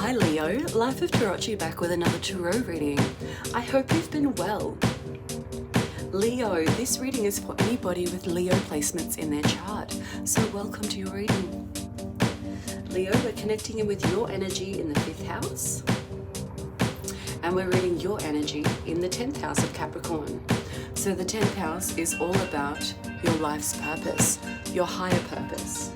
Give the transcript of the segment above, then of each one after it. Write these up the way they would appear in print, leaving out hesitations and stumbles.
Hi Leo, Life of Tarocchi back with another tarot reading. I hope you've been well. Leo, this reading is for anybody with Leo placements in their chart, so welcome to your reading. Leo, we're connecting in with your energy in the 5th house, and we're reading your energy in the 10th house of Capricorn. So the 10th house is all about your life's purpose, your higher purpose.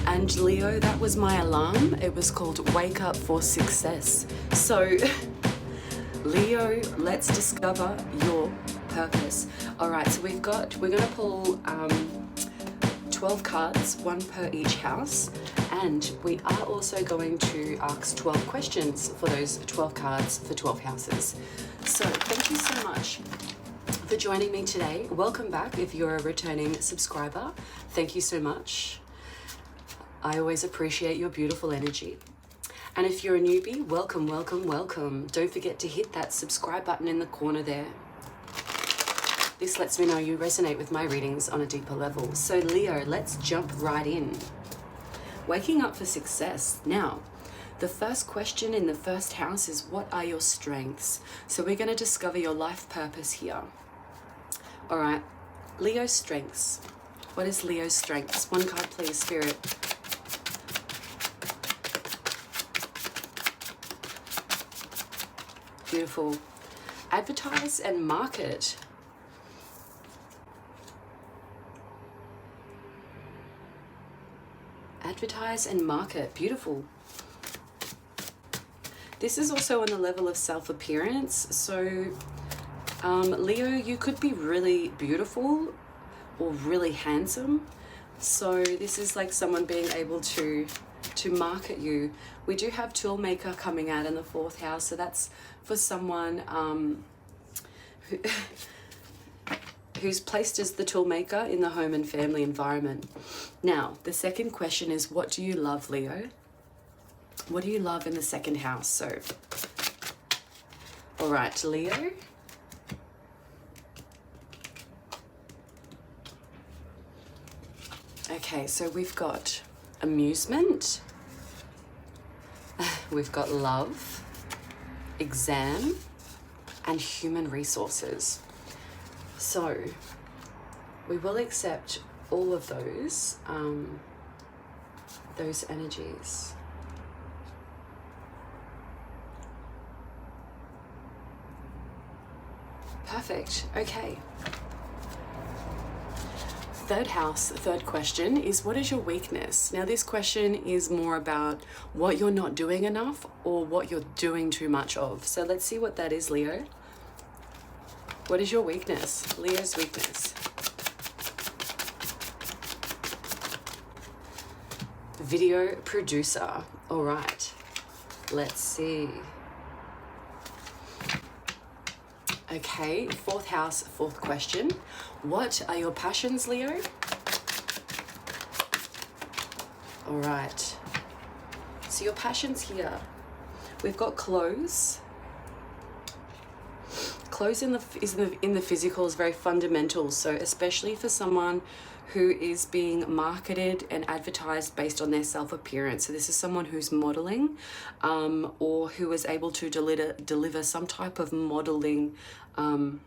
And Leo, that was my alarm. It was called Wake Up for Success. So Leo, let's discover your purpose. All right, so we're gonna pull 12 cards, one per each house. And we are also going to ask 12 questions for those 12 cards for 12 houses. So thank you so much for joining me today. Welcome back if you're a returning subscriber. Thank you so much. I always appreciate your beautiful energy. And if you're a newbie, welcome, welcome, welcome. Don't forget to hit that subscribe button in the corner there. This lets me know you resonate with my readings on a deeper level. So Leo, let's jump right in. Waking up for success. Now, the first question in the first house is, what are your strengths? So we're going to discover your life purpose here. All right, Leo's strengths. What is Leo's strengths? One card, please, Spirit. Beautiful. Advertise and market. Advertise and market. Beautiful. This is also on the level of self-appearance. So, Leo, you could be really beautiful or really handsome. So this is like someone being able to market you. We do have toolmaker coming out in the 4th house, so that's for someone who's placed as the toolmaker in the home and family environment. Now, the second question is, what do you love, Leo? What do you love in the 2nd house? So, all right, Leo. Okay, so we've got amusement, we've got love, exam, and human resources. So we will accept all of those energies. Perfect. Okay. 3rd house, 3rd question is, what is your weakness? Now this question is more about what you're not doing enough or what you're doing too much of. So let's see what that is, Leo. What is your weakness? Leo's weakness. Video producer. All right, let's see. Okay, 4th house, 4th question. What are your passions, Leo? All right. So your passions here. We've got clothes. Clothes in the physical is very fundamental. So especially for someone who is being marketed and advertised based on their self-appearance. So this is someone who's modeling or who is able to deliver some type of modeling on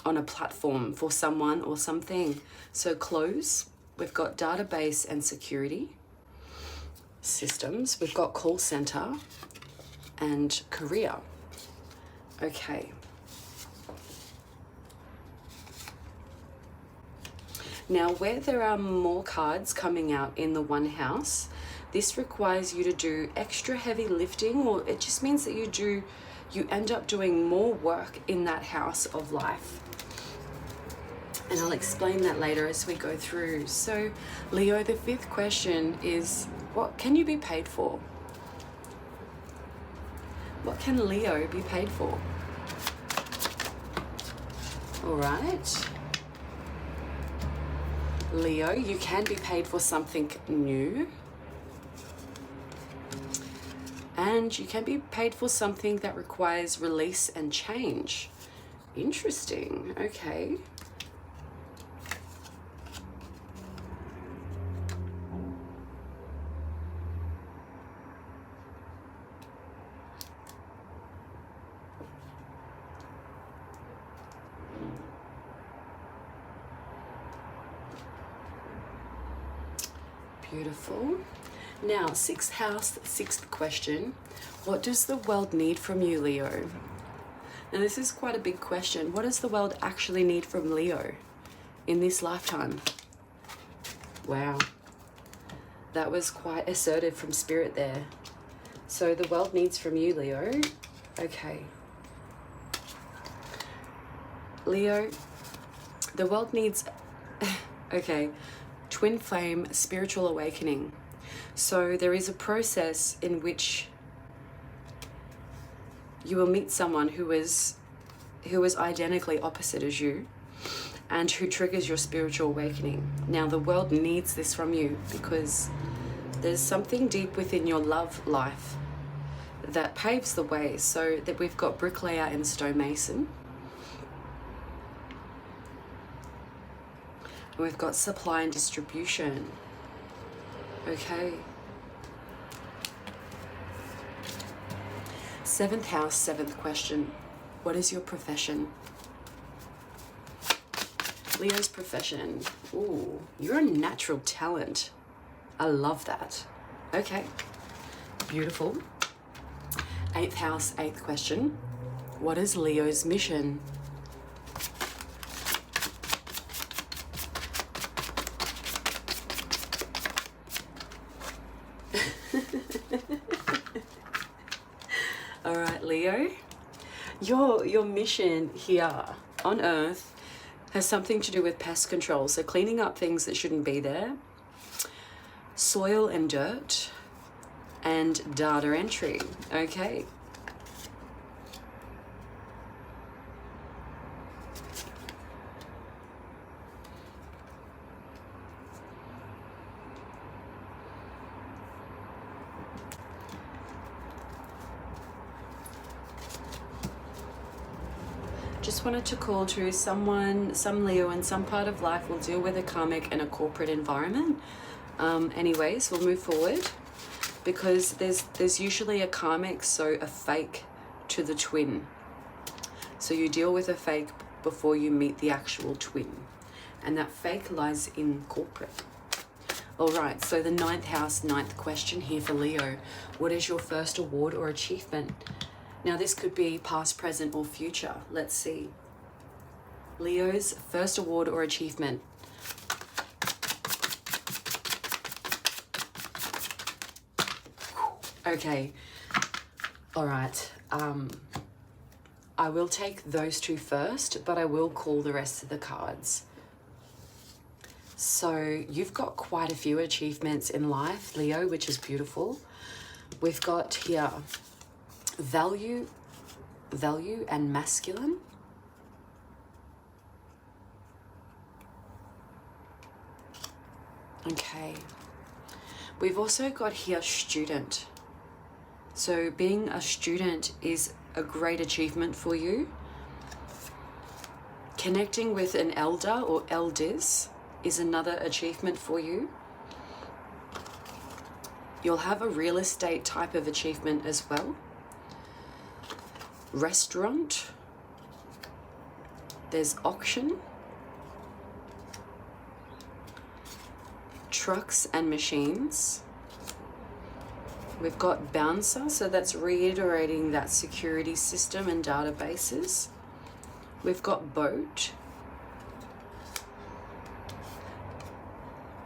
a platform for someone or something. So clothes, we've got database and security systems, we've got call center and career. Okay. Now, where there are more cards coming out in the 1 house, this requires you to do extra heavy lifting, or it just means that you end up doing more work in that house of life. And I'll explain that later as we go through. So, Leo, the 5th question is, what can you be paid for? What can Leo be paid for? All right. Leo, you can be paid for something new. And you can be paid for something that requires release and change. Interesting. Okay. Beautiful. Now, sixth house, sixth question. What does the world need from you, Leo? Now, this is quite a big question. What does the world actually need from Leo in this lifetime? Wow. That was quite assertive from Spirit there. So the world needs from you, Leo. Okay. Leo, the world needs, okay, twin flame spiritual awakening. So there is a process in which you will meet someone who is identically opposite as you and who triggers your spiritual awakening. Now the world needs this from you because there's something deep within your love life that paves the way. So that we've got bricklayer and stonemason. And we've got supply and distribution. Okay. Seventh house, seventh question. What is your profession? Leo's profession. Ooh, you're a natural talent. I love that. Okay. Beautiful. Eighth house, eighth question. What is Leo's mission? All right, Leo, your mission here on Earth has something to do with pest control. So cleaning up things that shouldn't be there, soil and dirt, and data entry. Okay. Just wanted to call to someone, some Leo in some part of life will deal with a karmic in a corporate environment. Anyways, we'll move forward because there's usually a karmic, so a fake to the twin. So you deal with a fake before you meet the actual twin. And that fake lies in corporate. All right, so the ninth house, ninth question here for Leo. What is your first award or achievement? Now this could be past, present, or future. Let's see. Leo's first award or achievement. Okay. All right. I will take those two first, but I will call the rest of the cards. So you've got quite a few achievements in life, Leo, which is beautiful. We've got here value and masculine. Okay. We've also got here student. So being a student is a great achievement for you. Connecting with an elder or elders is another achievement for you. You'll have a real estate type of achievement as well. Restaurant. There's auction. Trucks and machines. We've got bouncer, so that's reiterating that security system and databases. We've got boat.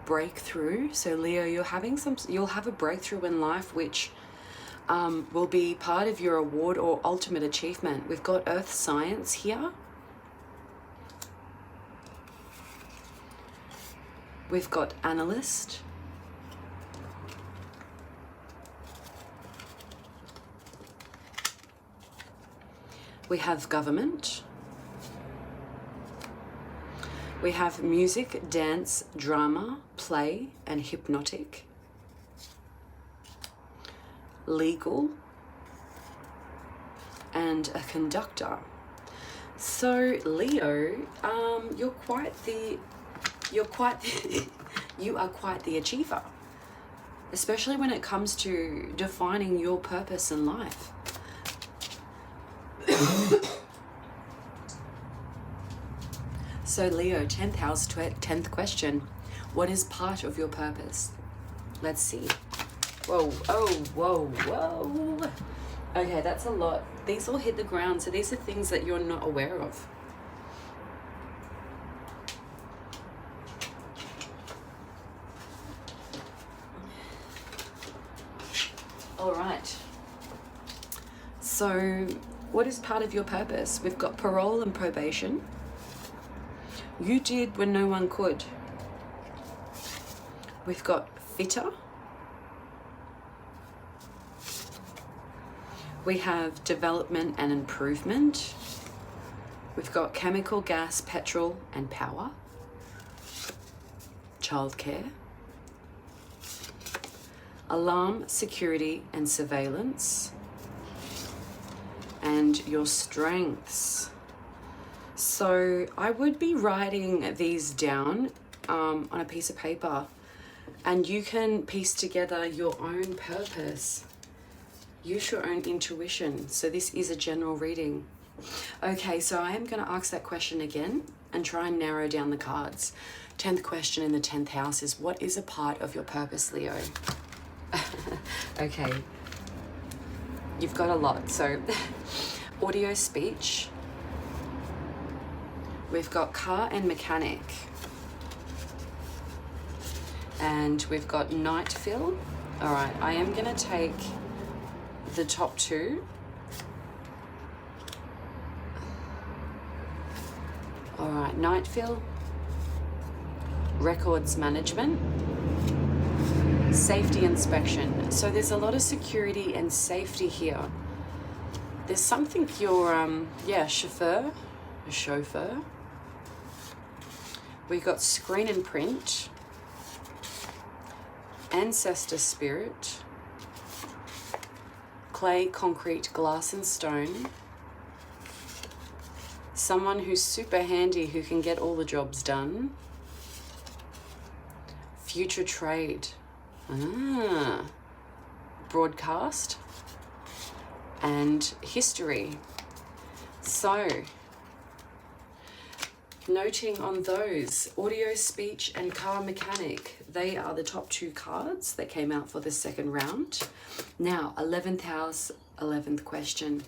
Breakthrough. So Leo, you'll have a breakthrough in life which will be part of your award or ultimate achievement. We've got earth science here. We've got analyst. We have government. We have music, dance, drama, play, and hypnotic. Legal. And a conductor. So Leo, you are quite the achiever, especially when it comes to defining your purpose in life. So Leo, 10th house, 10th question. What is part of your purpose? Let's see. Whoa, oh, whoa, whoa. Okay, that's a lot. These all hit the ground, so these are things that you're not aware of. All right. So, what is part of your purpose? We've got parole and probation. You did when no one could. We've got fitter. We have development and improvement. We've got chemical, gas, petrol, and power. Childcare. Alarm, security, and surveillance. And your strengths. So I would be writing these down on a piece of paper, and you can piece together your own purpose. Use your own intuition. So this is a general reading. Okay, so I am going to ask that question again and try and narrow down the cards. 10th question in the 10th house is, what is a part of your purpose, Leo? Okay, you've got a lot. So audio speech. We've got car and mechanic. And we've got night fill. All right, I am going to take the top two. All right, night fill, records management, safety inspection. So there's a lot of security and safety here. There's something your chauffeur. We've got screen and print, ancestor spirit, clay, concrete, glass and stone, someone who's super handy who can get all the jobs done, future trade, broadcast, and history. So, noting on those, audio, speech, and car mechanic, they are the top two cards that came out for the second round. Now, 11th house, 11th question.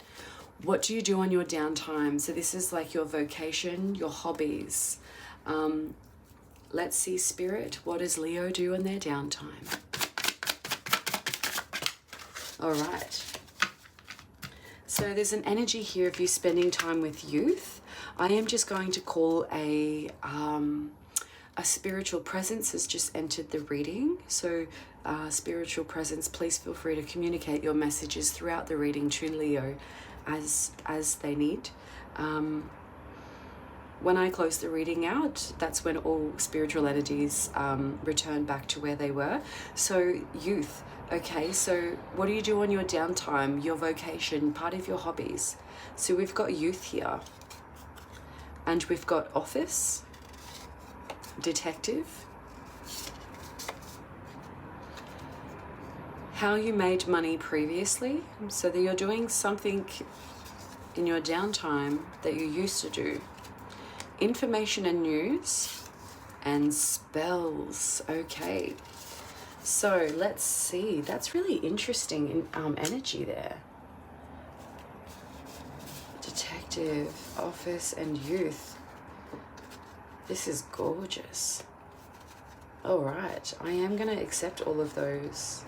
What do you do on your downtime? So this is like your vocation, your hobbies. Let's see, Spirit, what does Leo do in their downtime? All right. So there's an energy here of you spending time with youth. I am just going to call a spiritual presence has just entered the reading. So spiritual presence, please feel free to communicate your messages throughout the reading to Leo as they need. When I close the reading out, that's when all spiritual energies return back to where they were. So youth, okay, so what do you do on your downtime, your vocation, part of your hobbies? So we've got youth here, and we've got office, detective, how you made money previously, so that you're doing something in your downtime that you used to do, information and news, and spells. Okay, so let's see, that's really interesting energy there. Detective, office, and youth. This is gorgeous. All right, I am going to accept all of those.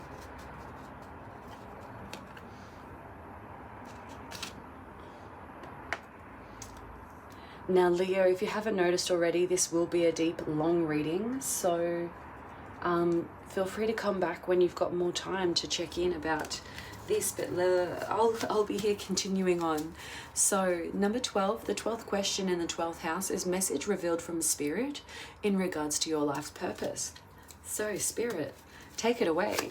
Now, Leo, if you haven't noticed already, this will be a deep, long reading, so feel free to come back when you've got more time to check in about this, but I'll be here continuing on. So number 12, the 12th question in the 12th house is message revealed from Spirit in regards to your life's purpose. So Spirit, take it away.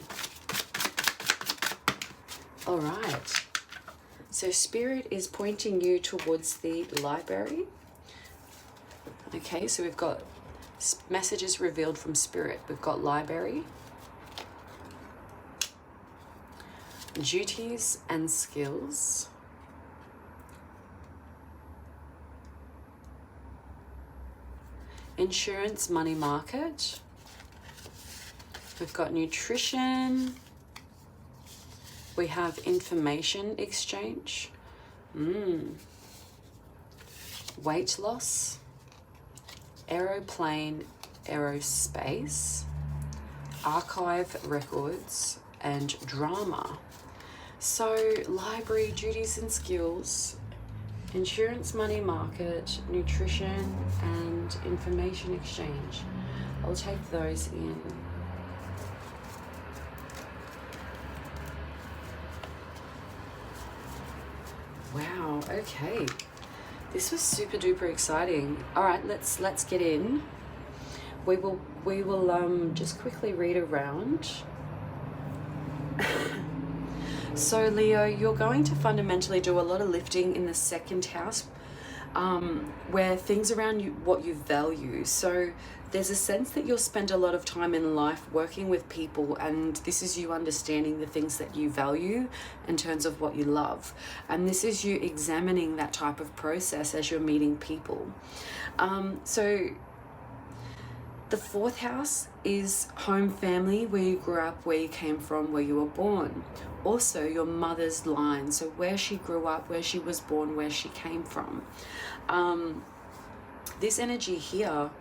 All right. So Spirit is pointing you towards the library. Okay, so we've got messages revealed from Spirit. We've got library, duties and skills, insurance, money market, We've got nutrition. We have information exchange. Weight loss. Aeroplane, aerospace. Archive records and drama. So library, duties and skills, insurance, money market, nutrition and information exchange. I'll take those in. Wow, okay. This was super duper exciting. All right, let's get in. We will just quickly read around. So Leo, you're going to fundamentally do a lot of lifting in the second house, where things around you, what you value. So there's a sense that you'll spend a lot of time in life working with people, and this is you understanding the things that you value in terms of what you love. And this is you examining that type of process as you're meeting people. So the fourth house is home, family, where you grew up, where you came from, where you were born. Also your mother's line, so where she grew up, where she was born, where she came from. This energy here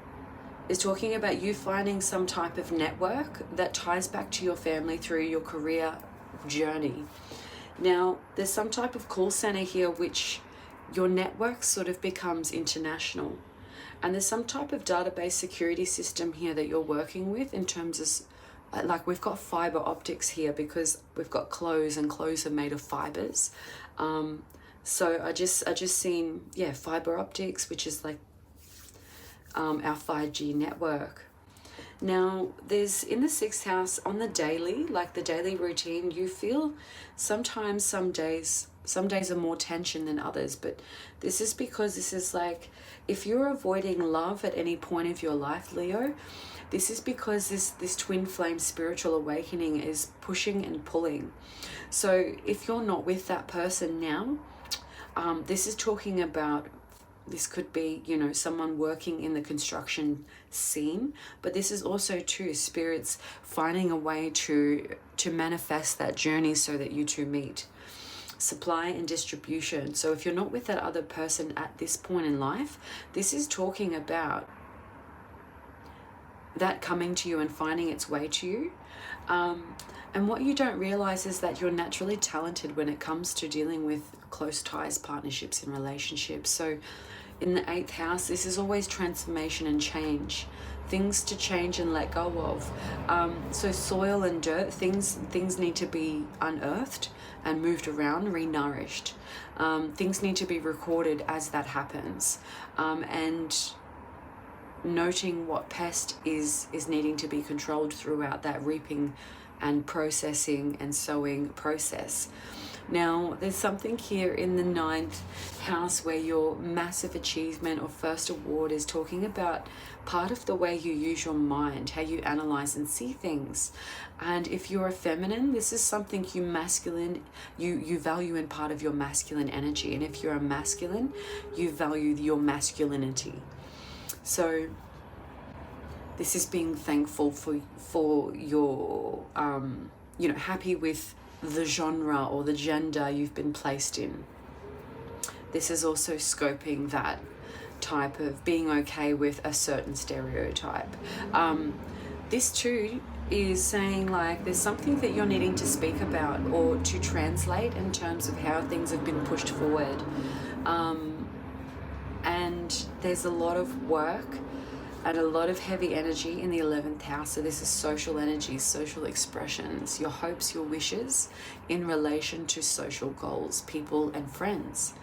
is talking about you finding some type of network that ties back to your family through your career journey. Now, there's some type of call center here which your network sort of becomes international. And there's some type of database security system here that you're working with in terms of, like we've got fiber optics here because we've got clothes and clothes are made of fibers. So I just seen, yeah, fiber optics, which is like our 5G network. Now there's in the sixth house on the daily, like the daily routine, you feel sometimes some days are more tension than others, but this is because this is like, if you're avoiding love at any point of your life, Leo, this is because this twin flame spiritual awakening is pushing and pulling. So if you're not with that person now, this is talking about, this could be, you know, someone working in the construction scene, but this is also too spirits finding a way to manifest that journey so that you two meet. Supply and distribution. So if you're not with that other person at this point in life, this is talking about that coming to you and finding its way to you. And what you don't realize is that you're naturally talented when it comes to dealing with close ties, partnerships, and relationships. So in the eighth house, this is always transformation and change. Things to change and let go of. So soil and dirt, things need to be unearthed and moved around, renourished. Things need to be recorded as that happens. And noting what pest is needing to be controlled throughout that reaping and processing and sowing process. Now, there's something here in the ninth house where your massive achievement or first award is talking about part of the way you use your mind, how you analyze and see things. And if you're a feminine, this is something you value in part of your masculine energy. And if you're a masculine, you value your masculinity. So this is being thankful for your, happy with the genre or the gender you've been placed in. This is also scoping that type of being okay with a certain stereotype. This too is saying like there's something that you're needing to speak about or to translate in terms of how things have been pushed forward. And there's a lot of work and a lot of heavy energy in the 11th house. So this is social energy, social expressions, your hopes, your wishes in relation to social goals, people and friends.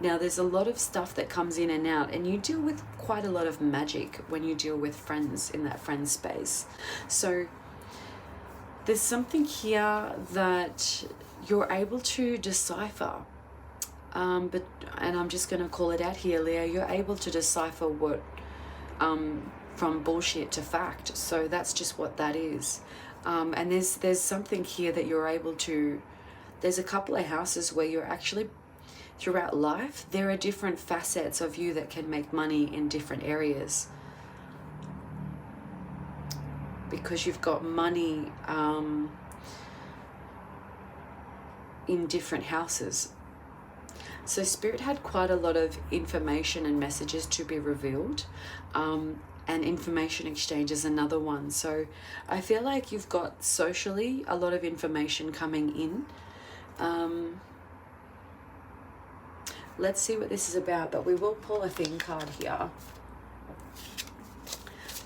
Now there's a lot of stuff that comes in and out, and you deal with quite a lot of magic when you deal with friends in that friend space. So there's something here that you're able to decipher. And I'm just going to call it out here, Leo, you're able to decipher what from bullshit to fact. So that's just what that is. And there's something here that you're able to, there's a couple of houses where you're actually, throughout life, there are different facets of you that can make money in different areas. because you've got money in different houses. So Spirit had quite a lot of information and messages to be revealed, and information exchange is another one. So I feel like you've got socially a lot of information coming in. Let's see what this is about, but we will pull a theme card here.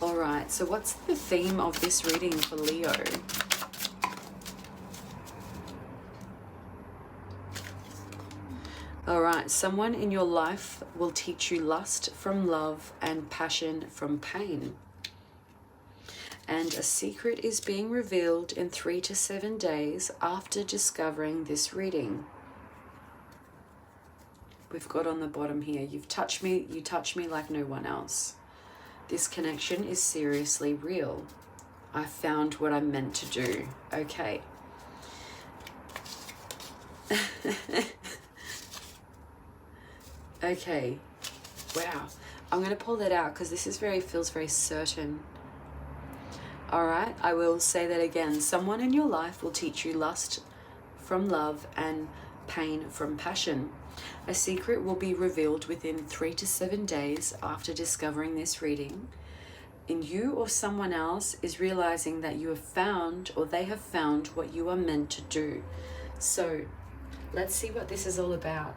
All right, so what's the theme of this reading for Leo? All right, someone in your life will teach you lust from love and passion from pain. And a secret is being revealed in 3 to 7 days after discovering this reading. We've got on the bottom here, you touch me like no one else. This connection is seriously real. I found what I'm meant to do. Okay. Okay. Wow. I'm going to pull that out because this is feels very certain. All right. I will say that again. Someone in your life will teach you lust from love and pain from passion. A secret will be revealed within 3 to 7 days after discovering this reading. And you or someone else is realizing that you have found, or they have found, what you are meant to do. So let's see what this is all about.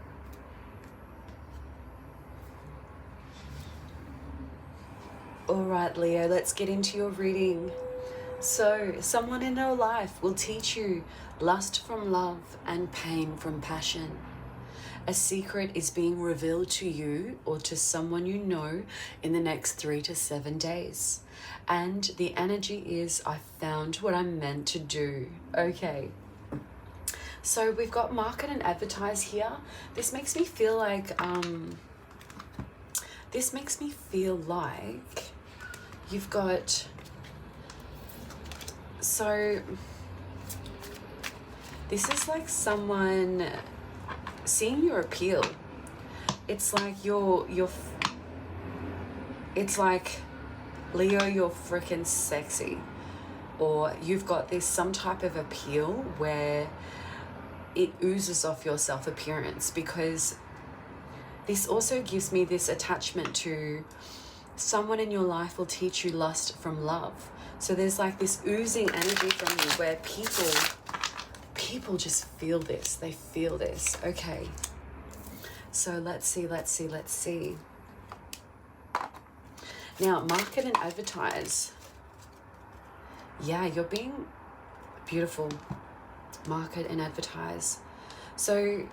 All right, Leo, let's get into your reading. So someone in your life will teach you lust from love and pain from passion. A secret is being revealed to you or to someone you know in the next 3 to 7 days. And the energy is, I found what I'm meant to do. Okay. So we've got market and advertise here. This makes me feel like, you've got, so this is like someone seeing your appeal. It's like it's like, Leo, you're freaking sexy. Or you've got this some type of appeal where it oozes off your self-appearance, because this also gives me this attachment to someone in your life will teach you lust from love. So there's like this oozing energy from you where people just feel this. They feel this. Okay. So let's see. Now, market and advertise. Yeah, you're being beautiful. Market and advertise. So,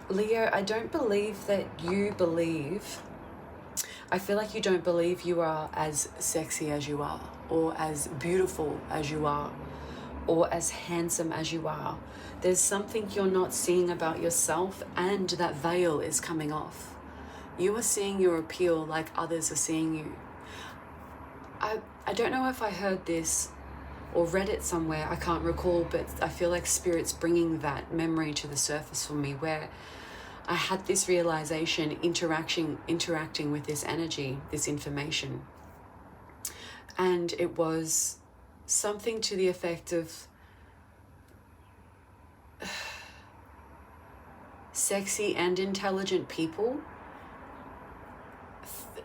Leo, I don't believe that you believe. I feel like you don't believe you are as sexy as you are, or as beautiful as you are, or as handsome as you are. There's something you're not seeing about yourself, and that veil is coming off. You are seeing your appeal like others are seeing you. I don't know if I heard this or read it somewhere, I can't recall, but I feel like Spirit's bringing that memory to the surface for me, where I had this realization interacting with this energy, this information. And it was something to the effect of sexy and intelligent people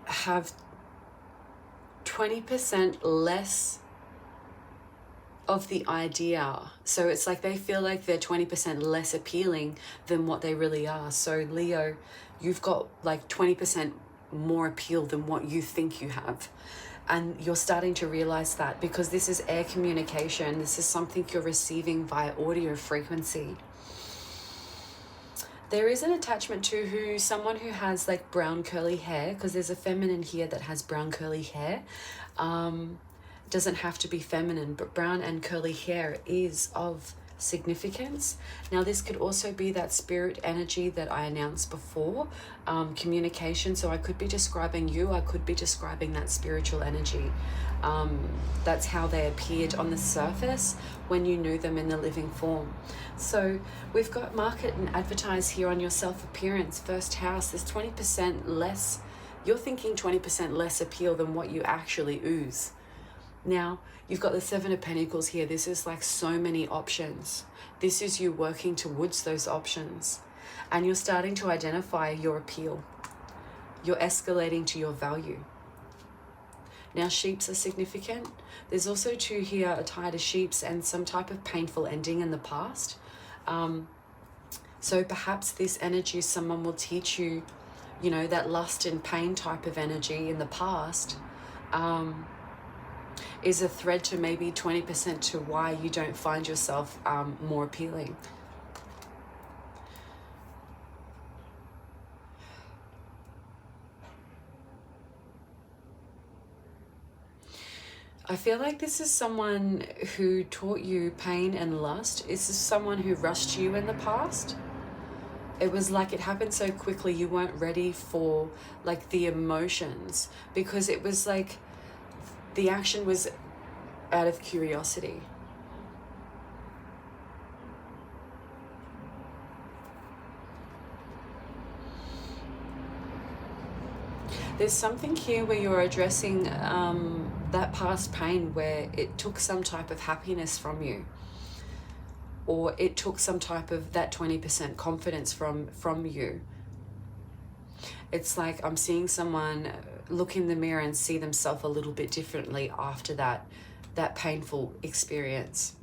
have 20% less of the idea. So it's like they feel like they're 20% less appealing than what they really are. So Leo, you've got like 20% more appeal than what you think you have. And you're starting to realize that, because this is air communication. This is something you're receiving via audio frequency. There is an attachment to someone who has like brown curly hair, because there's a feminine here that has brown curly hair. Doesn't have to be feminine, but brown and curly hair is of significance. Now, this could also be that spirit energy that I announced before, communication. So I could be describing you, I could be describing that spiritual energy. That's how they appeared on the surface when you knew them in the living form. So we've got market and advertise here on your self-appearance, first house. There's 20% less, you're thinking 20% less appeal than what you actually ooze. Now, you've got the Seven of Pentacles here. This is like so many options. This is you working towards those options. And you're starting to identify your appeal. You're escalating to your value. Now, sheeps are significant. There's also two here tied to sheeps and some type of painful ending in the past. So perhaps this energy, someone will teach you, you know, that lust and pain type of energy in the past is a thread to maybe 20% to why you don't find yourself more appealing. I feel like this is someone who taught you pain and lust. This is someone who rushed you in the past. It was like it happened so quickly, you weren't ready for like the emotions, because it was like the action was out of curiosity. There's something here where you're addressing that past pain where it took some type of happiness from you, or it took some type of that 20% confidence from you. It's like I'm seeing someone look in the mirror and see themselves a little bit differently after that painful experience.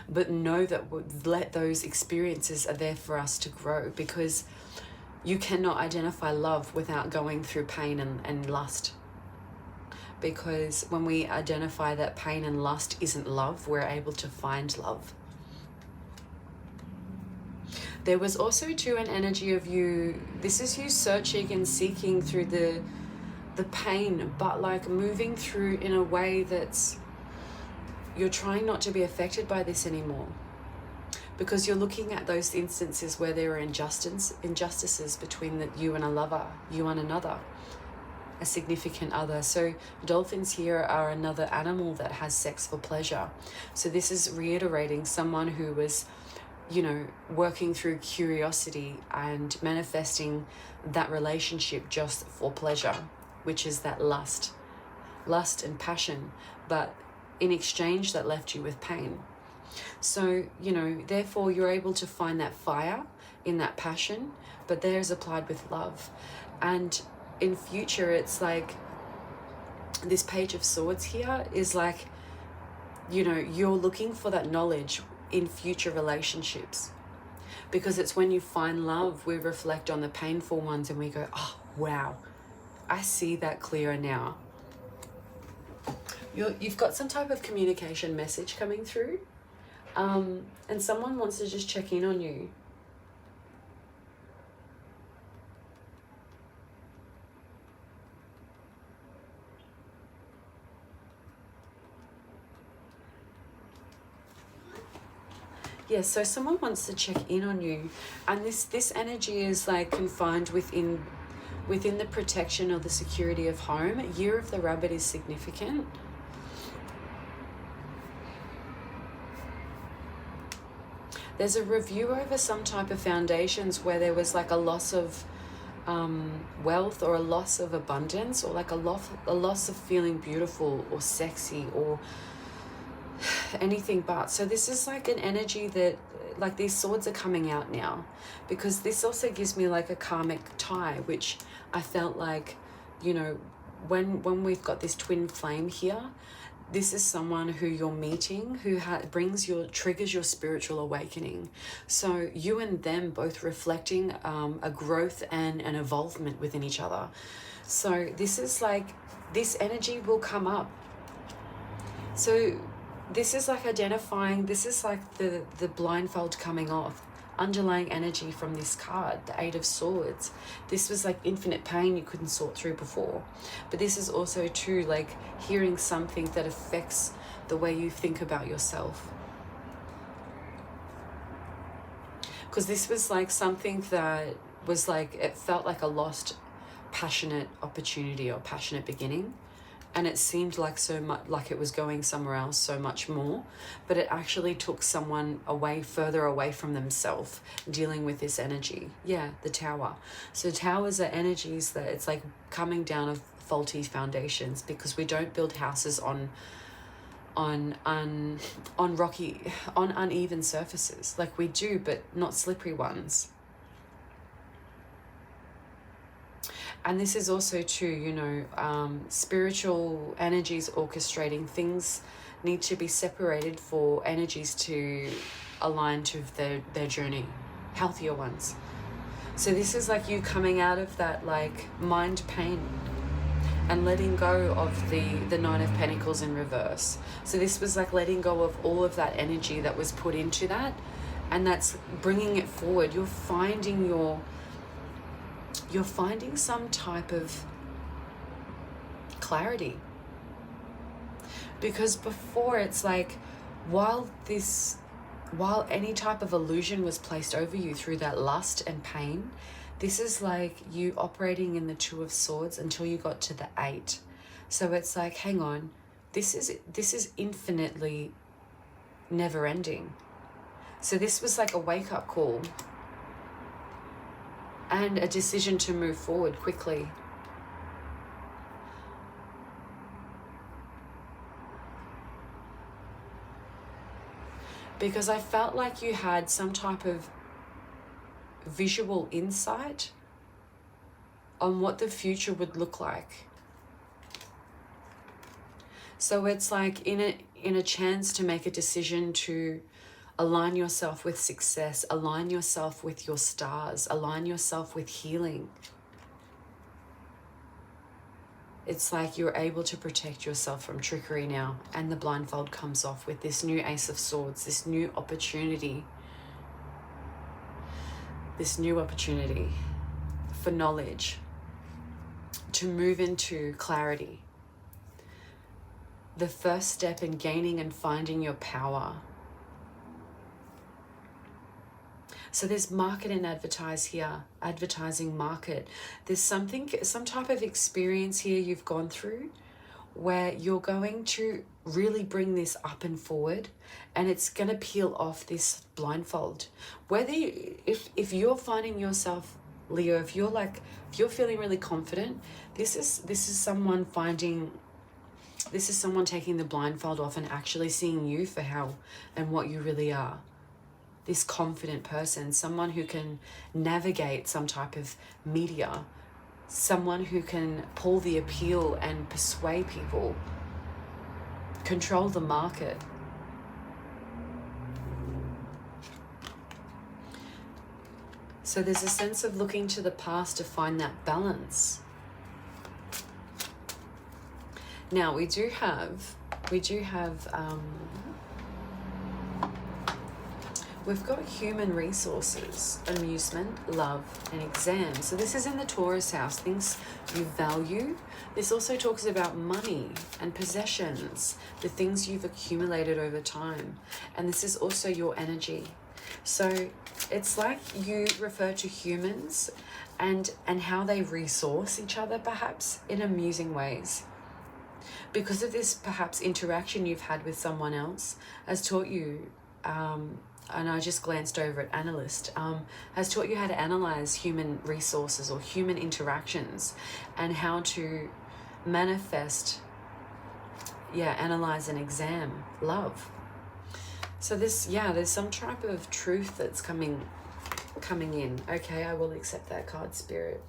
But know that let those experiences are there for us to grow, because you cannot identify love without going through pain and lust. Because when we identify that pain and lust isn't love, we're able to find love. There was also too an energy of you, this is you searching and seeking through the pain, but like moving through in a way that's, you're trying not to be affected by this anymore. Because you're looking at those instances where there are injustices between you and a lover, you and another, a significant other. So dolphins here are another animal that has sex for pleasure. So this is reiterating someone who was, you know, working through curiosity and manifesting that relationship just for pleasure, which is that lust and passion, but in exchange that left you with pain. So, you know, therefore you're able to find that fire in that passion, but there's applied with love. And in future, it's like this Page of Swords here is like, you know, you're looking for that knowledge in future relationships, because it's when you find love, we reflect on the painful ones and we go, oh, wow, I see that clearer now. You've got some type of communication message coming through. And someone wants to just check in on you. Yeah, so someone wants to check in on you, and this energy is like confined within the protection or the security of home. Year of the Rabbit is significant. There's a review over some type of foundations where there was like a loss of wealth, or a loss of abundance, or like a loss of feeling beautiful or sexy or anything but. So this is like an energy that, like, these swords are coming out now, because this also gives me like a karmic tie, which I felt like, you know, when we've got this twin flame here, this is someone who you're meeting who triggers your spiritual awakening. So you and them both reflecting a growth and an evolvement within each other. So this is like, this energy will come up. So this is like identifying, this is like the blindfold coming off. Underlying energy from this card, the Eight of Swords. This was like infinite pain you couldn't sort through before. But this is also too like hearing something that affects the way you think about yourself. Because this was like something that was like, it felt like a lost passionate opportunity or passionate beginning. And it seemed like so much like it was going somewhere else so much more, but it actually took someone further away from themselves dealing with this energy. Yeah, the Tower. So towers are energies that it's like coming down faulty foundations, because we don't build houses on uneven surfaces. Like, we do, but not slippery ones. And this is also too, you know, spiritual energies orchestrating things need to be separated for energies to align to their journey, healthier ones. So this is like you coming out of that like mind pain and letting go of the Nine of Pentacles in reverse. So this was like letting go of all of that energy that was put into that, and that's bringing it forward. You're finding some type of clarity. Because before, it's like, while any type of illusion was placed over you through that lust and pain, this is like you operating in the Two of Swords until you got to the 8. So it's like, hang on, this is infinitely never ending. So this was like a wake-up call and a decision to move forward quickly. Because I felt like you had some type of visual insight on what the future would look like. So it's like in a chance to make a decision to align yourself with success, align yourself with your stars, align yourself with healing. It's like you're able to protect yourself from trickery now, and the blindfold comes off with this new Ace of Swords, this new opportunity for knowledge, to move into clarity. The first step in gaining and finding your power. So there's market and advertising market. There's some type of experience here you've gone through where you're going to really bring this up and forward, and it's going to peel off this blindfold. Whether if you're finding yourself, Leo, if you're feeling really confident, this is someone taking the blindfold off and actually seeing you for how and what you really are. This confident person, someone who can navigate some type of media, someone who can pull the appeal and persuade people, control the market. So there's a sense of looking to the past to find that balance. Now we do have we've got human resources, amusement, love, and exam. So this is in the Taurus house, things you value. This also talks about money and possessions, the things you've accumulated over time. And this is also your energy. So it's like you refer to humans and how they resource each other, perhaps in amusing ways. Because of this perhaps interaction you've had with someone else has taught you, and I just glanced over at analyst, has taught you how to analyze human resources or human interactions and how to manifest, analyze and exam love. So there's some type of truth that's coming in. Okay, I will accept that card, Spirit.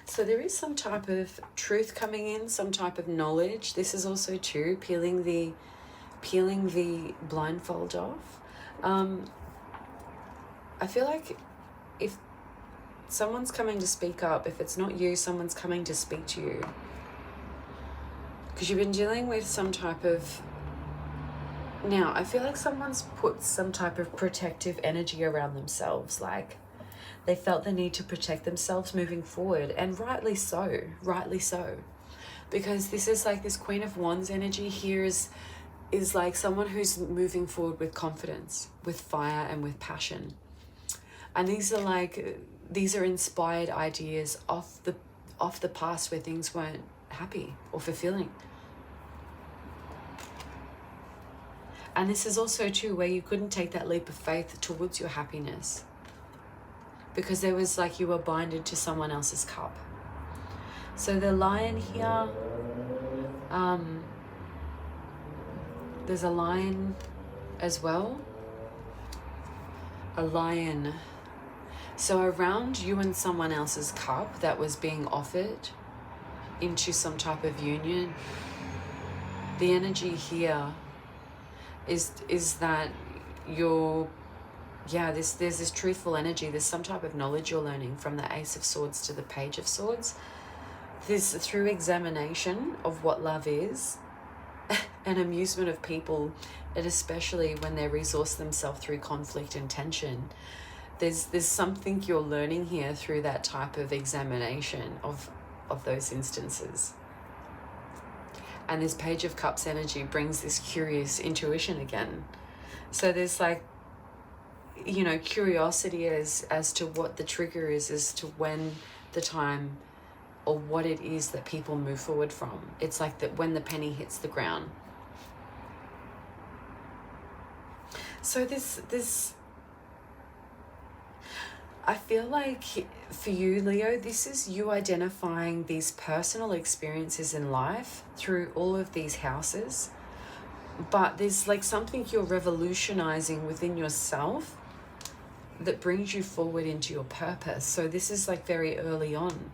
So there is some type of truth coming in, some type of knowledge. This is also too peeling the blindfold off. I feel like if someone's coming to speak up, if it's not you, someone's coming to speak to you. Because you've been dealing with some type of... Now, I feel like someone's put some type of protective energy around themselves, like they felt the need to protect themselves moving forward, and rightly so, because this is like this Queen of Wands energy here is like someone who's moving forward with confidence, with fire and with passion. And these are inspired ideas off the past where things weren't happy or fulfilling. And this is also too where you couldn't take that leap of faith towards your happiness, because there was like you were binded to someone else's cup. So the lion here, there's a lion as well. A lion. So around you and someone else's cup that was being offered into some type of union, the energy here is that you're, there's this truthful energy. There's some type of knowledge you're learning from the Ace of Swords to the Page of Swords. There's through examination of what love is and amusement of people, and especially when they resource themselves through conflict and tension. There's something you're learning here through that type of examination of those instances. And this Page of Cups energy brings this curious intuition again. So there's like, you know, curiosity as to what the trigger is as to when the time or what it is that people move forward from. It's like that when the penny hits the ground. So this I feel like for you, Leo, this is you identifying these personal experiences in life through all of these houses. But there's like something you're revolutionizing within yourself that brings you forward into your purpose. So this is like very early on.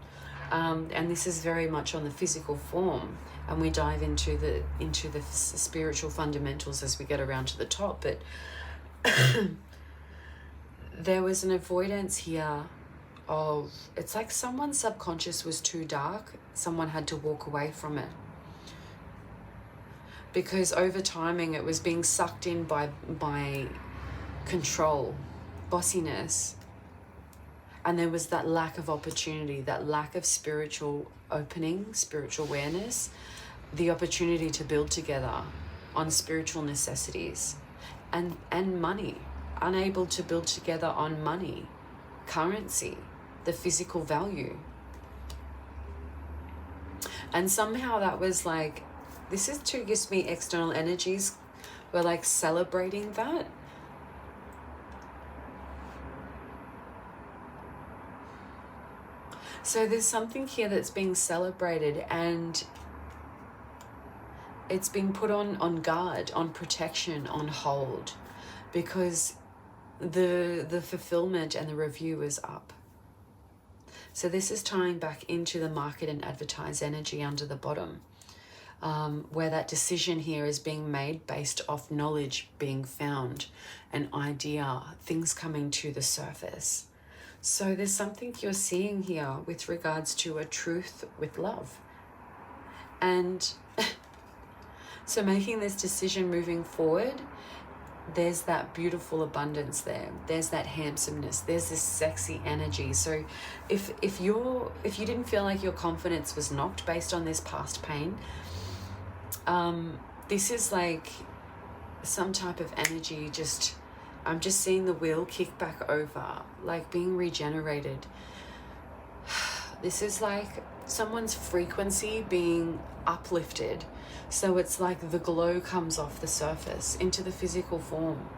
And this is very much on the physical form. And we dive into the spiritual fundamentals as we get around to the top. But there was an avoidance here of, it's like someone's subconscious was too dark. Someone had to walk away from it. Because over timing, it was being sucked in by control, bossiness. And there was that lack of opportunity, that lack of spiritual opening, spiritual awareness, the opportunity to build together on spiritual necessities and money. Unable to build together on money, currency, the physical value. And somehow that was like, this is too gives me external energies. We're like celebrating that. So there's something here that's being celebrated, and it's being put on guard, on protection, on hold, because the fulfillment and the review is up. So this is tying back into the market and advertise energy under the bottom, where that decision here is being made based off knowledge being found, an idea, things coming to the surface. So there's something you're seeing here with regards to a truth with love. And so making this decision moving forward, there's that beautiful abundance there. There's that handsomeness. There's this sexy energy. So if you didn't feel like your confidence was knocked based on this past pain, this is like some type of energy. I'm just seeing the wheel kick back over, like being regenerated. This is like someone's frequency being uplifted. So it's like the glow comes off the surface into the physical form.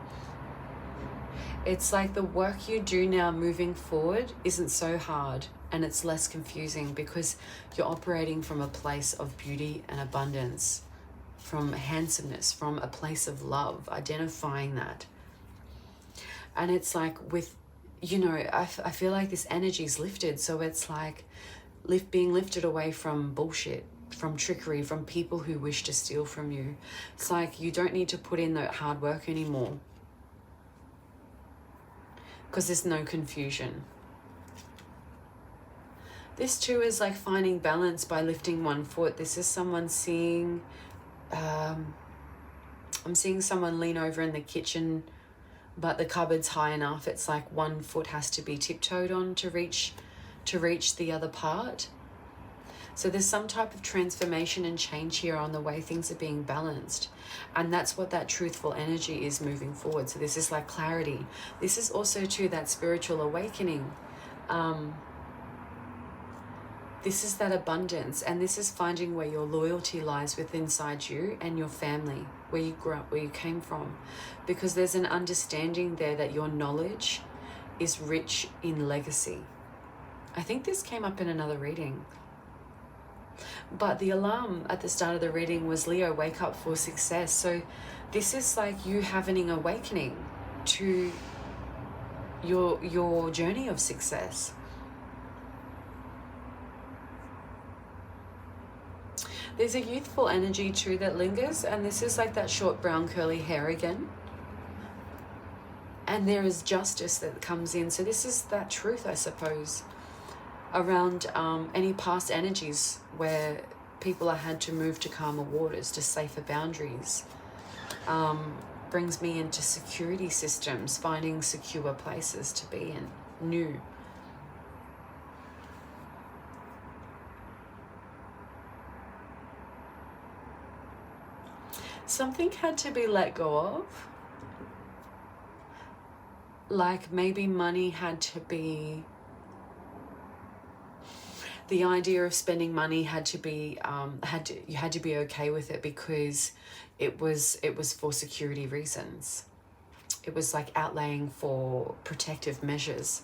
It's like the work you do now moving forward isn't so hard, and it's less confusing because you're operating from a place of beauty and abundance, from handsomeness, from a place of love, identifying that. And it's like with, you know, I feel like this energy is lifted. So it's like being lifted away from bullshit, from trickery, from people who wish to steal from you. It's like you don't need to put in that hard work anymore because there's no confusion. This too is like finding balance by lifting one foot. This is someone seeing, I'm seeing someone lean over in the kitchen, but the cupboard's high enough. It's like one foot has to be tiptoed on to reach the other part. So there's some type of transformation and change here on the way things are being balanced. And that's what that truthful energy is moving forward. So this is like clarity. This is also too that spiritual awakening. This is that abundance, and this is finding where your loyalty lies within inside you and your family. where you grew up, where you came from, because there's an understanding there that your knowledge is rich in legacy. I think this came up in another reading. But the alarm at the start of the reading was Leo, wake up for success. So this is like you having an awakening to your journey of success. There's a youthful energy too that lingers, and this is like that short brown curly hair again. And there is justice that comes in. So this is that truth, I suppose, around any past energies where people are had to move to calmer waters, to safer boundaries. Brings me into security systems, finding secure places to be in, new. Something had to be let go of. Like maybe money had to be, the idea of spending money had to be, you had to be okay with it because it was for security reasons. It was like outlaying for protective measures.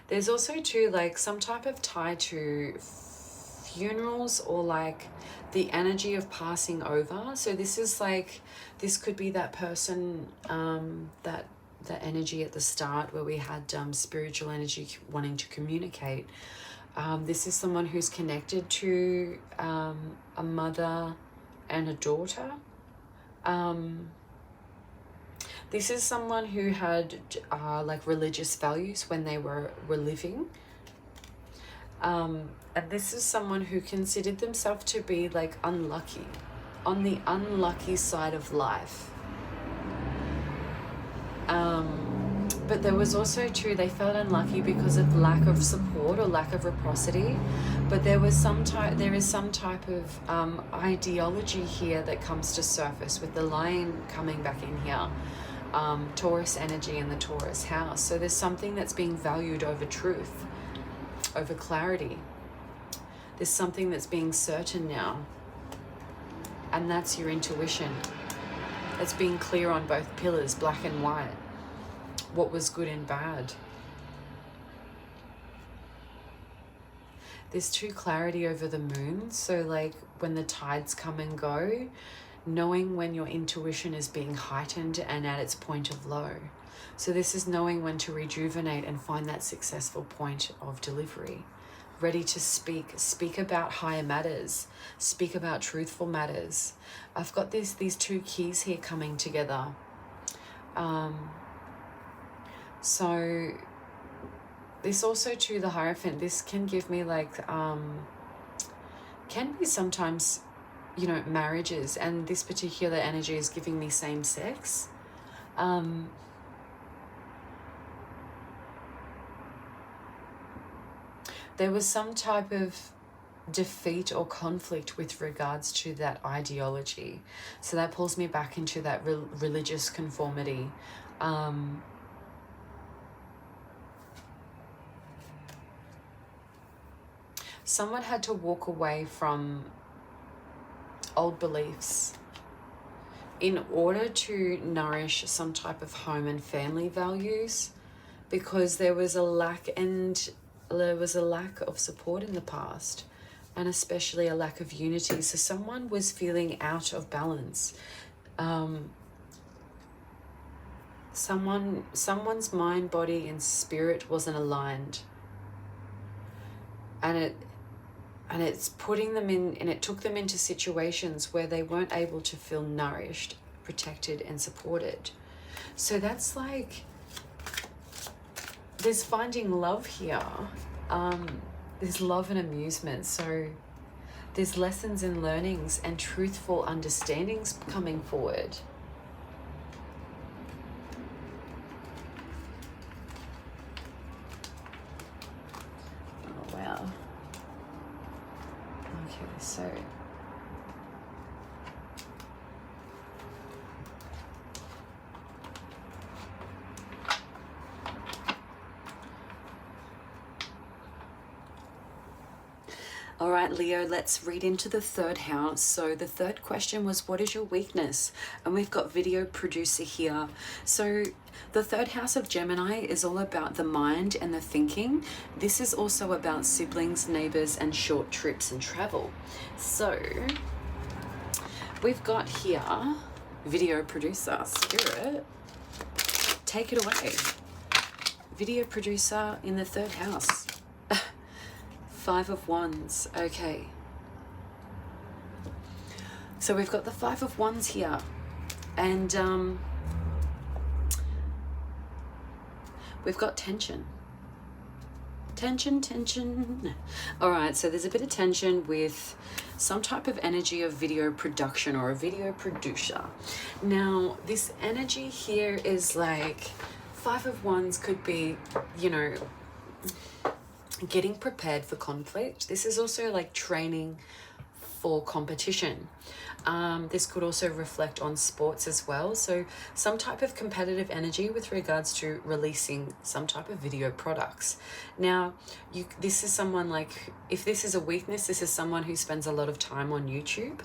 There's also too like some type of tie to funerals or like the energy of passing over. So this is like, this could be that person, that energy at the start where we had spiritual energy wanting to communicate. This is someone who's connected to a mother and a daughter. This is someone who had like religious values when they were living. And this is someone who considered themselves to be like unlucky, on the unlucky side of life. But there was also too, they felt unlucky because of lack of support or lack of reciprocity. But there is some type of ideology here that comes to surface with the lion coming back in here. Taurus energy in the Taurus house. So there's something that's being valued over truth, over clarity. There's something that's being certain now. And that's your intuition. It's being clear on both pillars, black and white. What was good and bad. There's too clarity over the moon. So like when the tides come and go, knowing when your intuition is being heightened and at its point of low. So this is knowing when to rejuvenate and find that successful point of delivery. Ready to speak about higher matters, speak about truthful matters. I've got these two keys here coming together. So this also too, the Hierophant, this can give me like, can be sometimes, you know, marriages, and this particular energy is giving me same sex. There was some type of defeat or conflict with regards to that ideology. So that pulls me back into that religious conformity. Someone had to walk away from old beliefs in order to nourish some type of home and family values, because there was a lack of support in the past, and especially a lack of unity. So someone was feeling out of balance. Someone's mind, body, and spirit wasn't aligned, and it's putting them in, and it took them into situations where they weren't able to feel nourished, protected, and supported. So that's like, there's finding love here. There's love and amusement. So there's lessons and learnings and truthful understandings coming forward. Oh, wow. Okay, so All right, Leo, let's read into the third house. So the third question was, what is your weakness? And we've got video producer here. So the third house of Gemini is all about the mind and the thinking. This is also about siblings, neighbors, and short trips and travel. So we've got here video producer, Spirit, take it away. Video producer in the third house. Five of Wands. Okay. So we've got the Five of Wands here. And we've got tension. Tension. All right, so there's a bit of tension with some type of energy of video production or a video producer. Now, this energy here is like, Five of Wands could be, you know, getting prepared for conflict. This is also like training for competition. This could also reflect on sports as well. So some type of competitive energy with regards to releasing some type of video products. Now, this is someone like, if this is a weakness, this is someone who spends a lot of time on YouTube,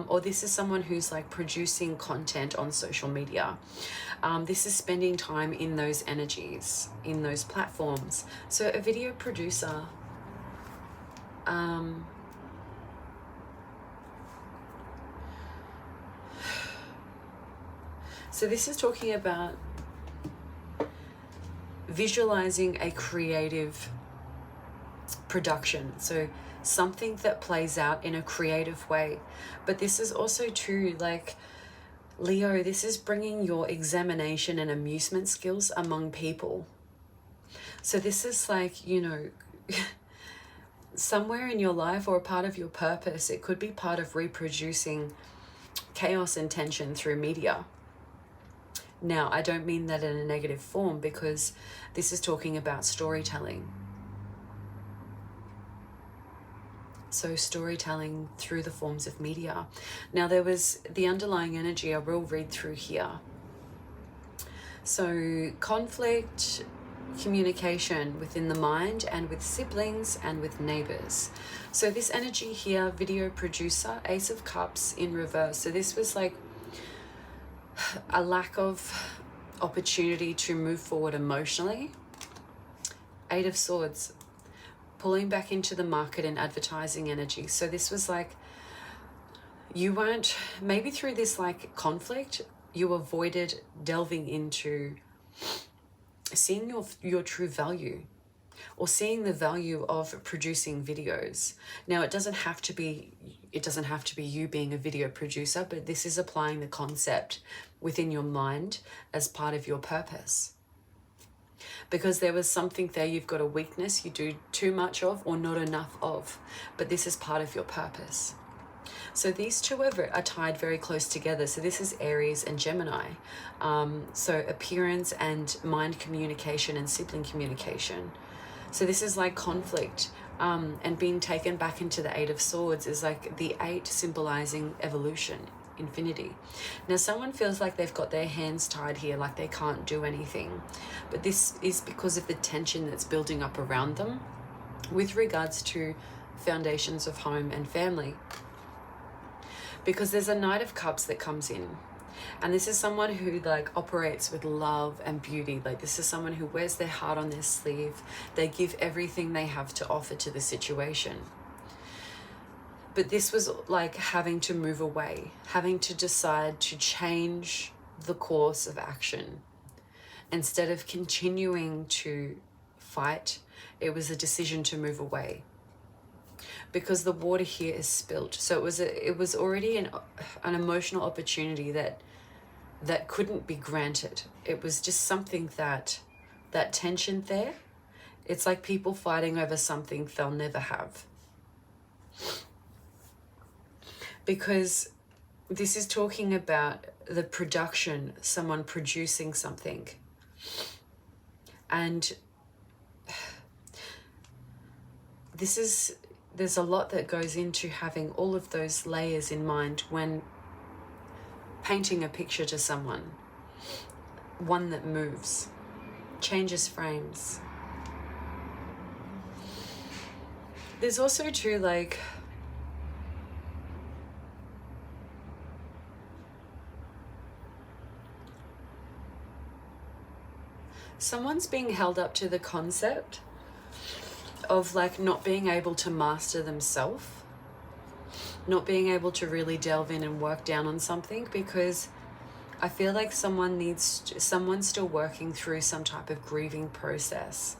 or this is someone who's like producing content on social media. This is spending time in those energies, in those platforms. So a video producer, so this is talking about visualizing a creative production. So something that plays out in a creative way. But this is also too, like, Leo, this is bringing your examination and amusement skills among people. So this is like, you know, somewhere in your life or a part of your purpose, it could be part of reproducing chaos and tension through media. Now, I don't mean that in a negative form, because this is talking about storytelling. So storytelling through the forms of media. Now, there was the underlying energy, I will read through here. So conflict, communication within the mind and with siblings and with neighbors. So this energy here, video producer, Ace of Cups in reverse. So this was like a lack of opportunity to move forward emotionally. Eight of Swords, pulling back into the market and advertising energy. So this was like, you weren't, maybe through this like conflict, you avoided delving into seeing your true value, or seeing the value of producing videos. Now, it doesn't have to be you being a video producer, but this is applying the concept within your mind as part of your purpose. Because there was something there, you've got a weakness you do too much of or not enough of, but this is part of your purpose. So these two are tied very close together. So this is Aries and Gemini. So appearance and mind communication and sibling communication. So this is like conflict, and being taken back into the Eight of Swords is like the 8 symbolizing evolution, infinity. Now, someone feels like they've got their hands tied here, like they can't do anything. But this is because of the tension that's building up around them with regards to foundations of home and family. Because there's a Knight of Cups that comes in. And this is someone who like operates with love and beauty. Like this is someone who wears their heart on their sleeve. They give everything they have to offer to the situation. But this was like having to move away, having to decide to change the course of action. Instead of continuing to fight, it was a decision to move away. Because the water here is spilt. So it was already an emotional opportunity that couldn't be granted. It was just something that tension there, it's like people fighting over something they'll never have. Because this is talking about the production, someone producing something. And there's a lot that goes into having all of those layers in mind when painting a picture to someone. One that moves, changes frames. There's also too, like, someone's being held up to the concept of like not being able to master themselves, not being able to really delve in and work down on something, because I feel like someone's still working through some type of grieving process.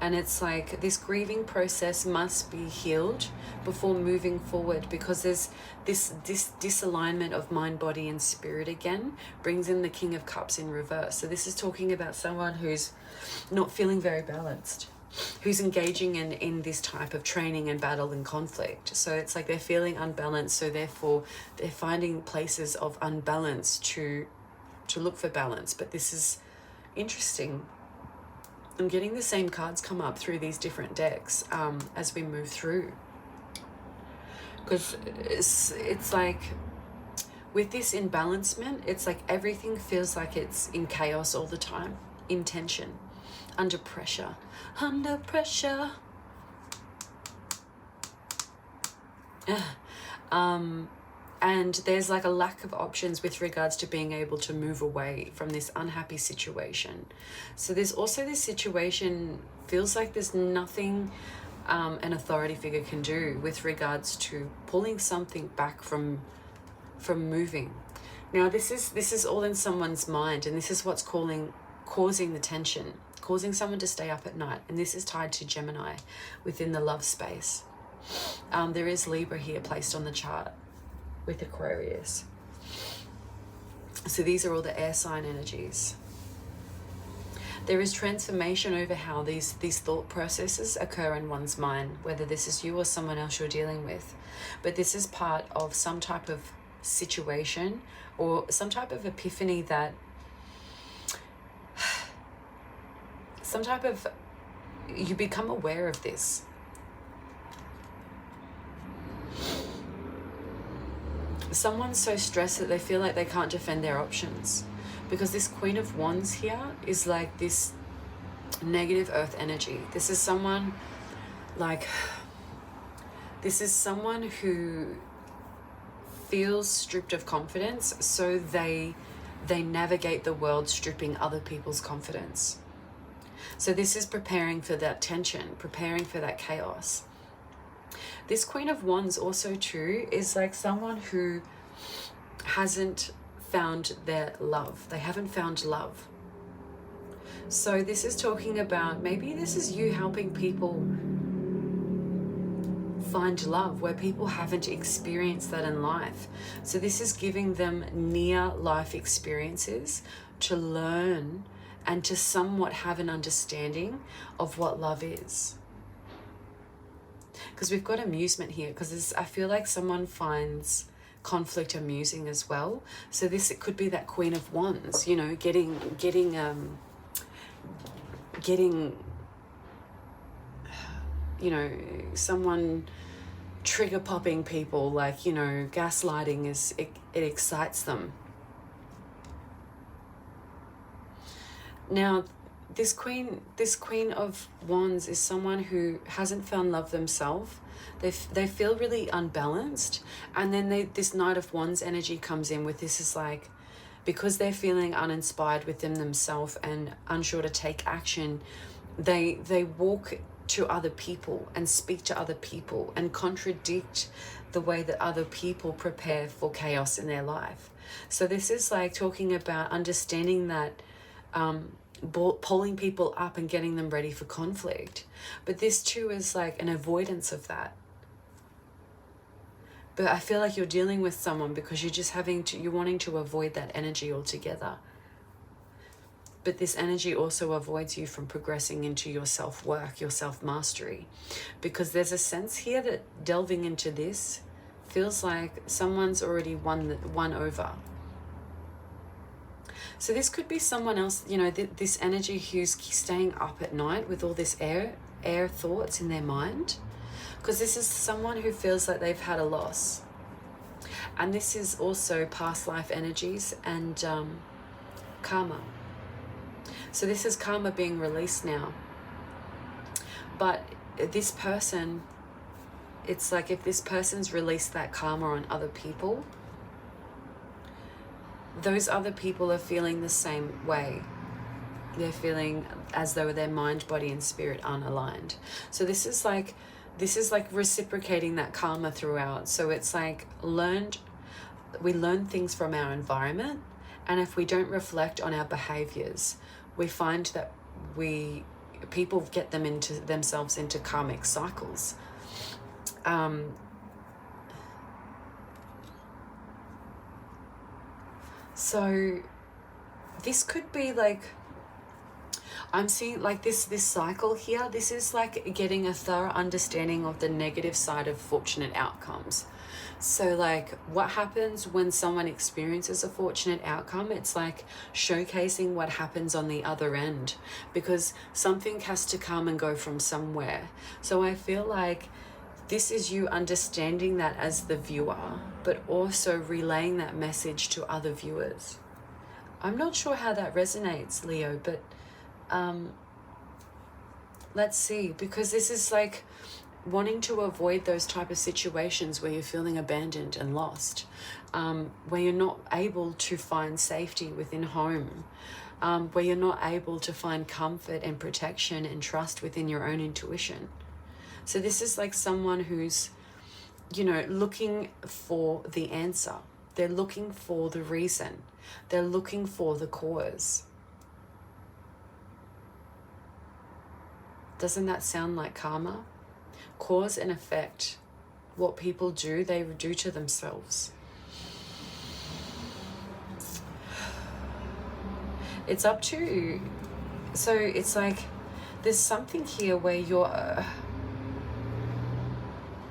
And it's like this grieving process must be healed before moving forward, because there's this disalignment of mind, body, and spirit again brings in the King of Cups in reverse. So this is talking about someone who's not feeling very balanced, who's engaging in this type of training and battle and conflict. So it's like they're feeling unbalanced, so therefore they're finding places of unbalance to look for balance. But this is interesting. I'm getting the same cards come up through these different decks as we move through. Because it's like, with this imbalancement, it's like everything feels like it's in chaos all the time, in tension, under pressure. Under pressure. And there's like a lack of options with regards to being able to move away from this unhappy situation. So there's also this situation, feels like there's nothing an authority figure can do with regards to pulling something back from moving. Now this is all in someone's mind, and this is what's causing the tension, causing someone to stay up at night. And this is tied to Gemini within the love space. There is Libra here placed on the chart with Aquarius. So these are all the air sign energies. There is transformation over how these thought processes occur in one's mind, whether this is you or someone else you're dealing with. But this is part of some type of situation or some type of epiphany, that some type of, you become aware of this. Someone's so stressed that they feel like they can't defend their options, because this Queen of Wands here is like this negative earth energy. This is someone who feels stripped of confidence, so they navigate the world stripping other people's confidence. So this is preparing for that tension, preparing for that chaos. This Queen of Wands also too is like someone who hasn't found their love. They haven't found love. So this is talking about, maybe this is you helping people find love where people haven't experienced that in life. So this is giving them near life experiences to learn and to somewhat have an understanding of what love is. Because we've got amusement here, because I feel like someone finds conflict amusing as well. So it could be that Queen of Wands, you know, getting you know, someone trigger popping people, like, you know, gaslighting it excites them. Now this Queen of Wands is someone who hasn't found love themselves. They feel really unbalanced, and then this Knight of Wands energy comes in with this, is like, because they're feeling uninspired within themselves and unsure to take action, they walk to other people and speak to other people and contradict the way that other people prepare for chaos in their life. So this is like talking about understanding that pulling people up and getting them ready for conflict. But this too is like an avoidance of that. But I feel like you're dealing with someone because you're wanting to avoid that energy altogether. But this energy also avoids you from progressing into your self-work, your self-mastery. Because there's a sense here that delving into this feels like someone's already won over. So this could be someone else, you know, this energy who's staying up at night with all this air thoughts in their mind. Because this is someone who feels like they've had a loss. And this is also past life energies and karma. So this is karma being released now. But this person, it's like if this person's released that karma on other people, those other people are feeling the same way. They're feeling as though their mind, body, and spirit aren't aligned. So this is like reciprocating that karma throughout. So it's like we learn things from our environment, and if we don't reflect on our behaviors, we find that people get themselves into karmic cycles. So this could be like, I'm seeing like this cycle here. This is like getting a thorough understanding of the negative side of fortunate outcomes. So like what happens when someone experiences a fortunate outcome, it's like showcasing what happens on the other end, because something has to come and go from somewhere. So I feel like this is you understanding that as the viewer, but also relaying that message to other viewers. I'm not sure how that resonates, Leo, but let's see, because this is like wanting to avoid those type of situations where you're feeling abandoned and lost, where you're not able to find safety within home, where you're not able to find comfort and protection and trust within your own intuition. So this is like someone who's, looking for the answer. They're looking for the reason. They're looking for the cause. Doesn't that sound like karma? Cause and effect. What people do, they do to themselves. It's up to, so it's like there's something here where you're,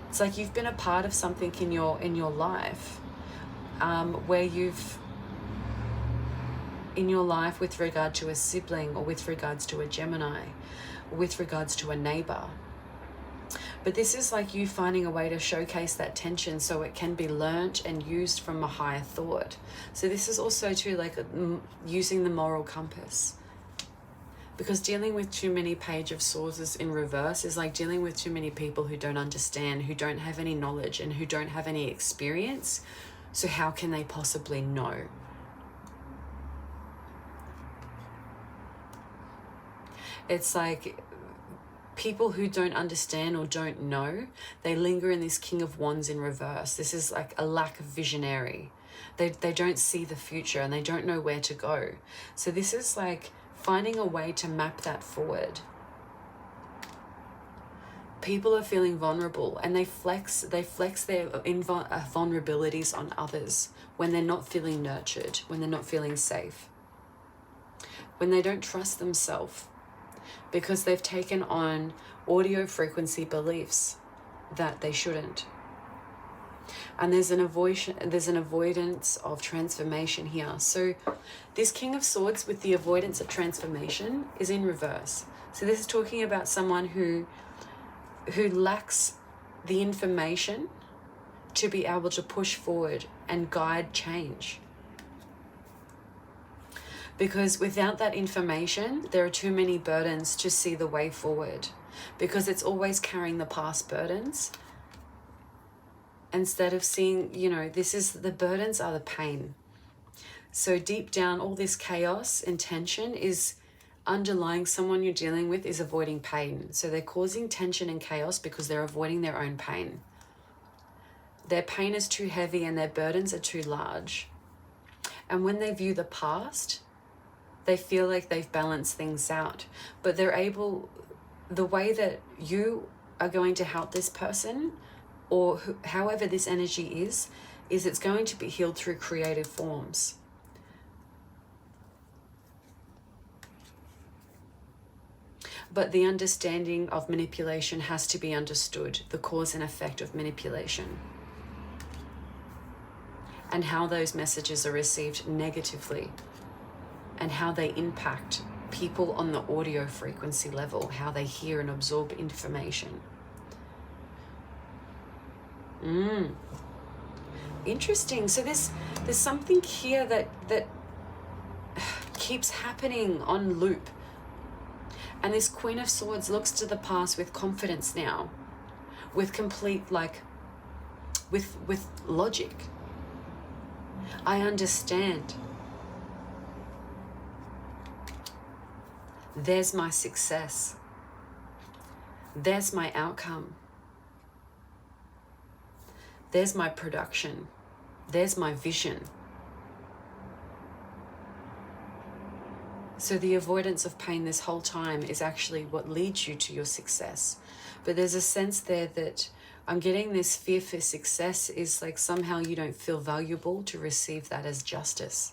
it's like you've been a part of something in your life, where you've, in your life with regard to a sibling, or with regards to a Gemini, or with regards to a neighbor. But this is like you finding a way to showcase that tension so it can be learnt and used from a higher thought. So this is also too like using the moral compass. Because dealing with too many Page of Swords in reverse is like dealing with too many people who don't understand, who don't have any knowledge, and who don't have any experience. So how can they possibly know? It's like people who don't understand or don't know, they linger in this King of Wands in reverse. This is like a lack of visionary. They don't see the future and they don't know where to go. So this is like finding a way to map that forward. People are feeling vulnerable, and they flex their vulnerabilities on others when they're not feeling nurtured, when they're not feeling safe, when they don't trust themselves, because they've taken on audio frequency beliefs that they shouldn't. And there's an avoidance of transformation here. So this King of Swords with the avoidance of transformation is in reverse. So this is talking about someone who lacks the information to be able to push forward and guide change. Because without that information, there are too many burdens to see the way forward, because it's always carrying the past burdens. Instead of seeing, the burdens are the pain. So deep down, all this chaos and tension is underlying someone you're dealing with is avoiding pain. So they're causing tension and chaos because they're avoiding their own pain. Their pain is too heavy and their burdens are too large. And when they view the past, they feel like they've balanced things out. But they're able, the way that you are going to help this person, or however this energy is it's going to be healed through creative forms. But the understanding of manipulation has to be understood, the cause and effect of manipulation, and how those messages are received negatively, and how they impact people on the audio frequency level, how they hear and absorb information. Interesting. So there's something here that keeps happening on loop. And this Queen of Swords looks to the past with confidence now, with complete, like, with logic. I understand. There's my success. There's my outcome. There's my production. There's my vision. So the avoidance of pain this whole time is actually what leads you to your success. But there's a sense there that I'm getting this fear for success is like somehow you don't feel valuable to receive that as justice.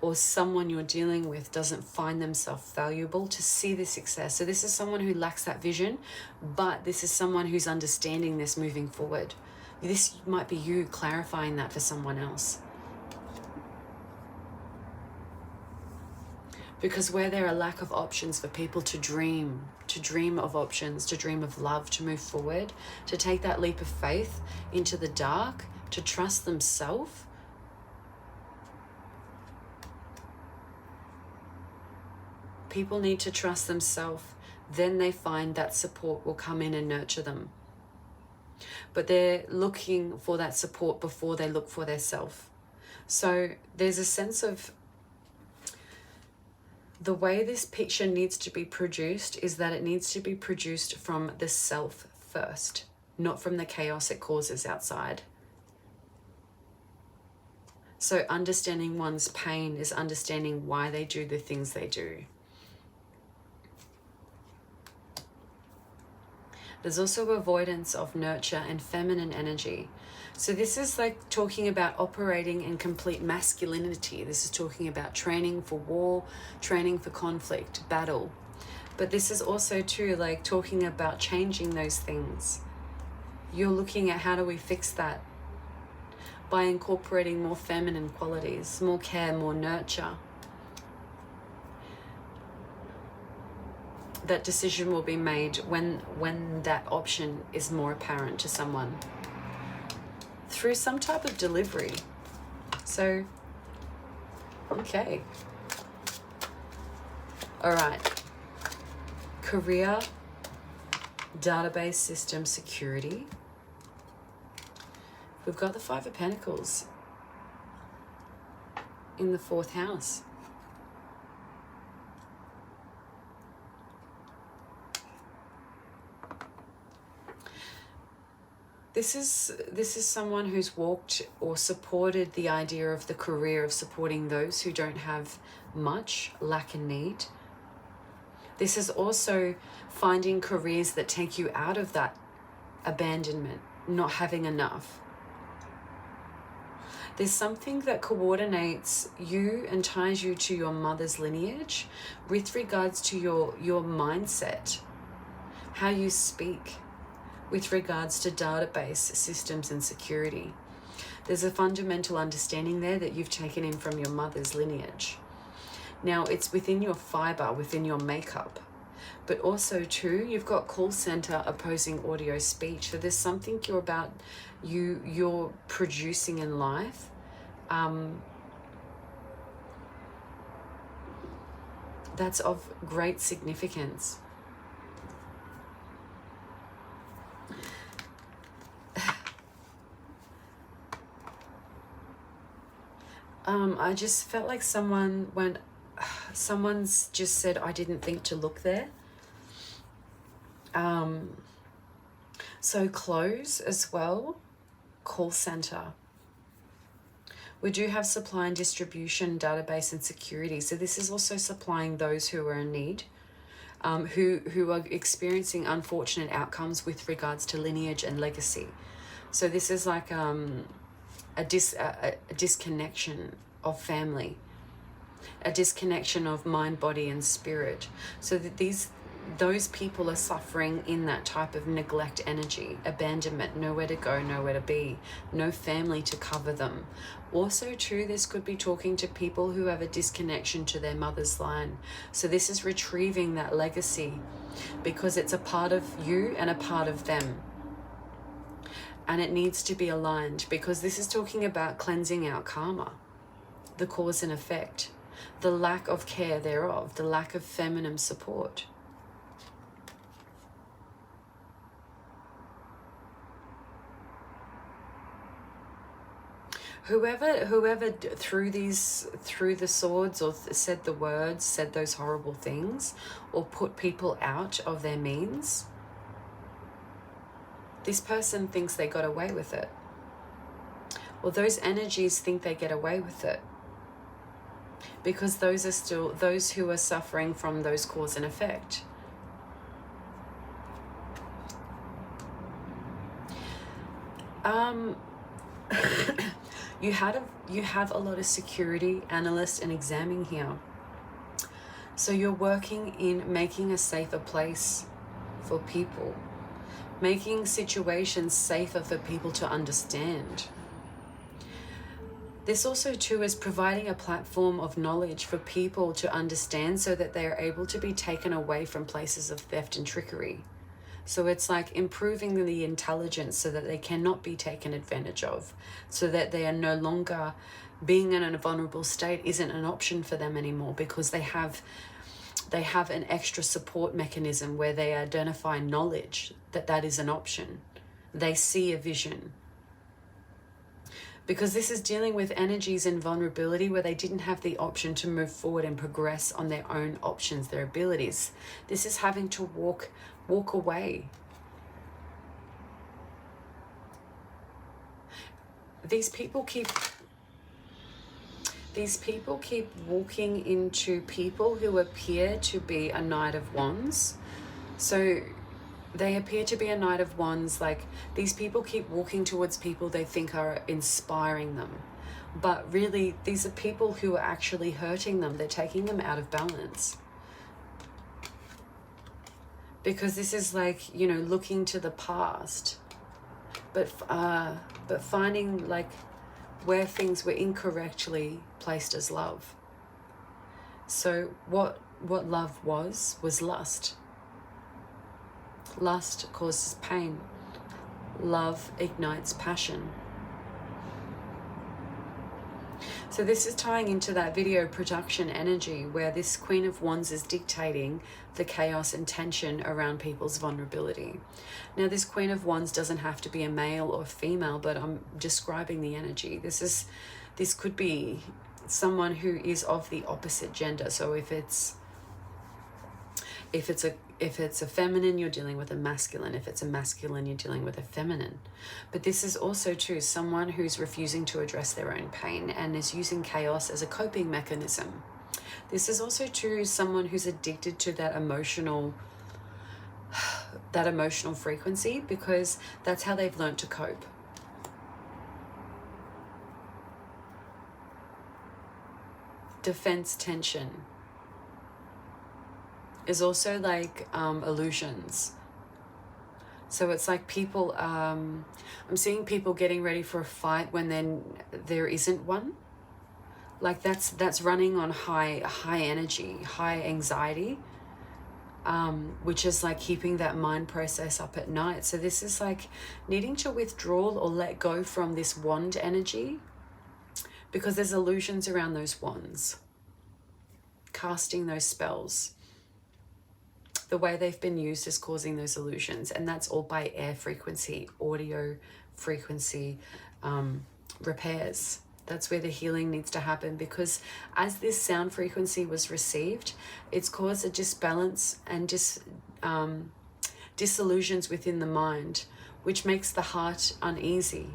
Or someone you're dealing with doesn't find themselves valuable to see the success. So this is someone who lacks that vision, but this is someone who's understanding this moving forward. This might be you clarifying that for someone else. Because where there are lack of options for people to dream of options, to dream of love, to move forward, to take that leap of faith into the dark, to trust themselves, people need to trust themselves. Then they find that support will come in and nurture them. But they're looking for that support before they look for their self. So there's a sense of the way this picture needs to be produced is that it needs to be produced from the self first, not from the chaos it causes outside. So understanding one's pain is understanding why they do the things they do. There's also avoidance of nurture and feminine energy. So this is like talking about operating in complete masculinity. This is talking about training for war, training for conflict, battle. But this is also too like talking about changing those things. You're looking at how do we fix that? By incorporating more feminine qualities, more care, more nurture. That decision will be made when that option is more apparent to someone. Through some type of delivery. So, okay. All right. Career, database system security. We've got the Five of Pentacles in the 4th house. This is someone who's walked or supported the idea of the career of supporting those who don't have much, lack and need. This is also finding careers that take you out of that abandonment, not having enough. There's something that coordinates you and ties you to your mother's lineage with regards to your mindset, how you speak, with regards to database systems and security. There's a fundamental understanding there that you've taken in from your mother's lineage. Now, it's within your fiber, within your makeup, but also too, you've got call center opposing audio speech. So there's something you're producing in life. That's of great significance. I just felt like someone's just said, I didn't think to look there. So close as well, call center. We do have supply and distribution, database and security. So this is also supplying those who are in need, who are experiencing unfortunate outcomes with regards to lineage and legacy. So this is like a disconnection of family, a disconnection of mind, body and spirit. So that those people are suffering in that type of neglect energy, abandonment, nowhere to go, nowhere to be, no family to cover them. Also too, this could be talking to people who have a disconnection to their mother's line. So this is retrieving that legacy because it's a part of you and a part of them. And it needs to be aligned because this is talking about cleansing out karma, the cause and effect. the lack of care thereof, the lack of feminine support. Whoever threw the swords, or said the words, said those horrible things, or put people out of their means, this person thinks they got away with it. Or those energies think they get away with it. Because those are still those who are suffering from those cause and effect. You have a lot of security analysts and examining here. So you're working in making a safer place for people, making situations safer for people to understand. This also too is providing a platform of knowledge for people to understand so that they are able to be taken away from places of theft and trickery. So it's like improving the intelligence so that they cannot be taken advantage of, so that they are no longer being in a vulnerable state isn't an option for them anymore, because they have an extra support mechanism where they identify knowledge that that is an option. They see a vision. Because this is dealing with energies and vulnerability where they didn't have the option to move forward and progress on their own options, their abilities. This is having to walk away. These people keep walking into people who appear to be a Knight of Wands. So they appear to be a Knight of Wands, like these people keep walking towards people they think are inspiring them. But really, these are people who are actually hurting them. They're taking them out of balance. Because this is like, you know, looking to the past, but finding like where things were incorrectly placed as love. So what love was lust. Lust causes pain. Love ignites passion. So this is tying into that video production energy where this Queen of Wands is dictating the chaos and tension around people's vulnerability. Now, this Queen of Wands doesn't have to be a male or female, but I'm describing the energy. This could be someone who is of the opposite gender. So if it's a feminine, you're dealing with a masculine. If it's a masculine, you're dealing with a feminine. But this is also too someone who's refusing to address their own pain and is using chaos as a coping mechanism. This is also too someone who's addicted to that emotional frequency, because that's how they've learned to cope. Defense tension is also like illusions. So it's like people, I'm seeing people getting ready for a fight when then there isn't one. Like that's running on high energy, high anxiety, which is like keeping that mind process up at night. So this is like needing to withdraw or let go from this wand energy, because there's illusions around those wands, casting those spells. The way they've been used is causing those illusions, and that's all by air frequency, audio frequency repairs. That's where the healing needs to happen, because as this sound frequency was received, it's caused a disbalance and disillusions within the mind, which makes the heart uneasy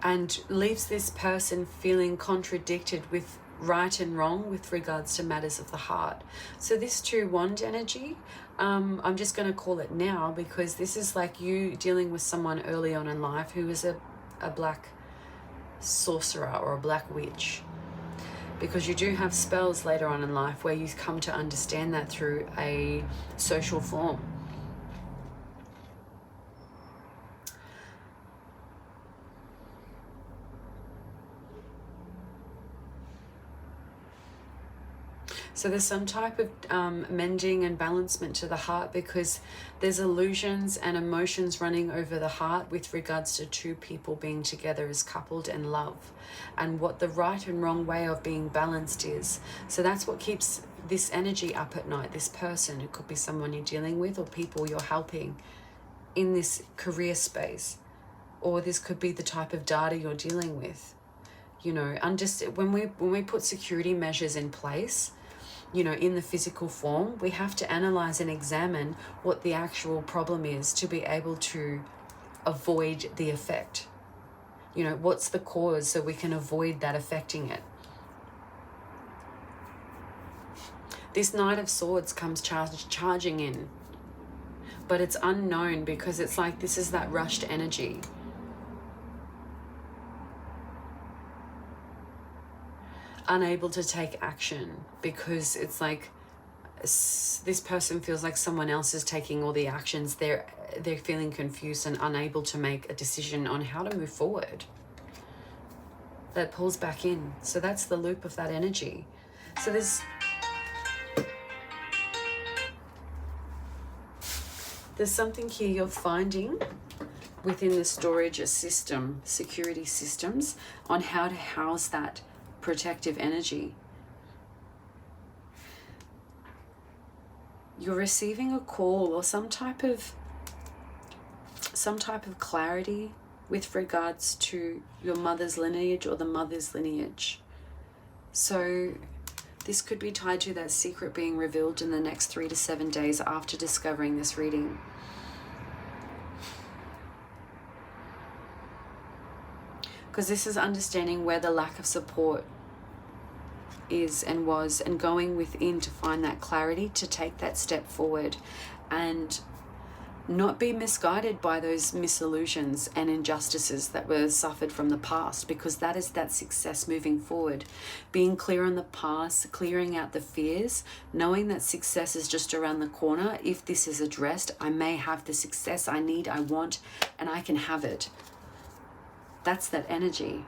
and leaves this person feeling contradicted with right and wrong with regards to matters of the heart. So this two wand energy, I'm just going to call it now, because this is like you dealing with someone early on in life who is a black sorcerer or a black witch, because you do have spells later on in life where you come to understand that through a social form. So there's some type of mending and balancement to the heart, because there's illusions and emotions running over the heart with regards to two people being together as coupled and love, and what the right and wrong way of being balanced is. So that's what keeps this energy up at night. This person, it could be someone you're dealing with or people you're helping in this career space, or this could be the type of data you're dealing with. You know, and just when we put security measures in place, you know, in the physical form, we have to analyze and examine what the actual problem is to be able to avoid the effect. You know, what's the cause so we can avoid that affecting it. This Knight of Swords comes charging in, but it's unknown, because it's like this is that rushed energy. Unable to take action, because it's like this person feels like someone else is taking all the actions. They're feeling confused and unable to make a decision on how to move forward. That pulls back in. So that's the loop of that energy. So there's something here you're finding within the storage system, security systems, on how to house that protective energy. You're receiving a call or some type of clarity with regards to your mother's lineage or the mother's lineage. So this could be tied to that secret being revealed in the next 3 to 7 days after discovering this reading. Because this is understanding where the lack of support is and was, and going within to find that clarity to take that step forward and not be misguided by those misillusions and injustices that were suffered from the past, because that is that success moving forward. Being clear on the past, clearing out the fears, knowing that success is just around the corner. If this is addressed, I may have the success I need, I want, and I can have it. That's that energy.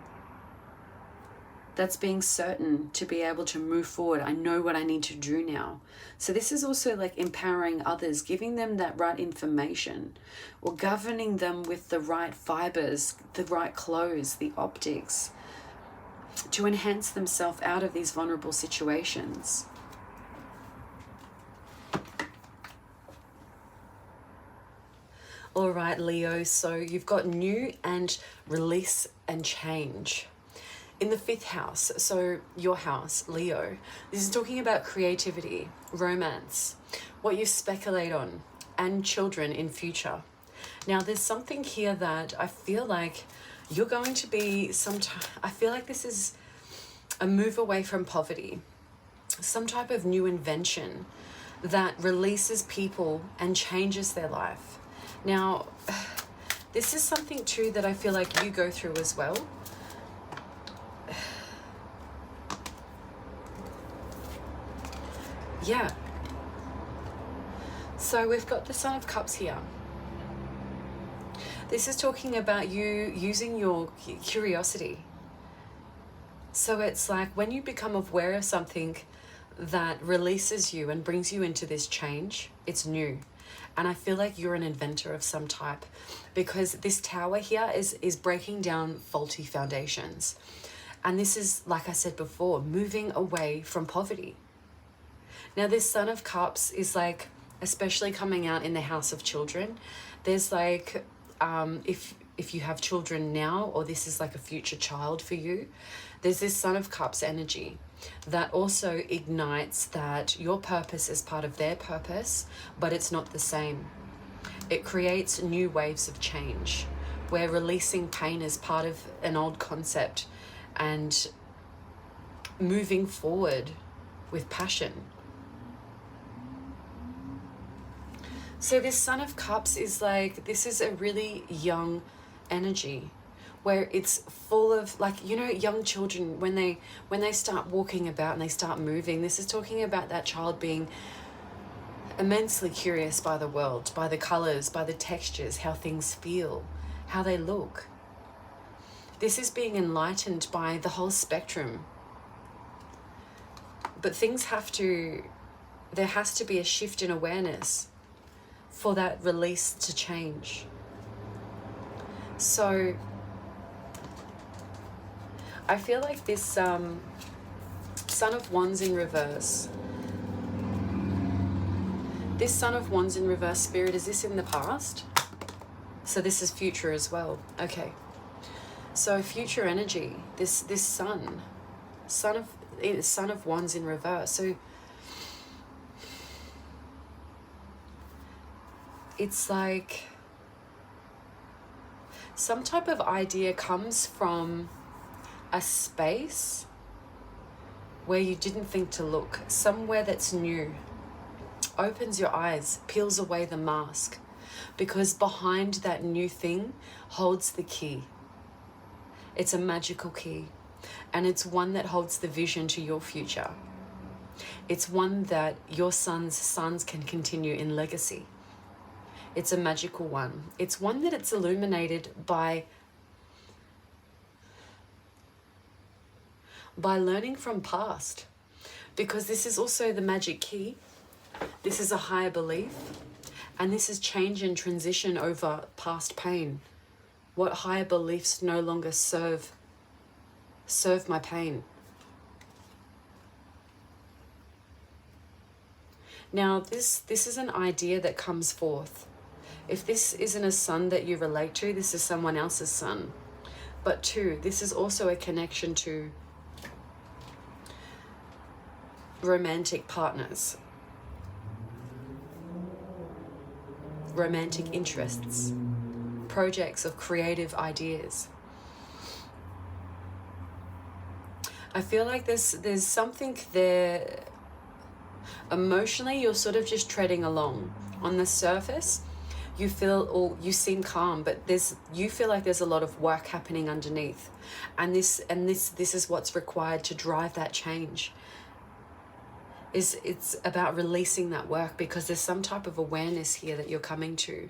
That's being certain to be able to move forward. I know what I need to do now. So this is also like empowering others, giving them that right information, or governing them with the right fibers, the right clothes, the optics, to enhance themselves out of these vulnerable situations. All right, Leo, so you've got new and release and change. In the 5th house, so your house, Leo, this is talking about creativity, romance, what you speculate on, and children in future. Now, there's something here that I feel like you're going to be I feel like this is a move away from poverty, some type of new invention that releases people and changes their life. Now, this is something too that I feel like you go through as well. Yeah. So we've got the Son of Cups here. This is talking about you using your curiosity. So it's like when you become aware of something that releases you and brings you into this change, it's new. And I feel like you're an inventor of some type, because this Tower here is breaking down faulty foundations. And this is, like I said before, moving away from poverty. Now, this Son of Cups is like, especially coming out in the house of children, there's like, if you have children now, or this is like a future child for you, there's this Son of Cups energy that also ignites that your purpose is part of their purpose, but it's not the same. It creates new waves of change, where releasing pain is part of an old concept and moving forward with passion. So this Son of Cups is like, this is a really young energy, where it's full of, like, you know, young children, when they start walking about and they start moving, this is talking about that child being immensely curious by the world, by the colors, by the textures, how things feel, how they look. This is being enlightened by the whole spectrum. But there has to be a shift in awareness for that release to change. So I feel like this Son of Wands in reverse. This Son of Wands in reverse, Spirit, is this in the past? So this is future as well. Okay. So future energy, this Son of Wands in reverse. So it's like some type of idea comes from a space where you didn't think to look, somewhere that's new, opens your eyes, peels away the mask, because behind that new thing holds the key. It's a magical key, and it's one that holds the vision to your future. It's one that your sons can continue in legacy. It's a magical one. It's one that it's illuminated by learning from past, because this is also the magic key. This is a higher belief, and this is change and transition over past pain. What higher beliefs no longer serve my pain? Now, this is an idea that comes forth. If this isn't a son that you relate to, this is someone else's son. But two, this is also a connection to romantic partners, romantic interests, projects of creative ideas. I feel like there's something there. Emotionally, you're sort of just treading along. On the surface, you seem calm, but you feel like there's a lot of work happening underneath, and this is what's required to drive that change. It's about releasing that work, because there's some type of awareness here that you're coming to.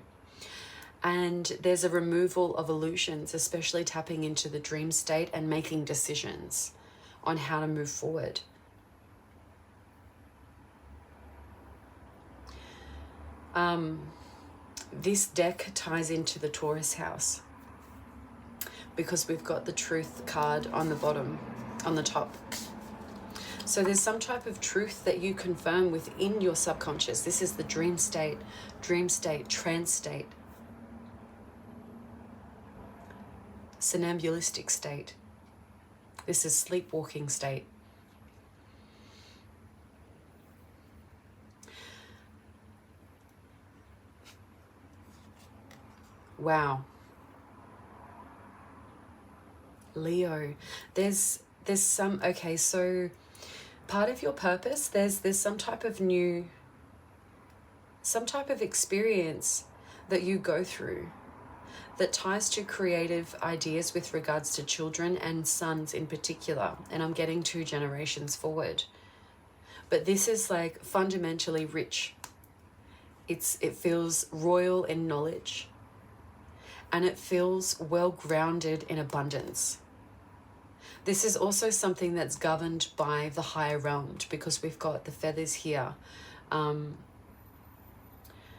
And there's a removal of illusions, especially tapping into the dream state and making decisions on how to move forward. This deck ties into the Taurus house, because we've got the truth card on the bottom, on the top. So there's some type of truth that you confirm within your subconscious. This is the dream state, trance state, somnambulistic state. This is sleepwalking state. Wow. Leo, there's some, okay, so part of your purpose, there's some type of experience that you go through that ties to creative ideas with regards to children and sons in particular. And I'm getting 2 generations forward. But this is like fundamentally rich. It feels royal in knowledge, and it feels well grounded in abundance. This is also something that's governed by the higher realm, because we've got the feathers here,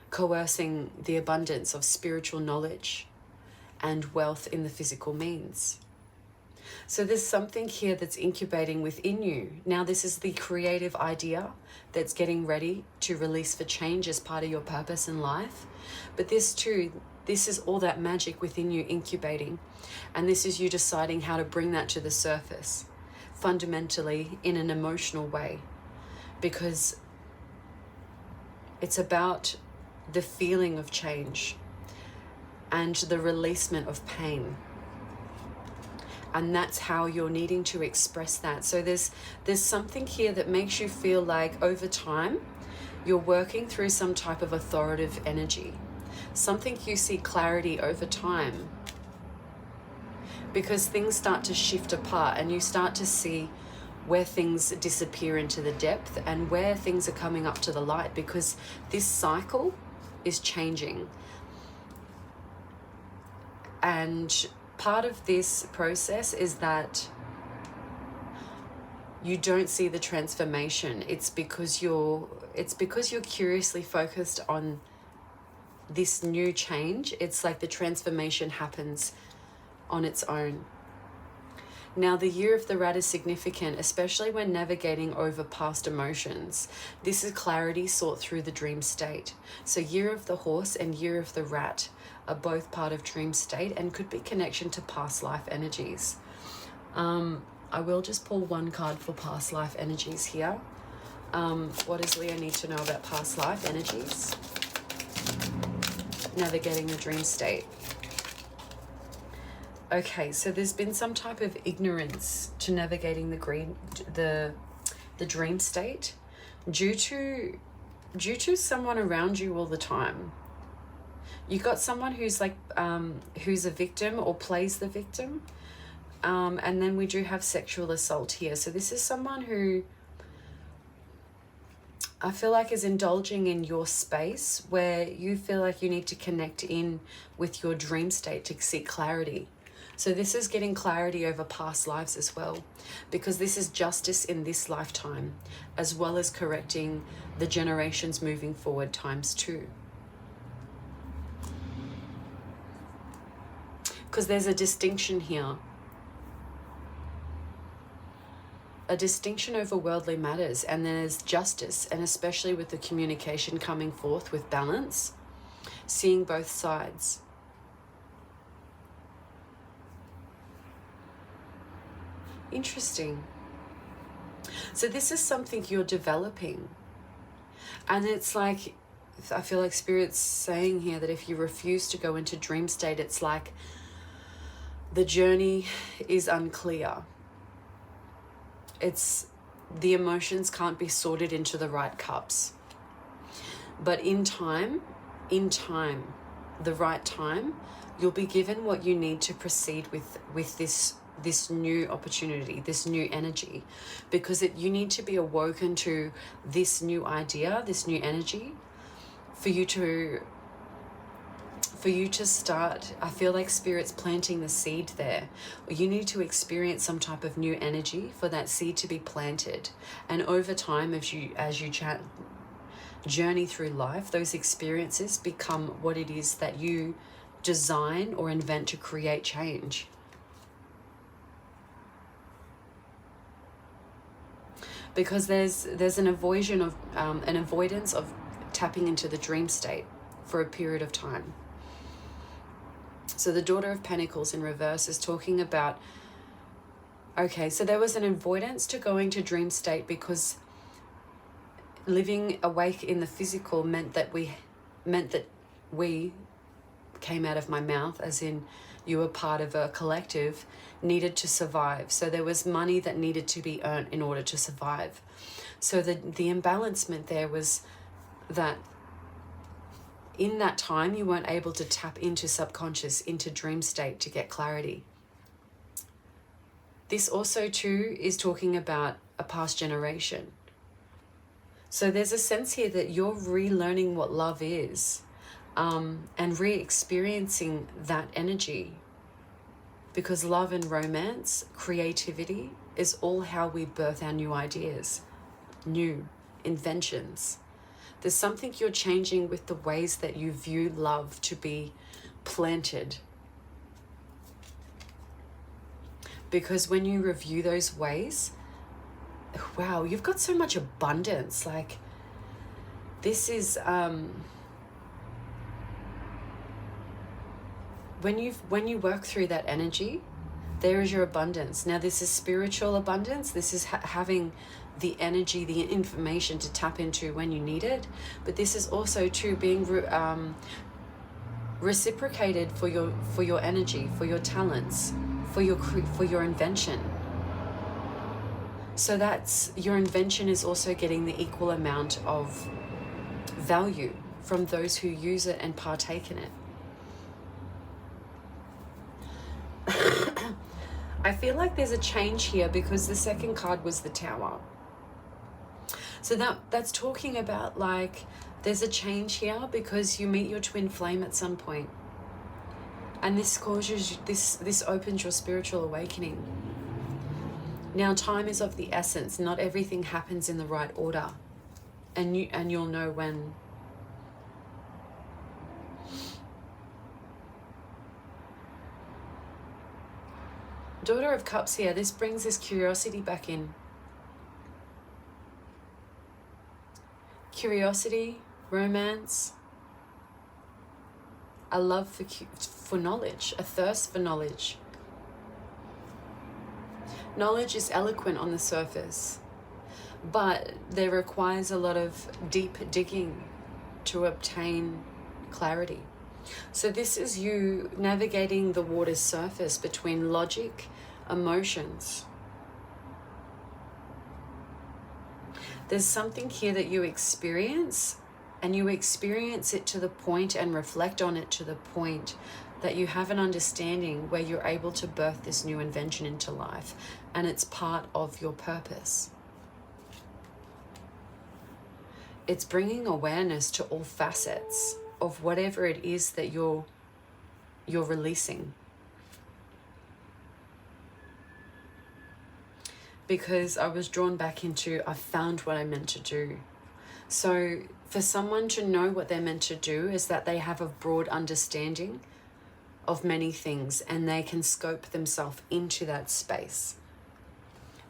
coercing the abundance of spiritual knowledge and wealth in the physical means. So there's something here that's incubating within you. Now, this is the creative idea that's getting ready to release for change as part of your purpose in life. But this too, this is all that magic within you incubating. And this is you deciding how to bring that to the surface, fundamentally in an emotional way. Because it's about the feeling of change and the releasement of pain. And that's how you're needing to express that. So there's something here that makes you feel like over time, you're working through some type of authoritative energy. Something you see clarity over time. Because things start to shift apart and you start to see where things disappear into the depth and where things are coming up to the light, because this cycle is changing. And part of this process is that you don't see the transformation. It's because you're curiously focused on this new change. It's like the transformation happens on its own. Now, the year of the rat is significant, especially when navigating over past emotions. This is clarity sought through the dream state. So year of the horse and year of the rat are both part of dream state and could be connection to past life energies. I will just pull one card for past life energies here. What does Leo need to know about past life energies? Navigating the dream state. Okay, so there's been some type of ignorance to navigating the dream state due to someone around you all the time. You got someone who's like who's a victim or plays the victim, and then we do have sexual assault here. So this is someone who I feel like is indulging in your space where you feel like you need to connect in with your dream state to seek clarity. So this is getting clarity over past lives as well, because this is justice in this lifetime, as well as correcting the generations moving forward ×2. Because there's a distinction here. A distinction over worldly matters, and then there's justice, and especially with the communication coming forth with balance, seeing both sides. Interesting. So this is something you're developing, and it's like, I feel like Spirit's saying here that if you refuse to go into dream state, it's like the journey is unclear. It's the emotions can't be sorted into the right cups. But in time, the right time, you'll be given what you need to proceed with this new opportunity, this new energy, because you need to be awoken to this new idea, this new energy, for you to start. I feel like Spirit's planting the seed there. You need to experience some type of new energy for that seed to be planted, and over time, as you journey through life, those experiences become what it is that you design or invent to create change. Because there's an avoidance of tapping into the dream state for a period of time. So the Daughter of Pentacles in reverse is talking about, okay, so there was an avoidance to going to dream state because living awake in the physical meant that we came out of my mouth, as in you were part of a collective, needed to survive. So there was money that needed to be earned in order to survive. So the imbalancement there was that in that time you weren't able to tap into subconscious, into dream state to get clarity. This also too is talking about a past generation. So there's a sense here that you're relearning what love is, and re-experiencing that energy, because love and romance, creativity is all how we birth our new ideas, new inventions. There's something you're changing with the ways that you view love to be planted. Because when you review those ways, wow, you've got so much abundance. Like, this is when you work through that energy, there is your abundance. Now, this is spiritual abundance. This is having the energy, the information to tap into when you need it. But this is also too being reciprocated for your energy, for your talents, for your invention. So that's, your invention is also getting the equal amount of value from those who use it and partake in it. I feel like there's a change here because the second card was the Tower. So that's talking about, like, there's a change here because you meet your twin flame at some point. And this causes, this opens your spiritual awakening. Now, time is of the essence. Not everything happens in the right order. And you'll know when. Daughter of Cups here. This brings this curiosity back in. Curiosity, romance, a love for knowledge, a thirst for knowledge. Knowledge is eloquent on the surface, but there requires a lot of deep digging to obtain clarity. So this is you navigating the water's surface between logic, emotions. There's something here that you experience, and you experience it to the point and reflect on it to the point that you have an understanding where you're able to birth this new invention into life, and it's part of your purpose. It's bringing awareness to all facets of whatever it is that you're releasing. Because I was drawn back into, I found what I meant to do. So for someone to know what they're meant to do is that they have a broad understanding of many things, and they can scope themselves into that space.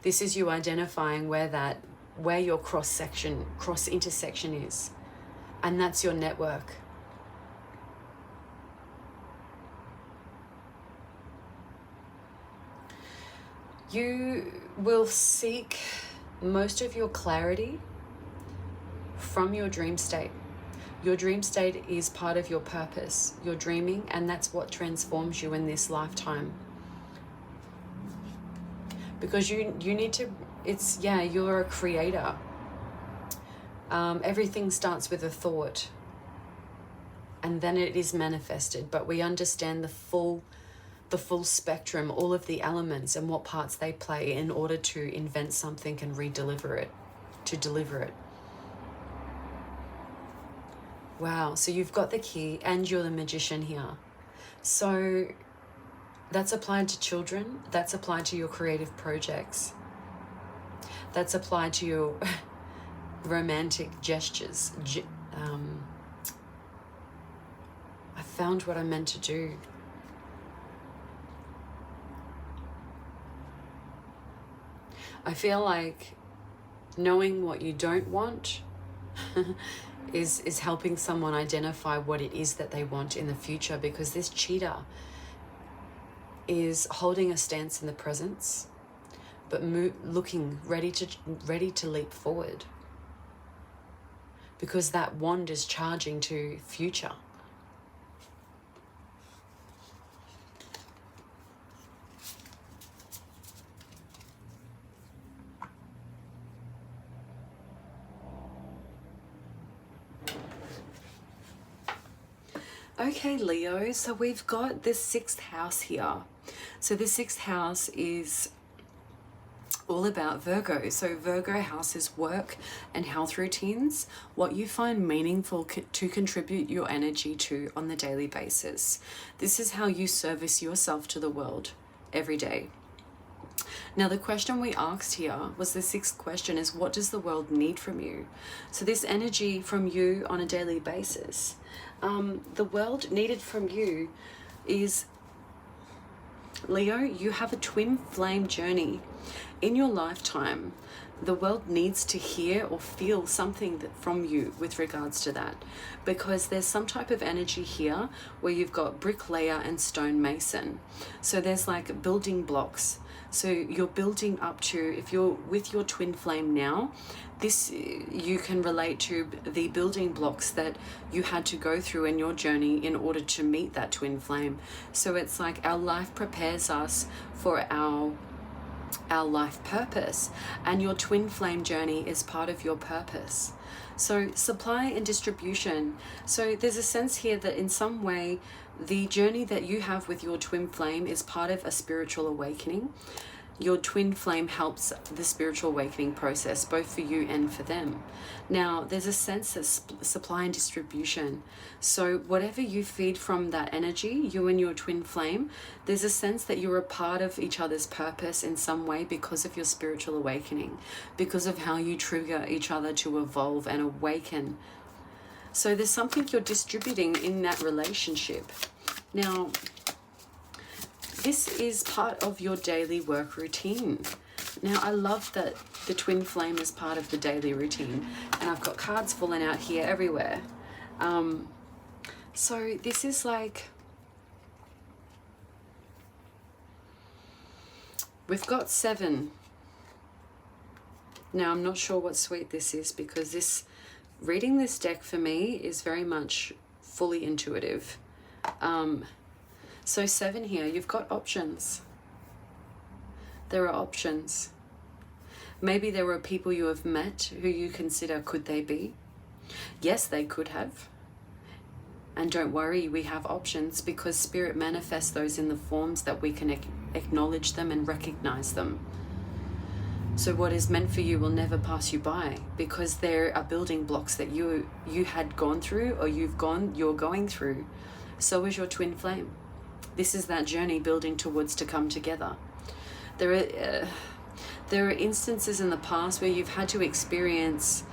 This is you identifying where your cross intersection is, and that's your network. You will seek most of your clarity from your dream state. Your dream state is part of your purpose. You're dreaming, and that's what transforms you in this lifetime. Because you need to, you're a creator. Everything starts with a thought, and then it is manifested. But we understand the full spectrum, all of the elements and what parts they play in order to invent something and deliver it. Wow, so you've got the key and you're the magician here. So that's applied to children, that's applied to your creative projects, that's applied to your romantic gestures. I found what I meant to do. I feel like knowing what you don't want is helping someone identify what it is that they want in the future, because this cheetah is holding a stance in the presence, but looking ready to leap forward, because that wand is charging to future. Okay, Leo, so we've got the 6th house here. So the 6th house is all about Virgo. So Virgo house is work and health routines, what you find meaningful to contribute your energy to on the daily basis. This is how you service yourself to the world every day. Now, the question we asked here was the 6th question is, what does the world need from you? So this energy from you on a daily basis, the world needed from you is, Leo, you have a twin flame journey in your lifetime. The world needs to hear or feel something from you with regards to that, because there's some type of energy here where you've got bricklayer and stonemason. So there's like building blocks. So you're building up to, if you're with your twin flame now, this you can relate to the building blocks that you had to go through in your journey in order to meet that twin flame. So it's like our life prepares us for our life purpose, and your twin flame journey is part of your purpose. So supply and distribution. So there's a sense here that in some way the journey that you have with your twin flame is part of a spiritual awakening. Your twin flame helps the spiritual awakening process, both for you and for them. Now, there's a sense of supply and distribution. So whatever you feed from that energy, you and your twin flame, there's a sense that you're a part of each other's purpose in some way because of your spiritual awakening, because of how you trigger each other to evolve and awaken. So there's something you're distributing in that relationship. Now, this is part of your daily work routine. Now, I love that the twin flame is part of the daily routine. And I've got cards falling out here everywhere. So this is like... We've got 7. Now, I'm not sure what suite this is because this... Reading this deck for me is very much fully intuitive. So 7 here, you've got options. There are options. Maybe there were people you have met who you consider, could they be? Yes, they could have. And don't worry, we have options because Spirit manifests those in the forms that we can acknowledge them and recognize them. So what is meant for you will never pass you by because there are building blocks that you had gone through or you're going through. So is your twin flame. This is that journey building towards to come together. There are instances in the past where you've had to experience...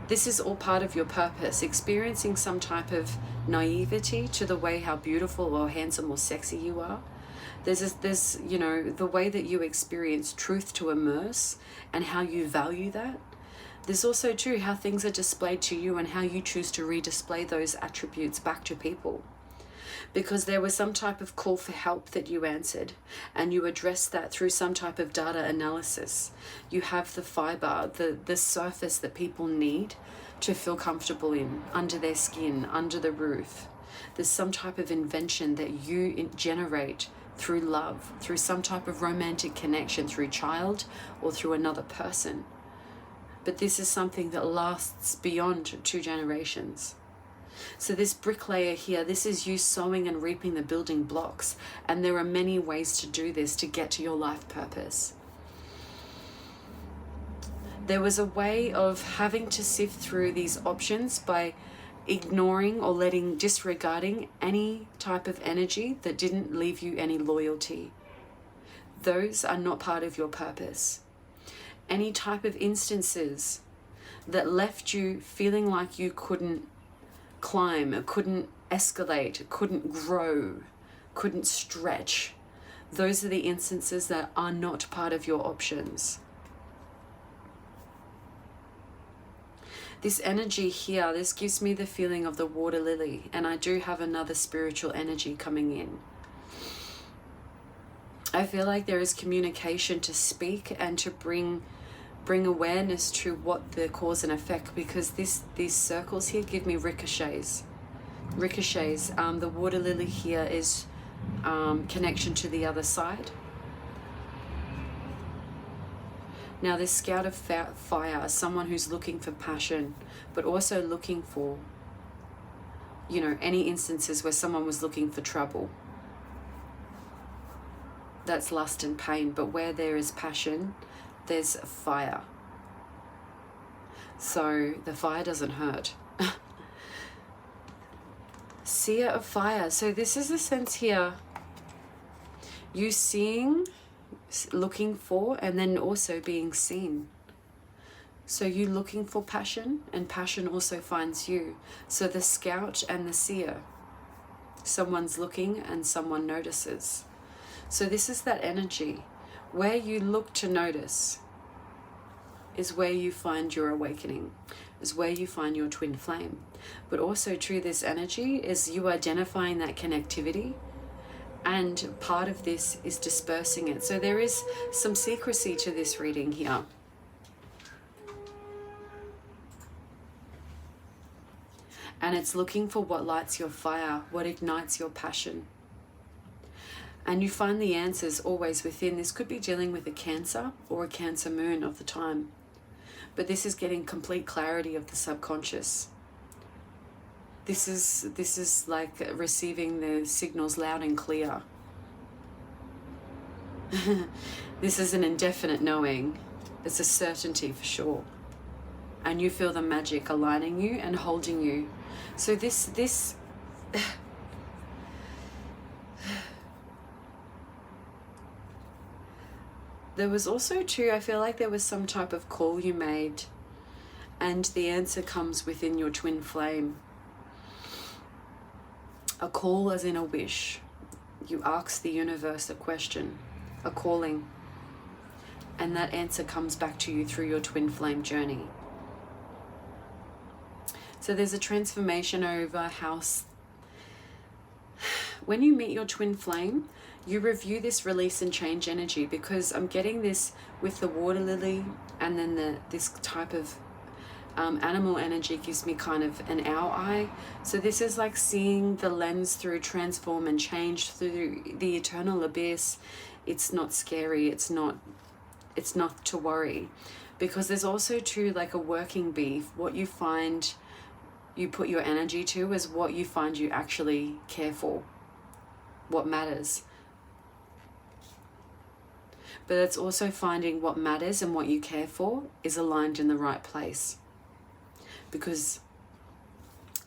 This is all part of your purpose, experiencing some type of naivety to the way how beautiful or handsome or sexy you are. There's you know, the way that you experience truth to immerse and how you value that. There's also too how things are displayed to you and how you choose to redisplay those attributes back to people. Because there was some type of call for help that you answered and you addressed that through some type of data analysis. You have the fiber, the surface that people need to feel comfortable in, under their skin, under the roof. There's some type of invention that you generate through love, through some type of romantic connection, through child or through another person. But this is something that lasts beyond 2 generations. So this bricklayer here, this is you sowing and reaping the building blocks. And there are many ways to do this to get to your life purpose. There was a way of having to sift through these options by ignoring or disregarding any type of energy that didn't leave you any loyalty. Those are not part of your purpose. Any type of instances that left you feeling like you couldn't climb, couldn't escalate, couldn't grow, couldn't stretch. Those are the instances that are not part of your options. This energy here, this gives me the feeling of the water lily, and I do have another spiritual energy coming in. I feel like there is communication to speak and to bring awareness to what the cause and effect, because these circles here give me ricochets. The water lily here is connection to the other side. Now this scout of fire, someone who's looking for passion, but also looking for, you know, any instances where someone was looking for trouble. That's lust and pain, but where there is passion, there's fire. So the fire doesn't hurt. Seer of fire. So this is a sense here, you seeing, looking for, and then also being seen. So you looking for passion, and passion also finds you. So the scout and the seer, someone's looking and someone notices. So this is that energy. Where you look to notice is where you find your awakening, is where you find your twin flame. But also through this energy is you identifying that connectivity, and part of this is dispersing it. So there is some secrecy to this reading here. And it's looking for what lights your fire, what ignites your passion. And you find the answers always within. This could be dealing with a Cancer or a Cancer moon of the time. But this is getting complete clarity of the subconscious. This is like receiving the signals loud and clear. This is an indefinite knowing. It's a certainty for sure. And you feel the magic aligning you and holding you. So this there was also too, I feel like there was some type of call you made, and the answer comes within your twin flame. A call as in a wish. You ask the universe a question, a calling, and that answer comes back to you through your twin flame journey. So there's a transformation over house. When you meet your twin flame, you review this release and change energy, because I'm getting this with the water lily, and then this type of animal energy gives me kind of an owl eye. So this is like seeing the lens through transform and change through the eternal abyss. It's not scary. It's not to worry, because there's also too like a working bee. What you find you put your energy to is what you find you actually care for, what matters. But it's also finding what matters and what you care for is aligned in the right place. Because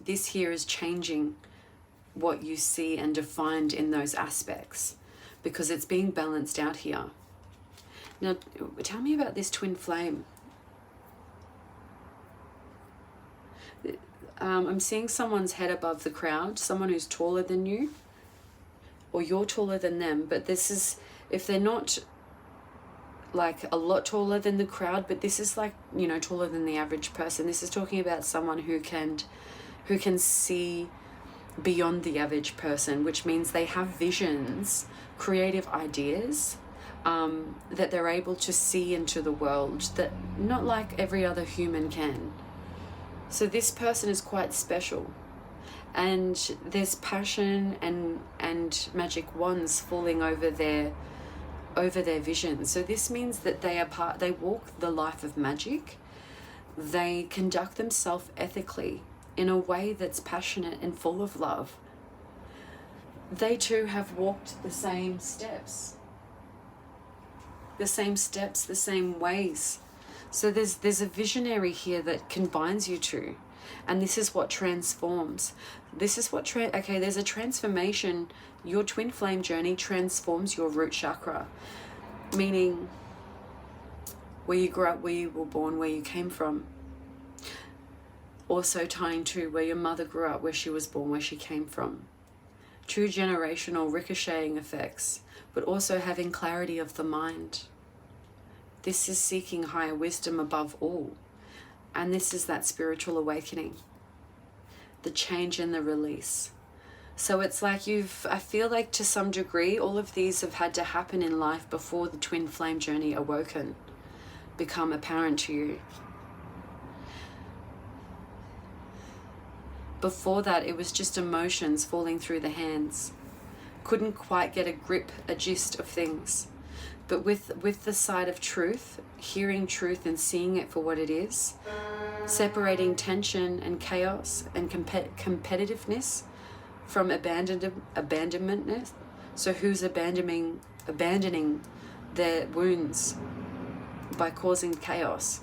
this here is changing what you see and defined in those aspects, because it's being balanced out here. Now, tell me about this twin flame. I'm seeing someone's head above the crowd, someone who's taller than you, or you're taller than them. But this is, if they're not like a lot taller than the crowd, but this is like, you know, taller than the average person. This is talking about someone who can see beyond the average person, which means they have visions, creative ideas, that they're able to see into the world that not like every other human can. So this person is quite special, and there's passion and magic wands falling over their vision. So this means that they walk the life of magic. They conduct themselves ethically in a way that's passionate and full of love. They too have walked the same steps, the same ways. So there's a visionary here that combines you two, and this is what transforms. This is what okay, there's a transformation. Your twin flame journey transforms your root chakra, meaning where you grew up, where you were born, where you came from. Also tying to where your mother grew up, where she was born, where she came from. True generational ricocheting effects, but also having clarity of the mind. This is seeking higher wisdom above all. And this is that spiritual awakening, the change and the release. So it's like I feel like to some degree, all of these have had to happen in life before the twin flame journey awoken, become apparent to you. Before that, it was just emotions falling through the hands. Couldn't quite get a grip, a gist of things. But with the side of truth, hearing truth and seeing it for what it is, separating tension and chaos and competitiveness from abandonmentness. So who's abandoning their wounds by causing chaos?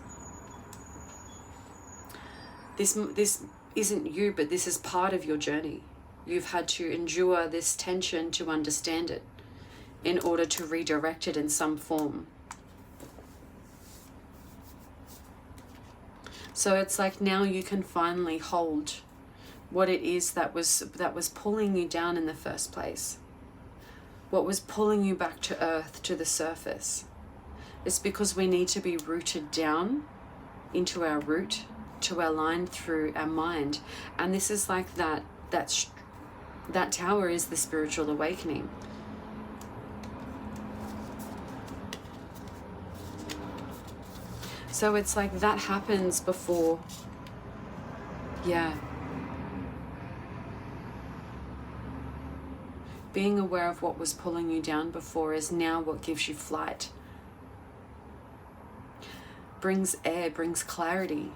This isn't you, but this is part of your journey. You've had to endure this tension to understand it, in order to redirect it in some form. So it's like now you can finally hold what it is that was pulling you down in the first place. What was pulling you back to earth, to the surface. It's because we need to be rooted down into our root, to our line through our mind. And this is like that tower is the spiritual awakening. So it's like that happens before, being aware of what was pulling you down before is now what gives you flight. Brings air, brings clarity.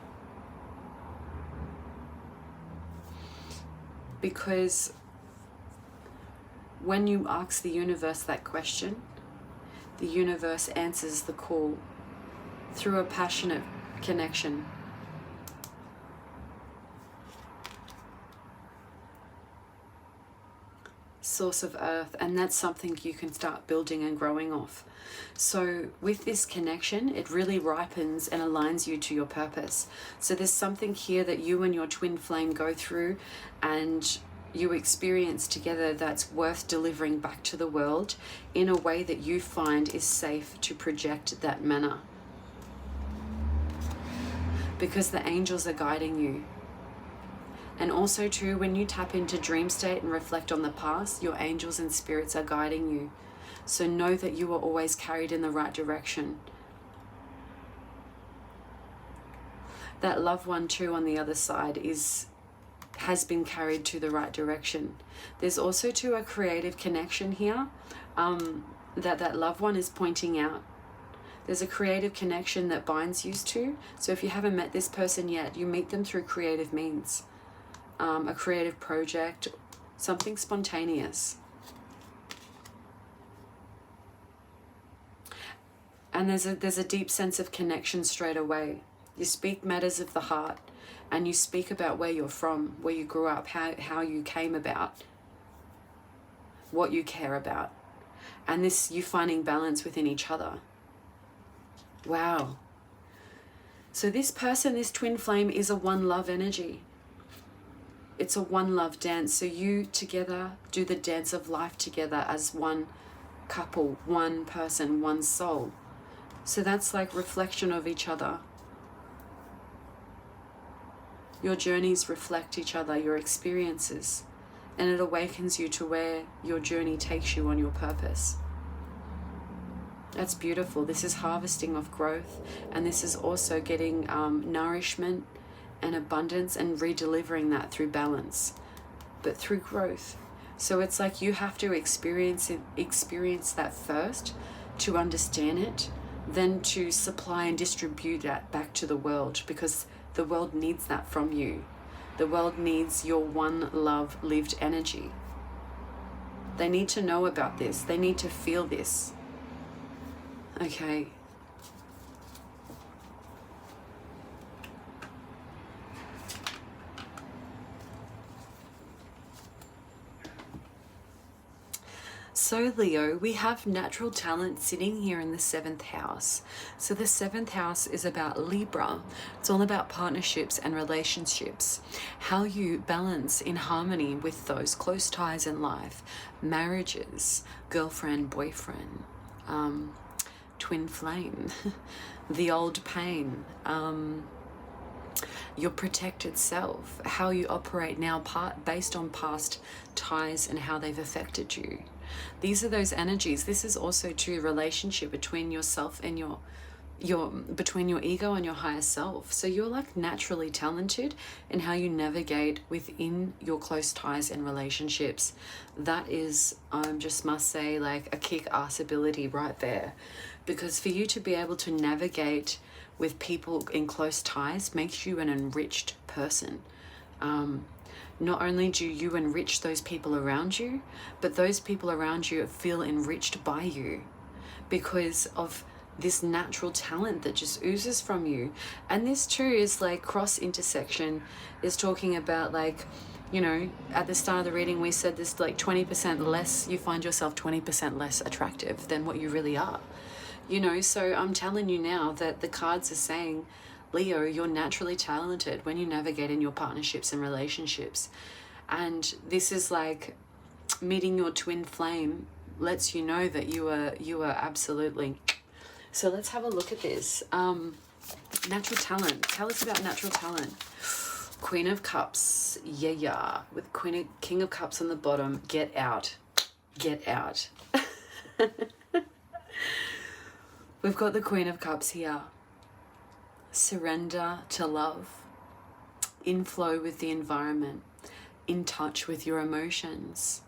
Because when you ask the universe that question, The universe answers the call through a passionate connection. Source of earth, and that's something you can start building and growing off. So with this connection, it really ripens and aligns you to your purpose. So there's something here that you and your twin flame go through and you experience together that's worth delivering back to the world in a way that you find is safe to project that manner. Because the angels are guiding you. And also too, when you tap into dream state and reflect on the past, your angels and spirits are guiding you. So know that you are always carried in the right direction. That loved one too on the other side has been carried to the right direction. There's also too a creative connection here that loved one is pointing out. There's a creative connection that binds you two. So if you haven't met this person yet, you meet them through creative means. A creative project, something spontaneous. And there's a deep sense of connection straight away. You speak matters of the heart, and you speak about where you're from, where you grew up, how you came about, what you care about. And this, you finding balance within each other. Wow. So this person, this twin flame, is a one love energy. It's a one love dance. So you together do the dance of life together as one couple, one person, one soul. So that's like reflection of each other. Your journeys reflect each other, your experiences, and it awakens you to where your journey takes you on your purpose. That's beautiful. This is harvesting of growth, and this is also getting nourishment and abundance and redelivering that through balance, but through growth. So it's like you have to experience that first to understand it, then to supply and distribute that back to the world, because the world needs that from you. The world needs your one love lived energy. They need to know about this. They need to feel this. Okay. So Leo, we have natural talent sitting here in the 7th house. So the 7th house is about Libra. It's all about partnerships and relationships. How you balance in harmony with those close ties in life. Marriages, girlfriend, boyfriend, twin flame, the old pain, your protected self, how you operate now based on past ties and how they've affected you. These are those energies. This is also to relationship between yourself and between your ego and your higher self. So you're like naturally talented in how you navigate within your close ties and relationships. That is, just must say, like a kick-ass ability right there. Because for you to be able to navigate with people in close ties makes you an enriched person. Not only do you enrich those people around you, but those people around you feel enriched by you because of this natural talent that just oozes from you. And this too is like cross intersection, is talking about like, you know, at the start of the reading we said this, like 20% less, you find yourself 20% less attractive than what you really are. You know, so I'm telling you now that the cards are saying, Leo, you're naturally talented when you navigate in your partnerships and relationships. And this is like meeting your twin flame lets you know that you are absolutely. So let's have a look at this. Natural talent. Tell us about natural talent. Queen of Cups. Yeah. With King of Cups on the bottom. Get out. Get out. We've got the Queen of Cups here. Surrender to love, in flow with the environment, in touch with your emotions.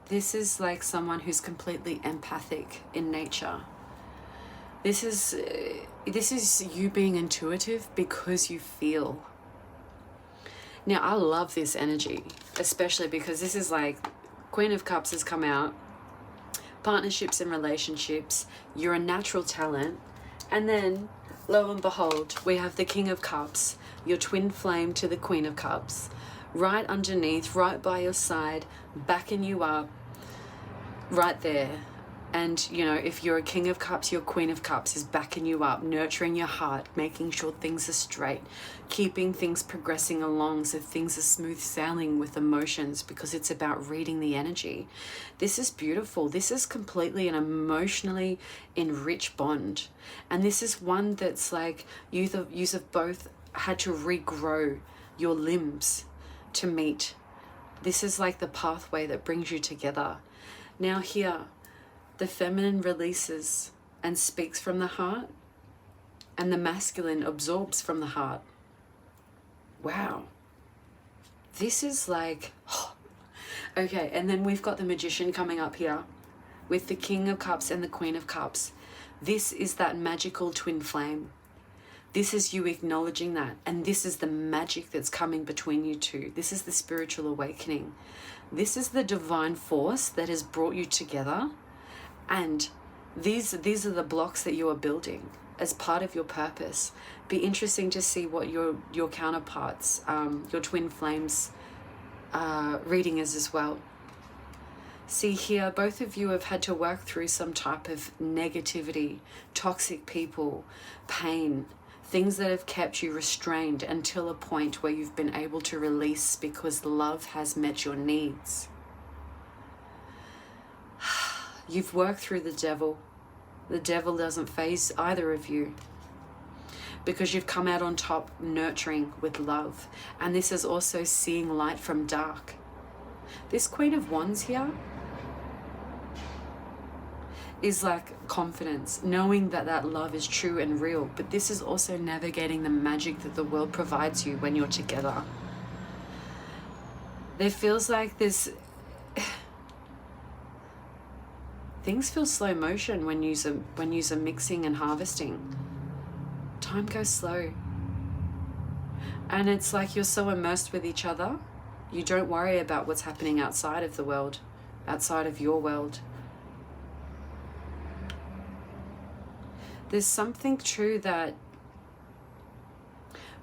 This is like someone who's completely empathic in nature. This is you being intuitive because you feel. Now, I love this energy, especially because this is like Queen of Cups has come out. partnerships and relationships, you're a natural talent. And then, lo and behold, we have the King of Cups, your twin flame to the Queen of Cups, right underneath, right by your side, backing you up, right there. And, you know, if you're a King of Cups, your Queen of Cups is backing you up, nurturing your heart, making sure things are straight, keeping things progressing along so things are smooth sailing with emotions, because it's about reading the energy. This is beautiful. This is completely an emotionally enriched bond. And this is one that's like you have both had to regrow your limbs to meet. This is like the pathway that brings you together. Now here, the feminine releases and speaks from the heart, and the masculine absorbs from the heart. Wow. This is like, oh. Okay, and then we've got the Magician coming up here with the King of Cups and the Queen of Cups. This is that magical twin flame. This is you acknowledging that, and this is the magic that's coming between you two. This is the spiritual awakening. This is the divine force that has brought you together. And these are the blocks that you are building as part of your purpose. Be interesting to see what your counterparts, your twin flames reading is as well. See here, both of you have had to work through some type of negativity, toxic people, pain, things that have kept you restrained until a point where you've been able to release because love has met your needs. You've worked through the devil. The devil doesn't faze either of you because you've come out on top nurturing with love. And this is also seeing light from dark. This Queen of Wands here is like confidence, knowing that that love is true and real. But this is also navigating the magic that the world provides you when you're together. There feels like this... Things feel slow motion when you're mixing and harvesting. Time goes slow. And it's like you're so immersed with each other, you don't worry about what's happening outside of the world, outside of your world. There's something true that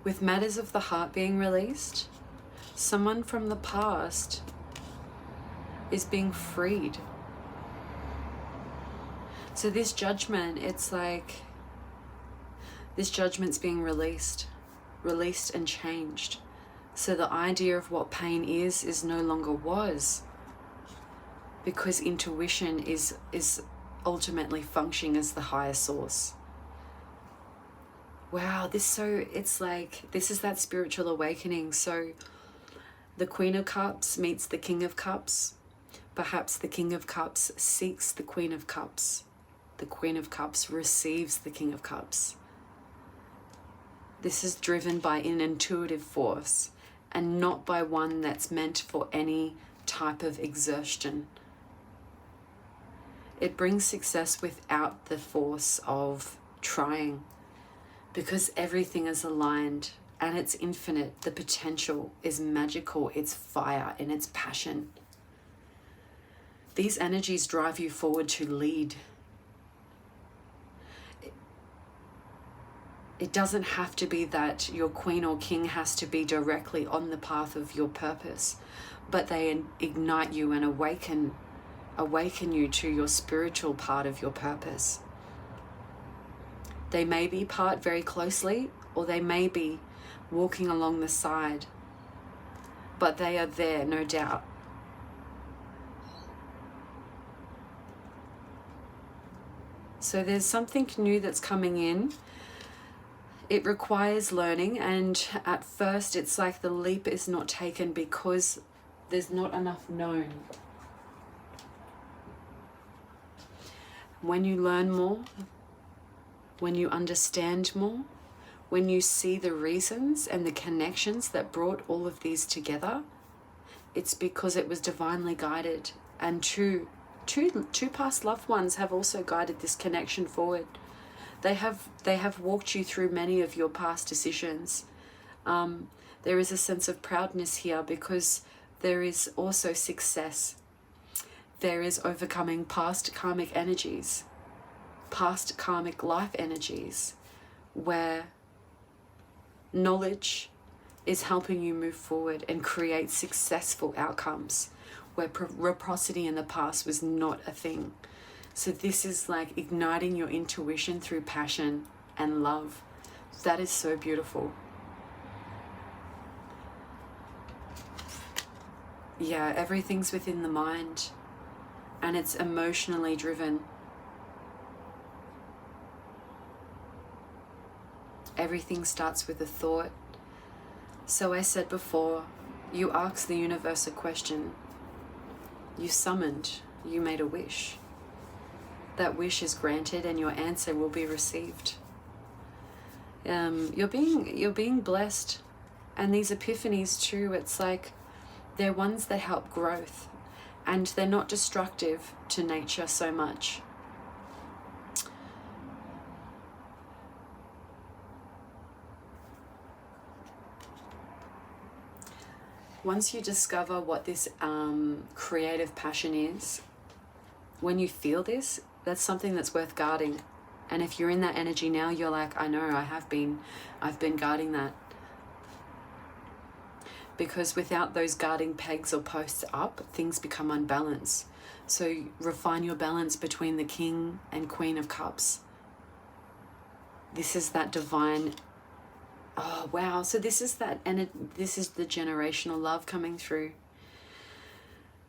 with matters of the heart being released, someone from the past is being freed. So this judgment, it's like this judgment's being released and changed. So the idea of what pain is no longer was, because intuition is ultimately functioning as the higher source. Wow, it's like, this is that spiritual awakening. So the Queen of Cups meets the King of Cups. Perhaps the King of Cups seeks the Queen of Cups. The Queen of Cups receives the King of Cups. This is driven by an intuitive force and not by one that's meant for any type of exertion. It brings success without the force of trying, because everything is aligned and it's infinite. The potential is magical. It's fire and it's passion. These energies drive you forward to lead. It doesn't have to be that your queen or king has to be directly on the path of your purpose, but they ignite you and awaken you to your spiritual part of your purpose. They may be part very closely, or they may be walking along the side, but they are there, no doubt. So there's something new that's coming in. It requires learning, and at first it's like the leap is not taken because there's not enough known. When you learn more, when you understand more, when you see the reasons and the connections that brought all of these together, it's because it was divinely guided, and two past loved ones have also guided this connection forward. They have walked you through many of your past decisions. There is a sense of proudness here because there is also success. there is overcoming past karmic energies, past karmic life energies, where knowledge is helping you move forward and create successful outcomes, where reciprocity in the past was not a thing. So this is like igniting your intuition through passion and love. That is so beautiful. Yeah, everything's within the mind, and it's emotionally driven. Everything starts with a thought. So I said before, you asked the universe a question. You summoned, you made a wish. That wish is granted and your answer will be received. You're being blessed, and these epiphanies too, it's like they're ones that help growth, and they're not destructive to nature so much. Once you discover what this creative passion is, when you feel this, that's something that's worth guarding. And if you're in that energy now, you're like, I know, I've been guarding that. Because without those guarding pegs or posts up, things become unbalanced. So refine your balance between the King and Queen of Cups. This is that divine. Oh, wow. So this is that, and this is the generational love coming through.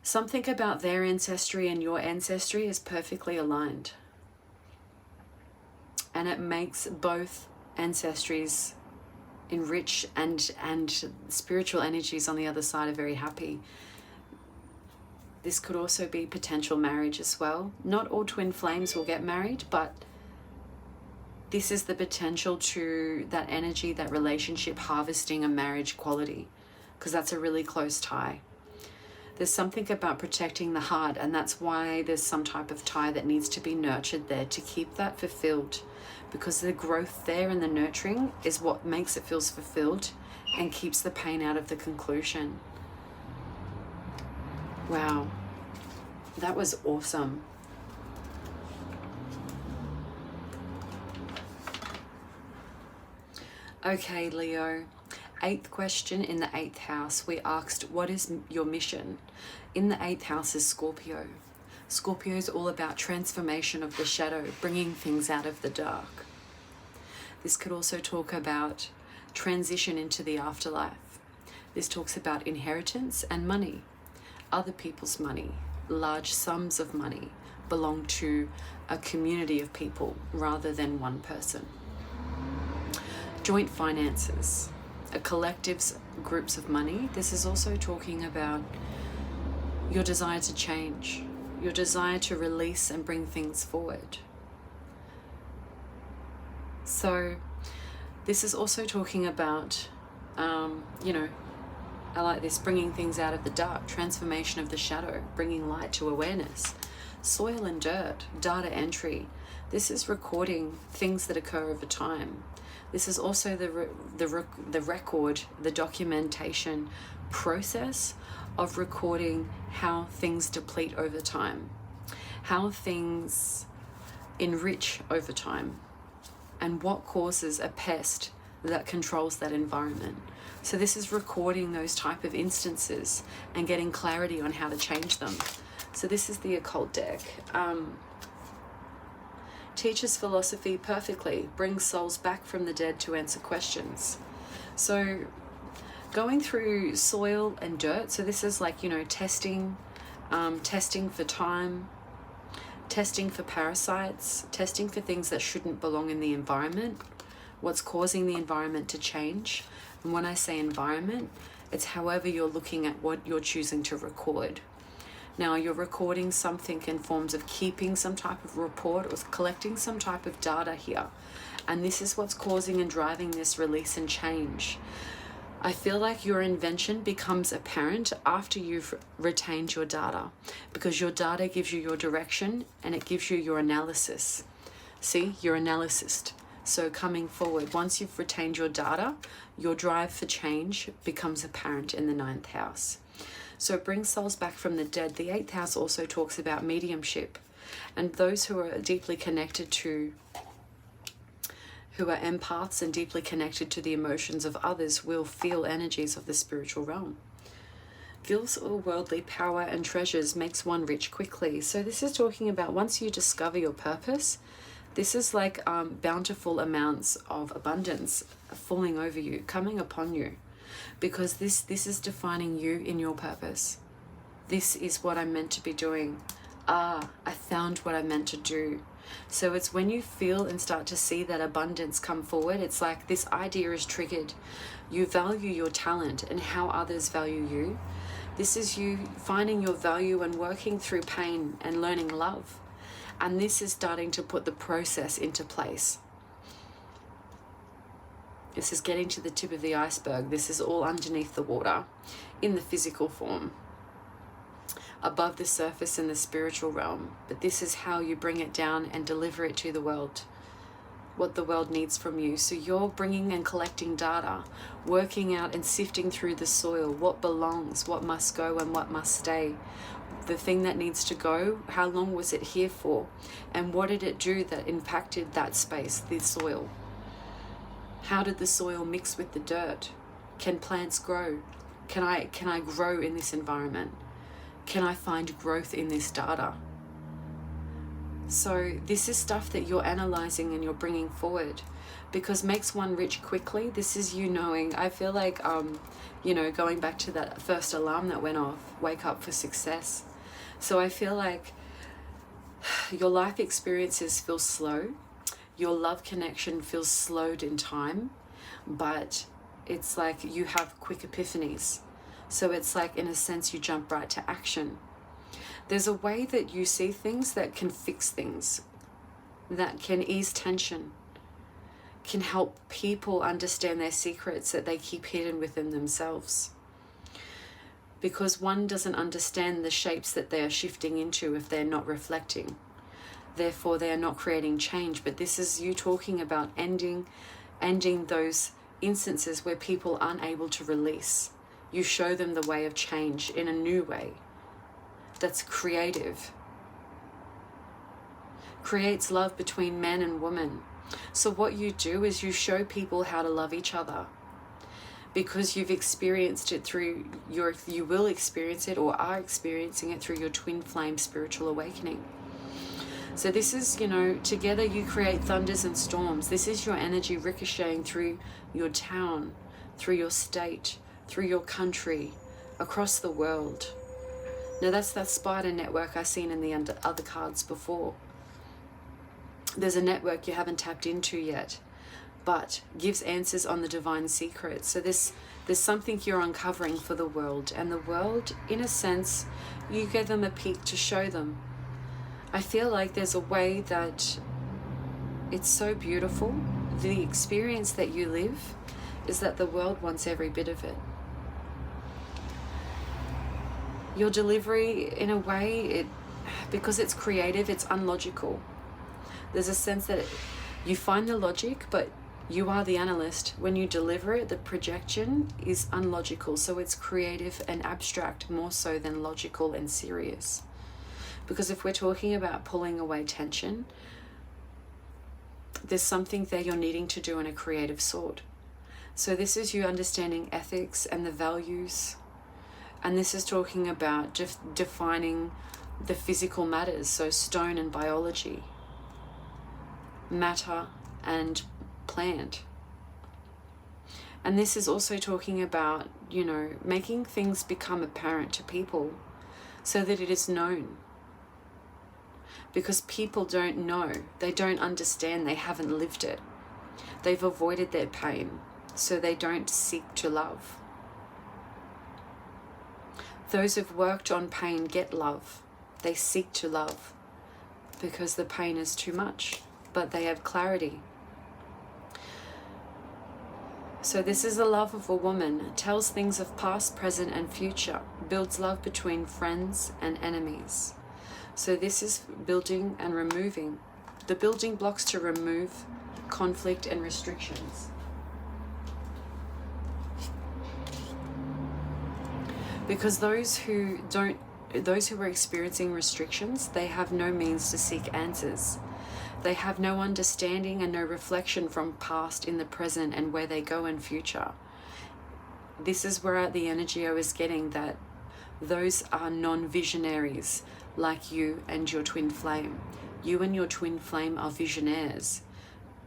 Something about their ancestry and your ancestry is perfectly aligned. And it makes both ancestries enrich, and spiritual energies on the other side are very happy. This could also be potential marriage as well. Not all twin flames will get married, but this is the potential to that energy, that relationship harvesting a marriage quality, because that's a really close tie. There's something about protecting the heart, and that's why there's some type of tie that needs to be nurtured there to keep that fulfilled, because the growth there and the nurturing is what makes it feel fulfilled and keeps the pain out of the conclusion. Wow, that was awesome. Okay, Leo. 8th question in the 8th house, we asked, what is your mission? In the 8th house is Scorpio. Scorpio is all about transformation of the shadow, bringing things out of the dark. This could also talk about transition into the afterlife. This talks about inheritance and money. Other people's money, large sums of money, belong to a community of people rather than one person. Joint finances, a collective's groups of money. This is also talking about your desire to change, your desire to release and bring things forward. So this is also talking about, I like this, bringing things out of the dark, transformation of the shadow, bringing light to awareness. Soil and dirt, data entry. This is recording things that occur over time. This is also the record, the documentation process of recording how things deplete over time, how things enrich over time, and what causes a pest that controls that environment. So this is recording those type of instances and getting clarity on how to change them. So this is the occult deck. Teaches philosophy perfectly, brings souls back from the dead to answer questions. So going through soil and dirt, so this is like, testing, testing for time, testing for parasites, testing for things that shouldn't belong in the environment, what's causing the environment to change. And when I say environment, it's however you're looking at what you're choosing to record. Now you're recording something in forms of keeping some type of report or collecting some type of data here. And this is what's causing and driving this release and change. I feel like your invention becomes apparent after you've retained your data, because your data gives you your direction and it gives you your analysis. See, you're an analyst. So coming forward, once you've retained your data, your drive for change becomes apparent in the 9th house. So it brings souls back from the dead. The 8th house also talks about mediumship, and those who are deeply connected to, who are empaths and deeply connected to the emotions of others, will feel energies of the spiritual realm. Gifts or worldly power and treasures makes one rich quickly. So this is talking about once you discover your purpose, this is like bountiful amounts of abundance falling over you, coming upon you, because this is defining you in your purpose. This is what I'm meant to be doing. I found what I'm meant to do. So it's when you feel and start to see that abundance come forward, it's like this idea is triggered. You value your talent and how others value you. This is you finding your value and working through pain and learning love. And this is starting to put the process into place. This is getting to the tip of the iceberg. This is all underneath the water in the physical form, above the surface in the spiritual realm. But this is how you bring it down and deliver it to the world, what the world needs from you. So you're bringing and collecting data, working out and sifting through the soil, what belongs, what must go and what must stay. The thing that needs to go, how long was it here for? And what did it do that impacted that space, the soil? How did the soil mix with the dirt? Can plants grow? Can I grow in this environment? Can I find growth in this data? So this is stuff that you're analyzing and you're bringing forward, because makes one rich quickly. This is you knowing. I feel like, going back to that first alarm that went off, wake up for success. So I feel like your life experiences feel slow. Your love connection feels slowed in time, but it's like you have quick epiphanies. So it's like, in a sense, you jump right to action. There's a way that you see things that can fix things, that can ease tension, can help people understand their secrets that they keep hidden within themselves. Because one doesn't understand the shapes that they are shifting into if they're not reflecting. Therefore, they are not creating change. But this is you talking about ending those instances where people aren't able to release. You show them the way of change in a new way that's creative, creates love between men and women. So what you do is you show people how to love each other, because you've experienced it through you will experience it or are experiencing it through your twin flame spiritual awakening. So this is, together you create thunders and storms. This is your energy ricocheting through your town, through your state, through your country, across the world. Now that's that spider network I've seen in the other cards before. There's a network you haven't tapped into yet, but gives answers on the divine secrets. So there's something you're uncovering for the world, and the world, in a sense, you give them a peek to show them. I feel like there's a way that it's so beautiful. The experience that you live is that the world wants every bit of it. Your delivery, in a way, because it's creative, it's unlogical. There's a sense that you find the logic, but you are the analyst. When you deliver it, the projection is unlogical. So it's creative and abstract more so than logical and serious. Because if we're talking about pulling away tension, there's something that you're needing to do in a creative sort. So this is you understanding ethics and the values. And this is talking about just defining the physical matters. So stone and biology, matter and plant. And this is also talking about, making things become apparent to people so that it is known. Because people don't know, they don't understand, they haven't lived it. They've avoided their pain, so they don't seek to love. Those who've worked on pain get love. They seek to love because the pain is too much, but they have clarity. So this is the love of a woman, tells things of past, present, and future, builds love between friends and enemies. So this is building and removing, the building blocks to remove conflict and restrictions. Because those who are experiencing restrictions, they have no means to seek answers. They have no understanding and no reflection from past in the present and where they go in future. This is where the energy I was getting, that those are non-visionaries like you and your twin flame. You and your twin flame are visionaires.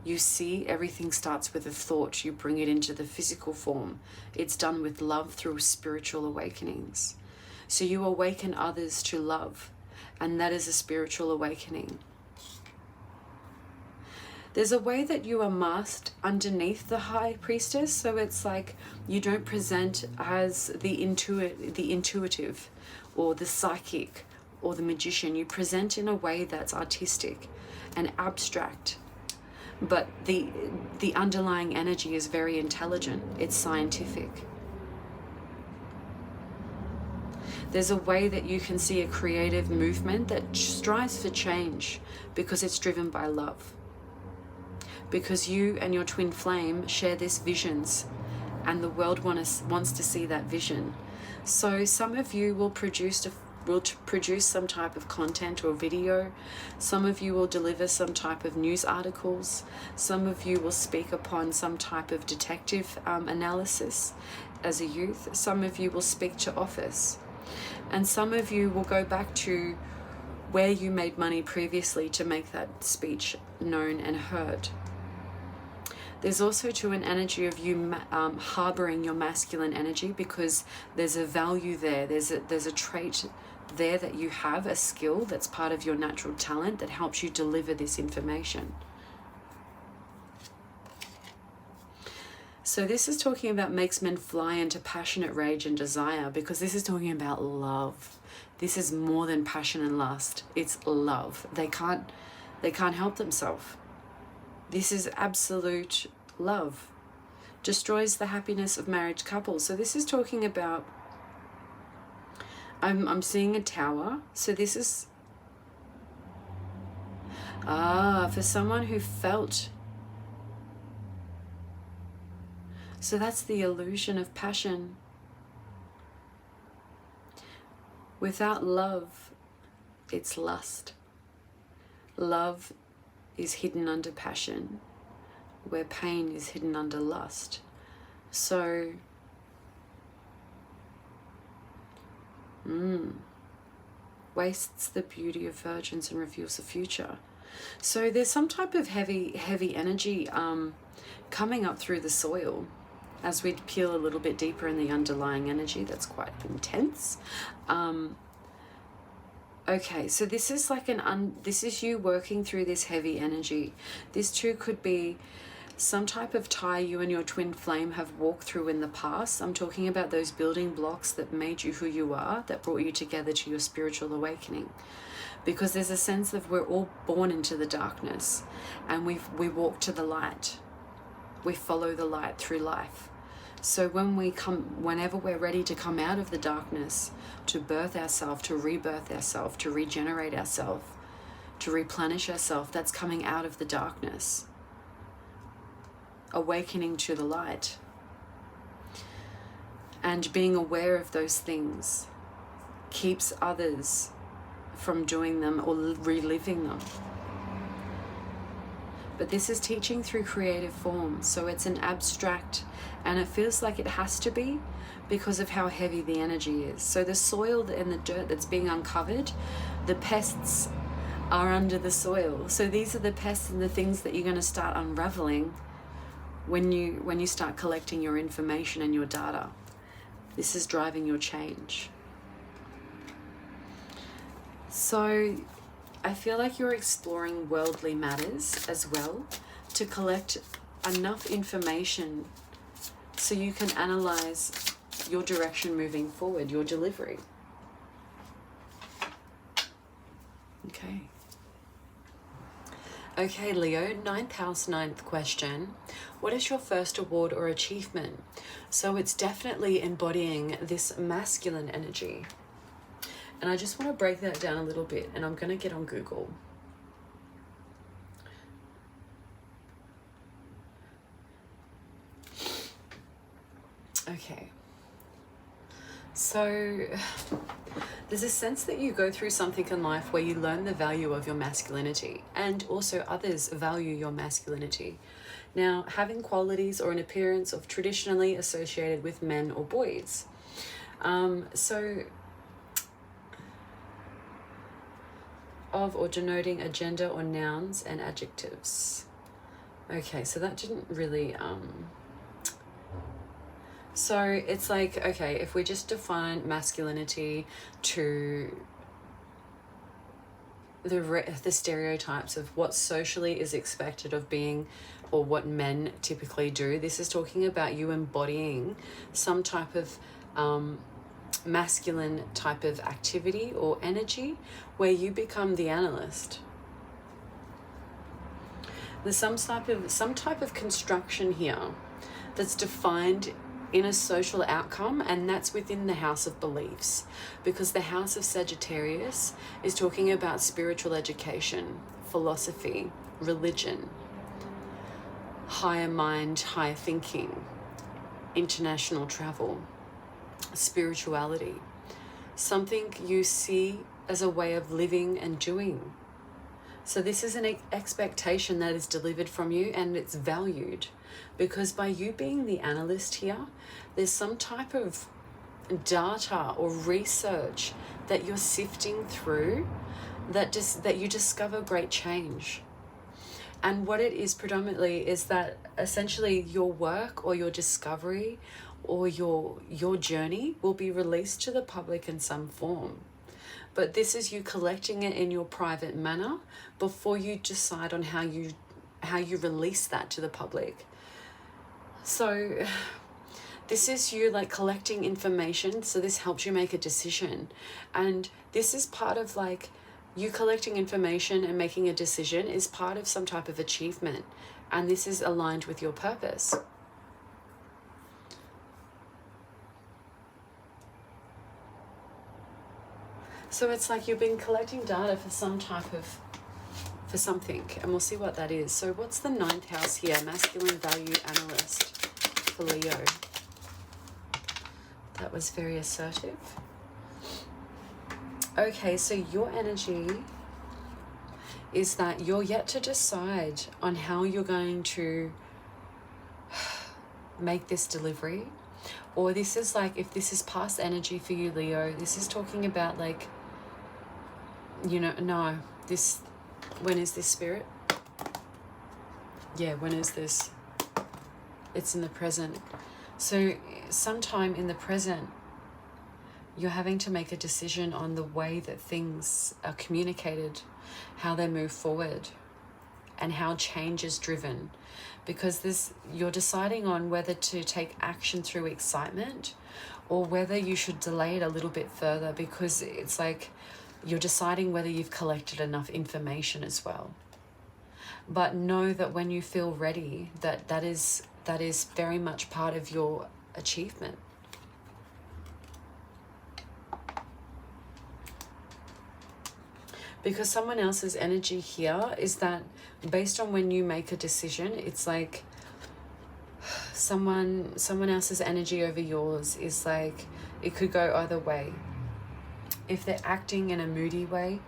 You see, everything starts with a thought. You bring it into the physical form. It's done with love through spiritual awakenings. So you awaken others to love, and that is a spiritual awakening. There's a way that you are masked underneath the high priestess, so it's like you don't present as the intuitive or the psychic or the magician. You present in a way that's artistic and abstract, but the underlying energy is very intelligent. It's scientific. There's a way that you can see a creative movement that strives for change because it's driven by love. Because you and your twin flame share these visions, and the world wants to see that vision. So some of you will produce some type of content or video. Some of you will deliver some type of news articles. Some of you will speak upon some type of detective analysis as a youth. Some of you will speak to office. And some of you will go back to where you made money previously to make that speech known and heard. There's also an energy of you harboring your masculine energy, because there's a value there. There's a trait there that you have, a skill that's part of your natural talent that helps you deliver this information. So this is talking about makes men fly into passionate rage and desire, because this is talking about love. This is more than passion and lust. It's love. They can't help themselves. This is absolute love. Destroys the happiness of married couples. So this is talking about, I'm seeing a tower. So this is, for someone who felt. So that's the illusion of passion. Without love, it's lust. Love is hidden under passion, where pain is hidden under lust. So, wastes the beauty of virgins and reveals the future. So there's some type of heavy energy coming up through the soil as we peel a little bit deeper in the underlying energy. That's quite intense. Okay, so this is like this is you working through this heavy energy. This too could be some type of tie you and your twin flame have walked through in the past. I'm talking about those building blocks that made you who you are, that brought you together to your spiritual awakening. Because there's a sense of we're all born into the darkness, and we walk to the light. We follow the light through life. So whenever we're ready to come out of the darkness, to birth ourselves, to rebirth ourselves, to regenerate ourselves, to replenish ourselves, that's coming out of the darkness. Awakening to the light. And being aware of those things keeps others from doing them or reliving them. But this is teaching through creative form, so it's an abstract, and it feels like it has to be because of how heavy the energy is. So the soil and the dirt that's being uncovered, the pests are under the soil. So these are the pests and the things that you're going to start unraveling when you start collecting your information and your data. This is driving your change. So I feel like you're exploring worldly matters as well to collect enough information so you can analyze your direction moving forward, your delivery. Okay. Okay, Leo, 9th house, 9th question. What is your first award or achievement? So it's definitely embodying this masculine energy. And I just want to break that down a little bit, and I'm going to get on Google. Okay. So there's a sense that you go through something in life where you learn the value of your masculinity, and also others value your masculinity. Now, having qualities or an appearance of traditionally associated with men or boys. Of or denoting a gender or nouns and adjectives. Okay, so that didn't really so it's like, okay, if we just define masculinity to the stereotypes of what socially is expected of being, or what men typically do, this is talking about you embodying some type of masculine type of activity or energy where you become the analyst. There's some type of construction here that's defined in a social outcome, and that's within the house of beliefs, because the house of Sagittarius is talking about spiritual education, philosophy, religion, higher mind, higher thinking, international travel, spirituality, something you see as a way of living and doing. So this is an expectation that is delivered from you, and it's valued, because by you being the analyst here, there's some type of data or research that you're sifting through that you discover great change. And what it is predominantly is that essentially your work or your discovery or your journey will be released to the public in some form. But this is you collecting it in your private manner before you decide on how you release that to the public. So this is you like collecting information, so this helps you make a decision. And this is part of like you collecting information and making a decision is part of some type of achievement, and this is aligned with your purpose. So it's like you've been collecting data for something, and we'll see what that is. So what's the 9th house here? Masculine value analyst for Leo. That was very assertive. Okay, so your energy is that you're yet to decide on how you're going to make this delivery. Or this is like, if this is past energy for you, Leo, this is talking about like, when is this, Spirit? Yeah, when is this? It's in the present. So sometime in the present, you're having to make a decision on the way that things are communicated, how they move forward, and how change is driven. Because you're deciding on whether to take action through excitement or whether you should delay it a little bit further, because it's like you're deciding whether you've collected enough information as well. But know that when you feel ready, that is very much part of your achievement. Because someone else's energy here is that based on when you make a decision, it's like someone else's energy over yours is like, it could go either way. If they're acting in a moody way,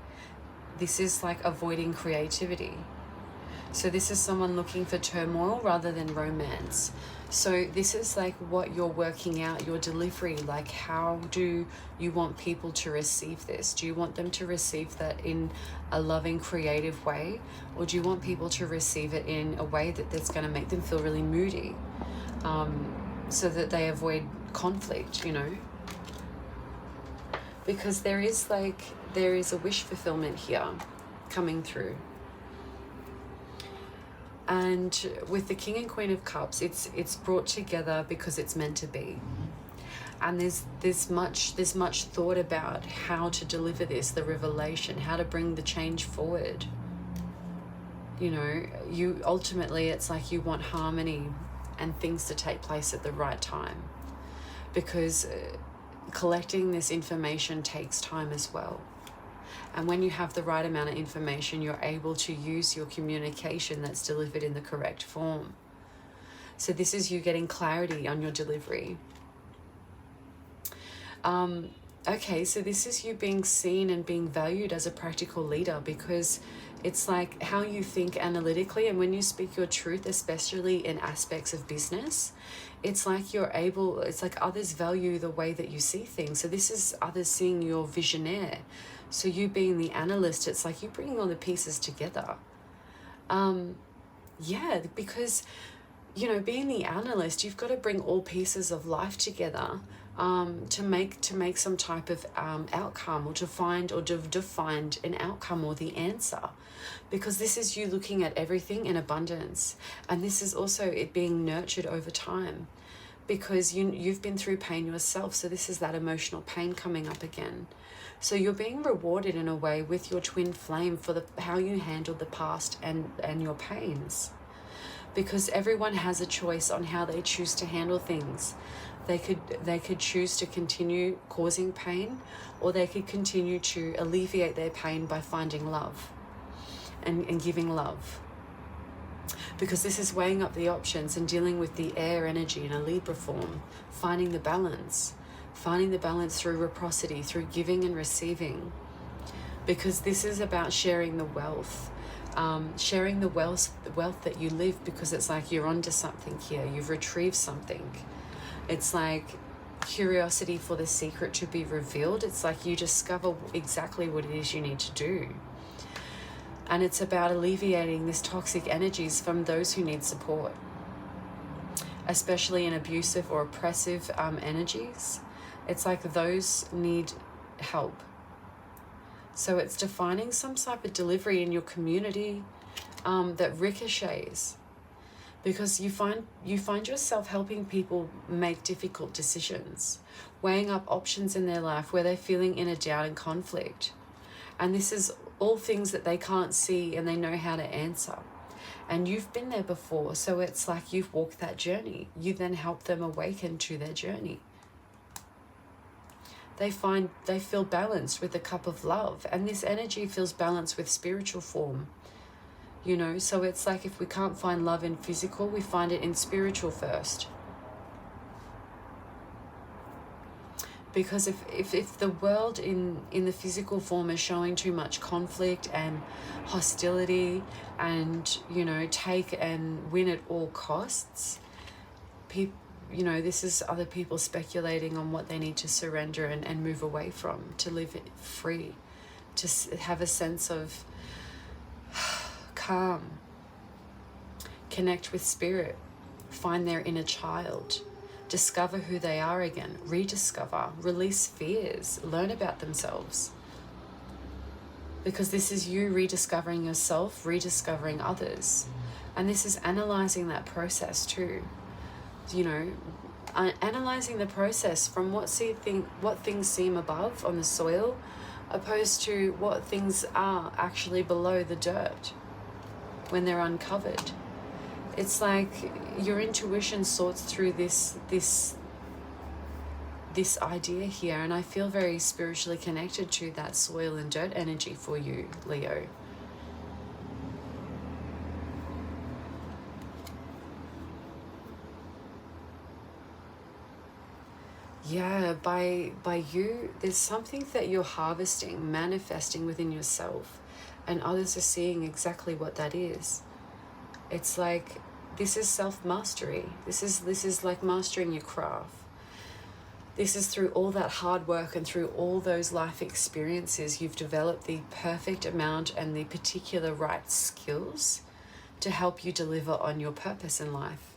this is like avoiding creativity. So this is someone looking for turmoil rather than romance. So this is like what you're working out, your delivery, like how do you want people to receive this? Do you want them to receive that in a loving, creative way? Or do you want people to receive it in a way that's going to make them feel really moody, so that they avoid conflict, Because there is a wish fulfillment here coming through. And with the King and Queen of Cups, it's brought together because it's meant to be. And there's much thought about how to deliver this, the revelation, how to bring the change forward. You ultimately, it's like you want harmony and things to take place at the right time, because collecting this information takes time as well. And when you have the right amount of information, you're able to use your communication that's delivered in the correct form. So this is you getting clarity on your delivery. Okay, so this is you being seen and being valued as a practical leader, because it's like how you think analytically, and when you speak your truth, especially in aspects of business, it's like it's like others value the way that you see things. So this is others seeing your visionaire. So you being the analyst, it's like you bringing all the pieces together. Yeah, because, you know, being the analyst, you've got to bring all pieces of life together to make some type of outcome, or to find or to define an outcome or the answer, because this is you looking at everything in abundance, and this is also it being nurtured over time, because you've been through pain yourself. So this is that emotional pain coming up again. So you're being rewarded in a way with your twin flame for how you handled the past and your pains, because everyone has a choice on how they choose to handle things. They could choose to continue causing pain, or they could continue to alleviate their pain by finding love and giving love. Because this is weighing up the options and dealing with the air energy in a Libra form, finding the balance through reciprocity, through giving and receiving. Because this is about sharing the wealth. Sharing the wealth that you live, because it's like you're onto something here. You've retrieved something. It's like curiosity for the secret to be revealed. It's like you discover exactly what it is you need to do. And it's about alleviating this toxic energies from those who need support, especially in abusive or oppressive energies. It's like those need help. So it's defining some type of delivery in your community that ricochets, because you find yourself helping people make difficult decisions, weighing up options in their life where they're feeling inner doubt and conflict. And this is all things that they can't see and they know how to answer. And you've been there before, so it's like you've walked that journey. You then help them awaken to their journey. They feel balanced with the cup of love, and this energy feels balanced with spiritual form. You know, so it's like if we can't find love in physical, we find it in spiritual first. Because if the world in the physical form is showing too much conflict and hostility and, you know, take and win at all costs, you know, this is other people speculating on what they need to surrender and move away from, to live free, to have a sense of calm, connect with spirit, find their inner child, discover who they are again, rediscover, release fears, learn about themselves. Because this is you rediscovering yourself, rediscovering others. And this is analyzing that process too. You know, analyzing the process from what things seem above on the soil, opposed to what things are actually below the dirt when they're uncovered. It's like your intuition sorts through this idea here, and I feel very spiritually connected to that soil and dirt energy for you, Leo. Yeah, by you, there's something that you're harvesting, manifesting within yourself, and others are seeing exactly what that is. It's like, this is self-mastery. This is like mastering your craft. This is through all that hard work and through all those life experiences, you've developed the perfect amount and the particular right skills to help you deliver on your purpose in life.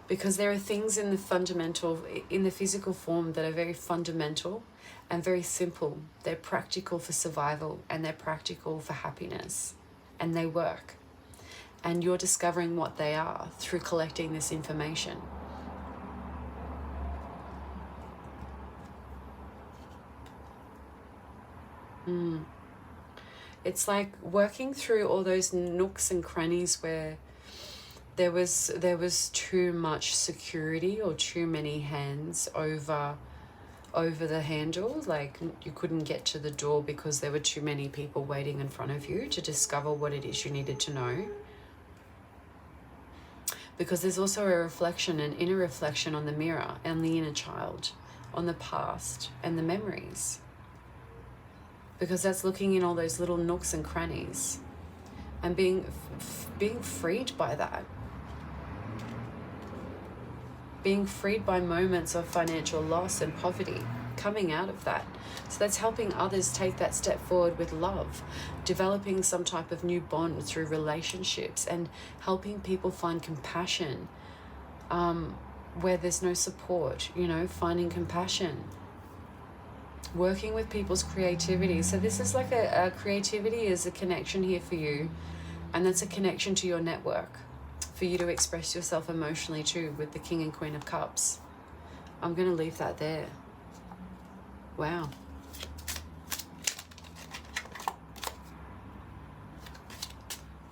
Because there are things in the physical form that are very fundamental and very simple. They're practical for survival and they're practical for happiness, and they work. And you're discovering what they are through collecting this information. It's like working through all those nooks and crannies where there was too much security or too many hands over the handle. Like you couldn't get to the door because there were too many people waiting in front of you to discover what it is you needed to know. because there's also a reflection, an inner reflection on the mirror and the inner child, on the past and the memories, because that's looking in all those little nooks and crannies and being freed by that, being freed by moments of financial loss and poverty, coming out of that. So that's helping others take that step forward with love, developing some type of new bond through relationships, and helping people find compassion where there's no support, you know, finding compassion, working with people's creativity. So this is like a creativity is a connection here for you, and that's a connection to your network for you to express yourself emotionally too, with the King and Queen of Cups. I'm going to leave that there. Wow.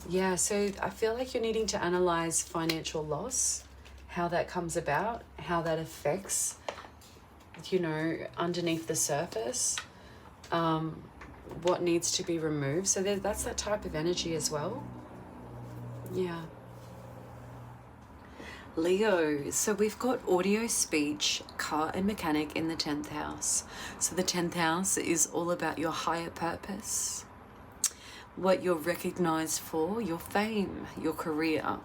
Yeah, so I feel like you're needing to analyze financial loss, how that comes about, how that affects, you know, underneath the surface, what needs to be removed. So that's that type of energy as well. Yeah. Leo, so we've got audio, speech, car and mechanic in the 10th house. So the 10th house is all about your higher purpose, what you're recognized for, your fame, your career,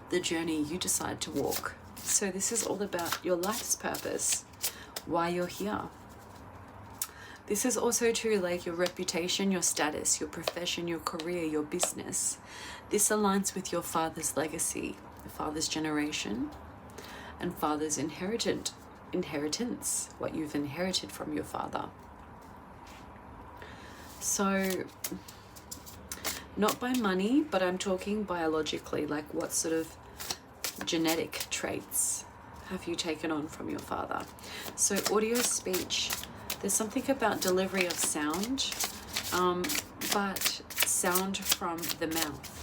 the journey you decide to walk. So this is all about your life's purpose, why you're here. This is also true, like your reputation, your status, your profession, your career, your business. This aligns with your father's legacy, father's generation, and father's inheritance, what you've inherited from your father. So not by money, but I'm talking biologically, like what sort of genetic traits have you taken on from your father? So audio, speech, there's something about delivery of sound, but sound from the mouth.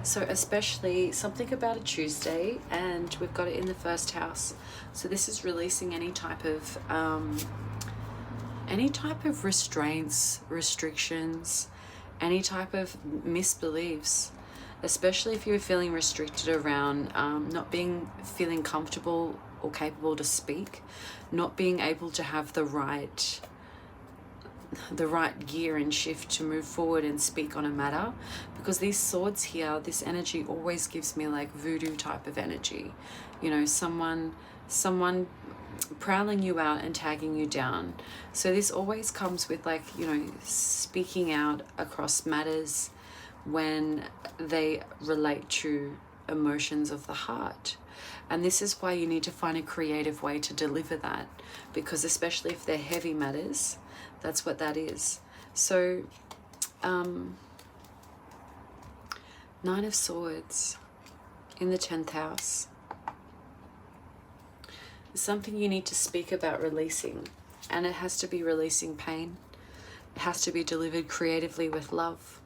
So especially something about a Tuesday, and we've got it in the first house. So this is releasing any type of restraints, restrictions, any type of misbeliefs, especially if you're feeling restricted around not feeling comfortable or capable to speak, not being able to have the right gear and shift to move forward and speak on a matter. Because these swords here, this energy always gives me like voodoo type of energy, you know, someone prowling you out and tagging you down. So this always comes with, like, you know, speaking out across matters when they relate to emotions of the heart. And this is why you need to find a creative way to deliver that, because especially if they're heavy matters, that's what that is. So 9 of Swords in the 10th house. Something you need to speak about releasing, and it has to be releasing pain. It has to be delivered creatively with love.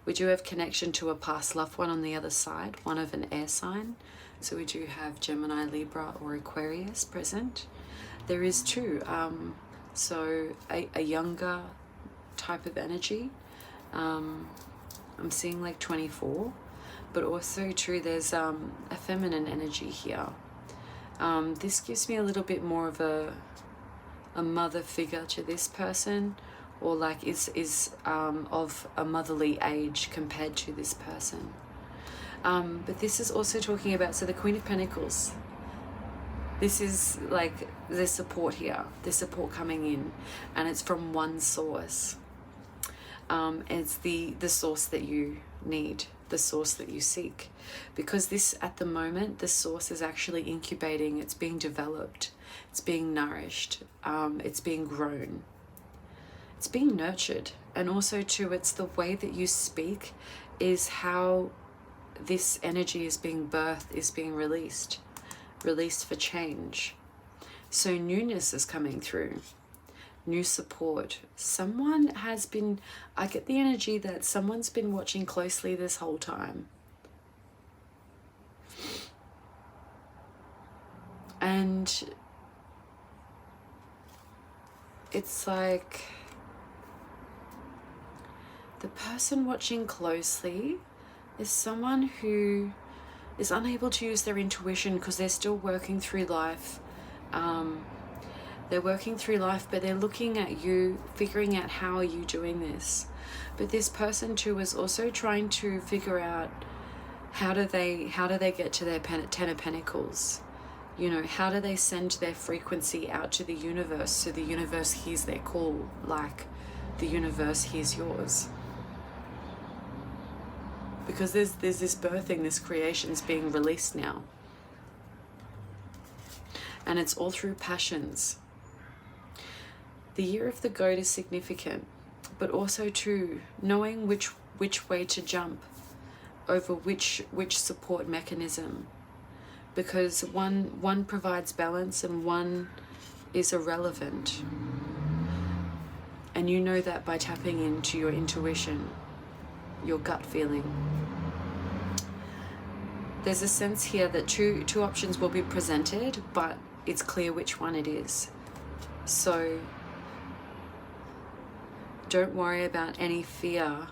We do have connection to a past loved one on the other side, one of an air sign. So we do have Gemini, Libra or Aquarius present. There is two, so a younger type of energy. I'm seeing like 24, but also true, there's a feminine energy here. This gives me a little bit more of a mother figure to this person, or like is of a motherly age compared to this person. But this is also talking about, so the Queen of Pentacles, this is like the support here, the support coming in, and it's from one source. It's the source that you need, the source that you seek, because this, at the moment, the source is actually incubating, it's being developed, it's being nourished, it's being grown, it's being nurtured. And also too, it's the way that you speak is how this energy is being birthed, is being released for change. So newness is coming through, new support. Someone has been, I get the energy that someone's been watching closely this whole time. And it's like the person watching closely is someone who is unable to use their intuition because they're still working through life. They're working through life, but they're looking at you, figuring out how are you doing this. But this person too is also trying to figure out how do they get to their Ten of Pentacles. You know, how do they send their frequency out to the universe so the universe hears their call like the universe hears yours? Because there's this birthing, this creation's being released now. And it's all through passions. The year of the goat is significant, but also too knowing which way to jump over which support mechanism. Because one provides balance and one is irrelevant. And you know that by tapping into your intuition, your gut feeling. There's a sense here that two options will be presented, but it's clear which one it is. So don't worry about any fear,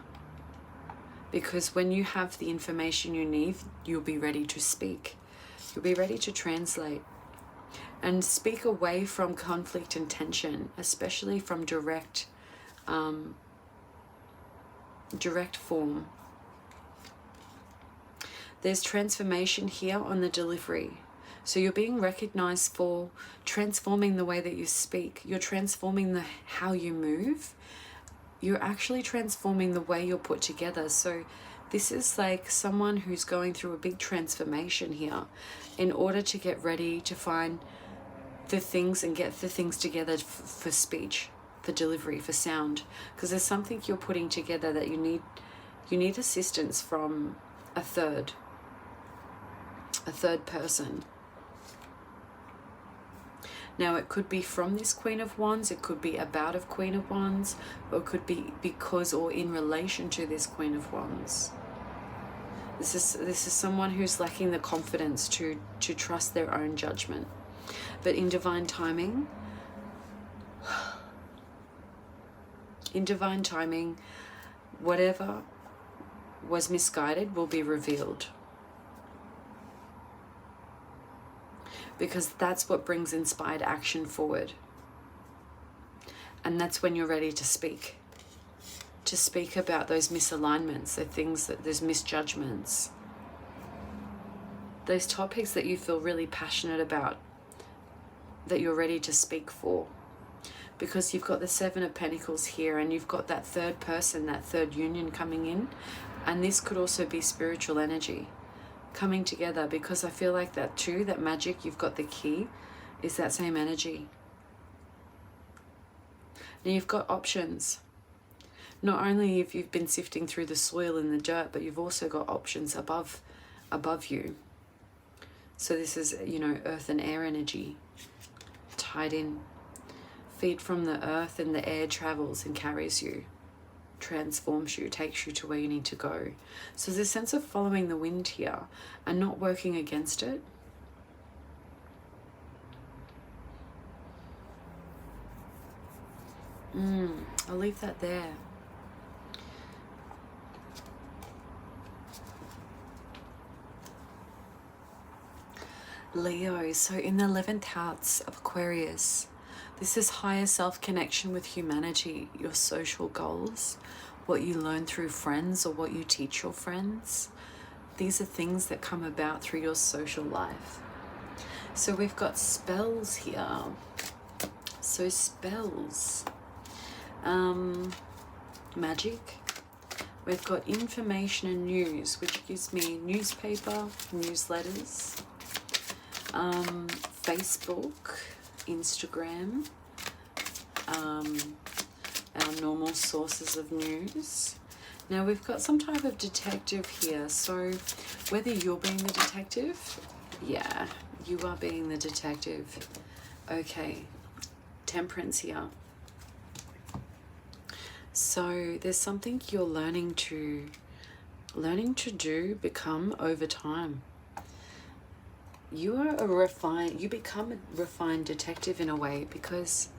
because when you have the information you need, you'll be ready to speak. You'll be ready to translate and speak away from conflict and tension, especially from direct form. There's transformation here on the delivery. So you're being recognized for transforming the way that you speak. You're transforming how you move. You're actually transforming the way you're put together. So this is like someone who's going through a big transformation here in order to get ready to find the things and get the things together for speech, for delivery, for sound. Because there's something you're putting together that you need assistance from a third person. Now it could be from this Queen of Wands, it could be about of Queen of Wands, or it could be because or in relation to this Queen of Wands. This is someone who's lacking the confidence to trust their own judgment. But in divine timing, whatever was misguided will be revealed. Because that's what brings inspired action forward. And that's when you're ready to speak. To speak about those misalignments, those misjudgments. Those topics that you feel really passionate about, that you're ready to speak for. Because you've got the Seven of Pentacles here, and you've got that third person, that third union coming in. And this could also be spiritual energy coming together, because I feel like that too, that magic, you've got the key, is that same energy. Now you've got options. Not only if you've been sifting through the soil and the dirt, but you've also got options above you. So this is, you know, earth and air energy tied in. Feed from the earth and the air travels and carries you, transforms you, takes you to where you need to go. So there's a sense of following the wind here and not working against it. I'll leave that there. Leo, so in the 11th house of Aquarius, this is higher self-connection with humanity, your social goals, what you learn through friends or what you teach your friends. These are things that come about through your social life. So we've got spells here. So spells. Magic. We've got information and news, which gives me newspaper, newsletters, Facebook, Instagram, our normal sources of news. Now we've got some type of detective here, so whether you're being the detective, yeah, you are being the detective. Okay, Temperance here. So there's something you're learning to become over time. You become a refined detective in a way, because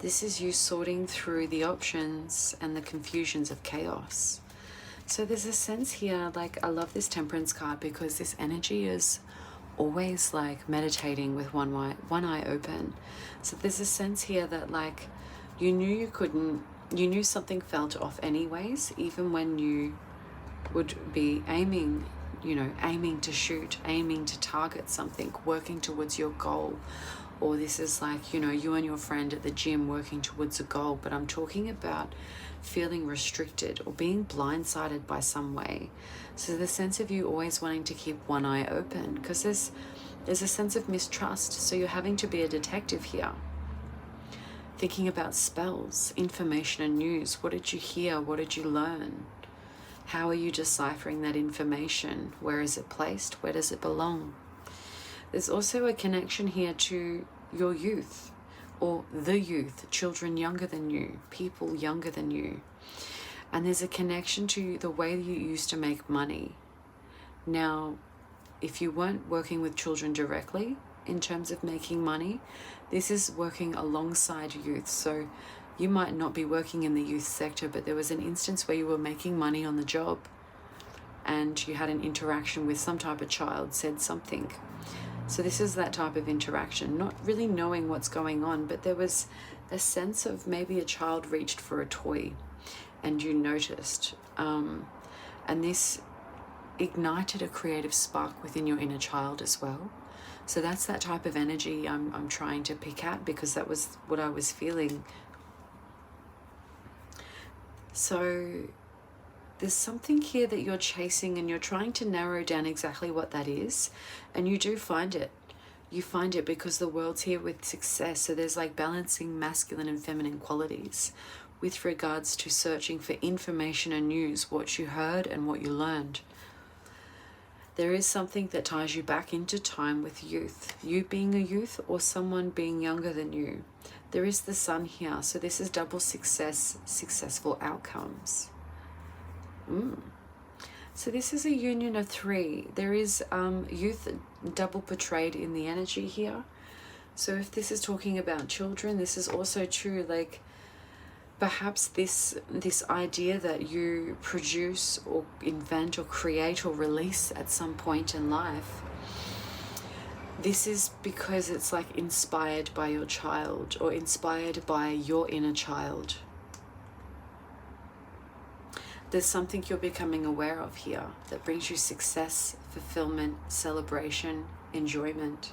this is you sorting through the options and the confusions of chaos. So there's a sense here, like, I love this Temperance card because this energy is always like meditating with one eye open. So there's a sense here that, like, you knew something felt off anyways, even when you would be aiming to shoot, aiming to target something, working towards your goal. Or this is like, you and your friend at the gym working towards a goal. But I'm talking about feeling restricted or being blindsided by some way. So the sense of you always wanting to keep one eye open, because there's a sense of mistrust. So you're having to be a detective here. Thinking about spells, information and news. What did you hear? What did you learn? How are you deciphering that information? Where is it placed? Where does it belong? There's also a connection here to your youth, or the youth, children younger than you, people younger than you. And there's a connection to the way you used to make money. Now, if you weren't working with children directly in terms of making money, this is working alongside youth. So you might not be working in the youth sector, but there was an instance where you were making money on the job and you had an interaction with some type of child, said something. So this is that type of interaction, not really knowing what's going on, but there was a sense of maybe a child reached for a toy and you noticed. And this ignited a creative spark within your inner child as well. So that's that type of energy I'm trying to pick at, because that was what I was feeling. So there's something here that you're chasing and you're trying to narrow down exactly what that is. And you do find it. You find it because the world's here with success. So there's like balancing masculine and feminine qualities with regards to searching for information and news, what you heard and what you learned. There is something that ties you back into time with youth. You being a youth or someone being younger than you. There is the sun here. So this is double success, successful outcomes. So this is a union of three. There is youth double portrayed in the energy here. So if this is talking about children, this is also true. Like perhaps this idea that you produce or invent or create or release at some point in life, this is because it's like inspired by your child or inspired by your inner child. There's something you're becoming aware of here that brings you success, fulfillment, celebration, enjoyment.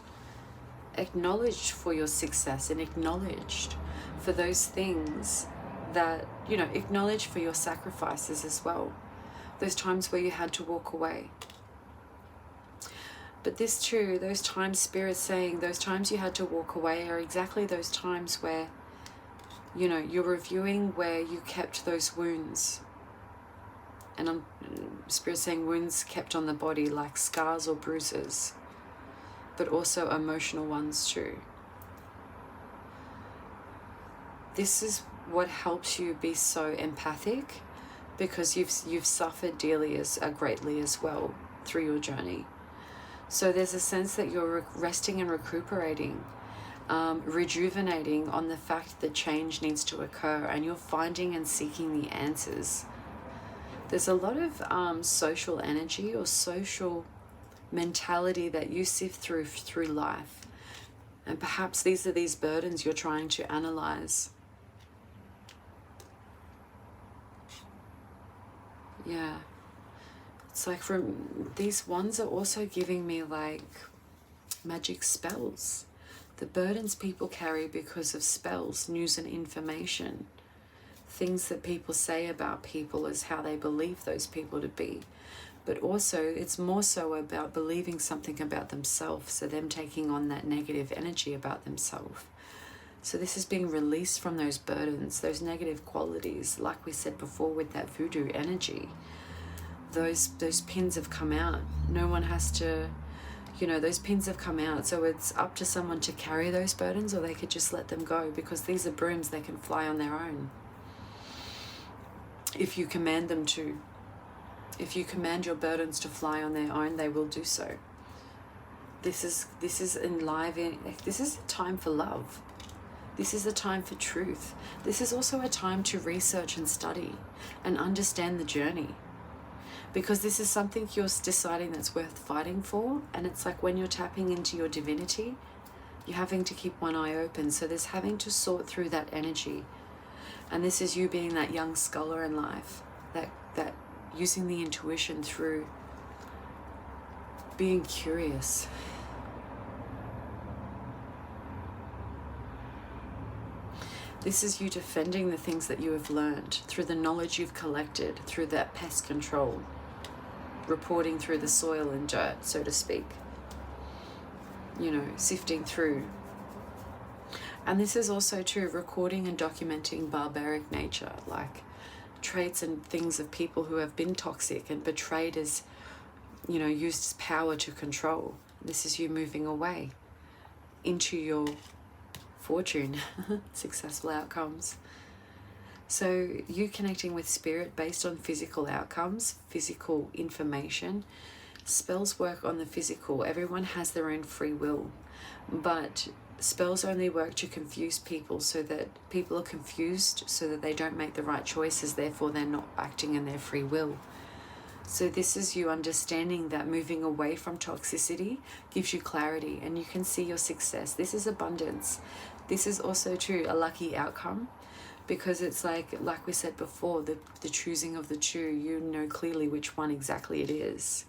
Acknowledged for your success and acknowledged for those things that, acknowledged for your sacrifices as well. Those times where you had to walk away. But this too, those times, Spirit's saying, those times you had to walk away are exactly those times where, you're reviewing where you kept those wounds. And Spirit saying wounds kept on the body like scars or bruises, but also emotional ones too. This is what helps you be so empathic, because you've suffered greatly as well through your journey. So there's a sense that you're resting and recuperating, rejuvenating on the fact that change needs to occur, and you're finding and seeking the answers. There's a lot of social energy or social mentality that you sift through life. And perhaps these are these burdens you're trying to analyze. Yeah. It's like these ones are also giving me like magic spells. The burdens people carry because of spells, news and information. Things that people say about people is how they believe those people to be. But also it's more so about believing something about themselves, so them taking on that negative energy about themselves. So this is being released from those burdens, those negative qualities, like we said before with that voodoo energy. Those pins have come out. No one has to, those pins have come out. So it's up to someone to carry those burdens, or they could just let them go, because these are brooms, they can fly on their own. If you command them to. If you command your burdens to fly on their own, they will do so. This is enlivening. This is a time for love. This is a time for truth. This is also a time to research and study and understand the journey. because this is something you're deciding that's worth fighting for. And it's like when you're tapping into your divinity, you're having to keep one eye open. So there's having to sort through that energy. And this is you being that young scholar in life, that using the intuition through being curious. This is you defending the things that you have learned through the knowledge you've collected, through that pest control, reporting through the soil and dirt, so to speak. You know, sifting through. And this is also too recording and documenting barbaric nature, like traits and things of people who have been toxic and betrayed as, you know, used as power to control. This is you moving away into your fortune, successful outcomes. So you connecting with spirit based on physical outcomes, physical information. Spells work on the physical. Everyone has their own free will, but spells only work to confuse people, so that people are confused, so that they don't make the right choices, therefore they're not acting in their free will. So this is you understanding that moving away from toxicity gives you clarity, and you can see your success. This is abundance. This is also too a lucky outcome, because it's like we said before, the choosing of the two, you know clearly which one exactly it is.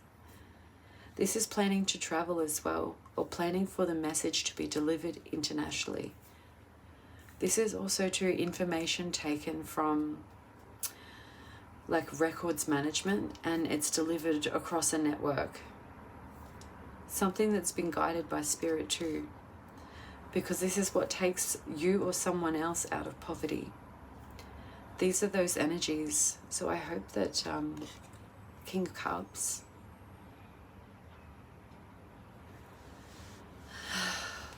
This is planning to travel as well, or planning for the message to be delivered internationally. This is also too information taken from like records management, and it's delivered across a network. Something that's been guided by spirit too, because this is what takes you or someone else out of poverty. These are those energies. So I hope that King of Cups,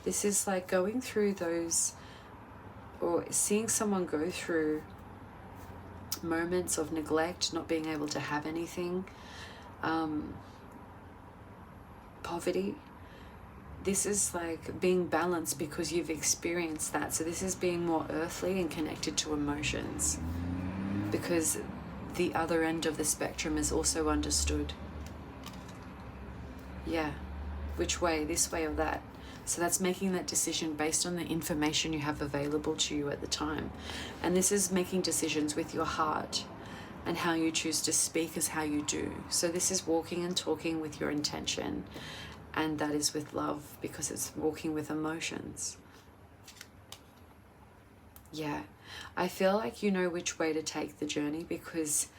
this is like going through those, or seeing someone go through moments of neglect, not being able to have anything, poverty. This is like being balanced because you've experienced that. So this is being more earthly and connected to emotions, because the other end of the spectrum is also understood. Yeah, which way, this way or that. So that's making that decision based on the information you have available to you at the time. And this is making decisions with your heart, and how you choose to speak is how you do. So this is walking and talking with your intention, and that is with love, because it's walking with emotions. Yeah, I feel like you know which way to take the journey, because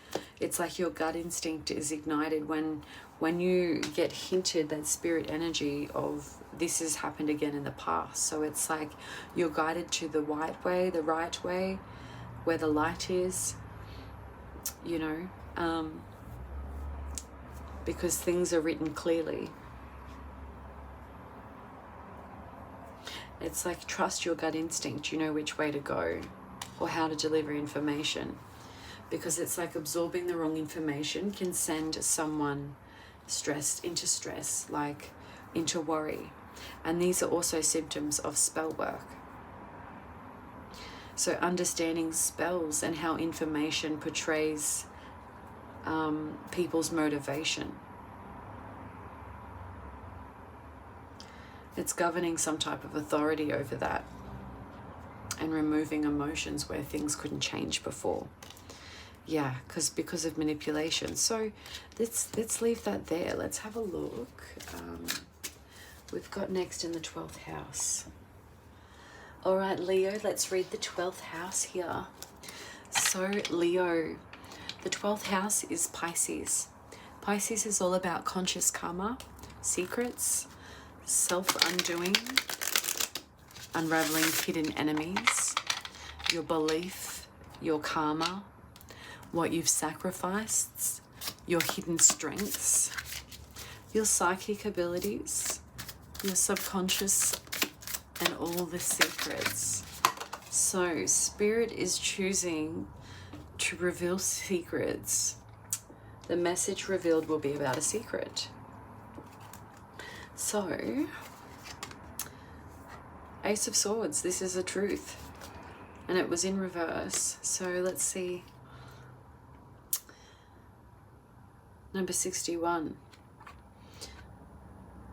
it's like your gut instinct is ignited when you get hinted that spirit energy of this has happened again in the past. So it's like you're guided to the white way, the right way, where the light is, you know, because things are written clearly. It's like trust your gut instinct, you know which way to go or how to deliver information, because it's like absorbing the wrong information can send someone stressed into stress, like into worry. And these are also symptoms of spell work. So understanding spells and how information portrays people's motivation. It's governing some type of authority over that, and removing emotions where things couldn't change before. Yeah, because of manipulation. So let's leave that there. Let's have a look. We've got next in the 12th house. All right, Leo, let's read the 12th house here. So Leo, the 12th house is Pisces. Pisces is all about conscious karma, secrets, self-undoing, unraveling hidden enemies, your belief, your karma, what you've sacrificed, your hidden strengths, your psychic abilities, your subconscious, and all the secrets. So spirit is choosing to reveal secrets. The message revealed will be about a secret. So Ace of Swords, this is a truth, and it was in reverse. So let's see. Number 61.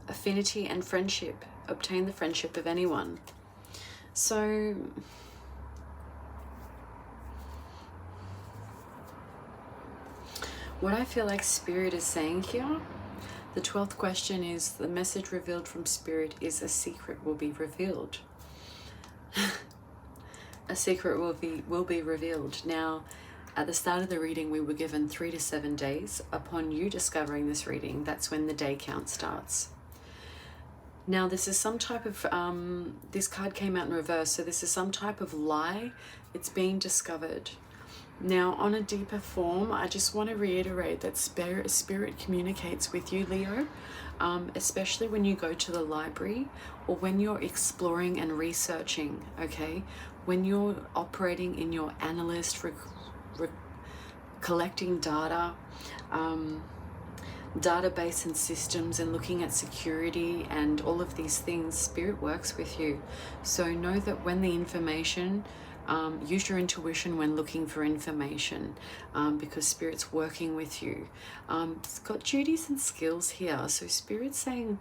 Affinity and friendship. Obtain the friendship of anyone. So what I feel like Spirit is saying here, the 12th question is, the message revealed from Spirit is a secret will be revealed. A secret will be revealed. Now, at the start of the reading, we were given 3 to 7 days. Upon you discovering this reading, that's when the day count starts. Now, this is some type of, this card came out in reverse, so this is some type of lie. It's being discovered. Now, on a deeper form, I just want to reiterate that Spirit communicates with you, Leo, especially when you go to the library or when you're exploring and researching, okay? When you're operating in your analyst, collecting data, database and systems, and looking at security and all of these things, Spirit works with you. So know that when the information, use your intuition when looking for information, because Spirit's working with you. It's got duties and skills here. So Spirit's saying,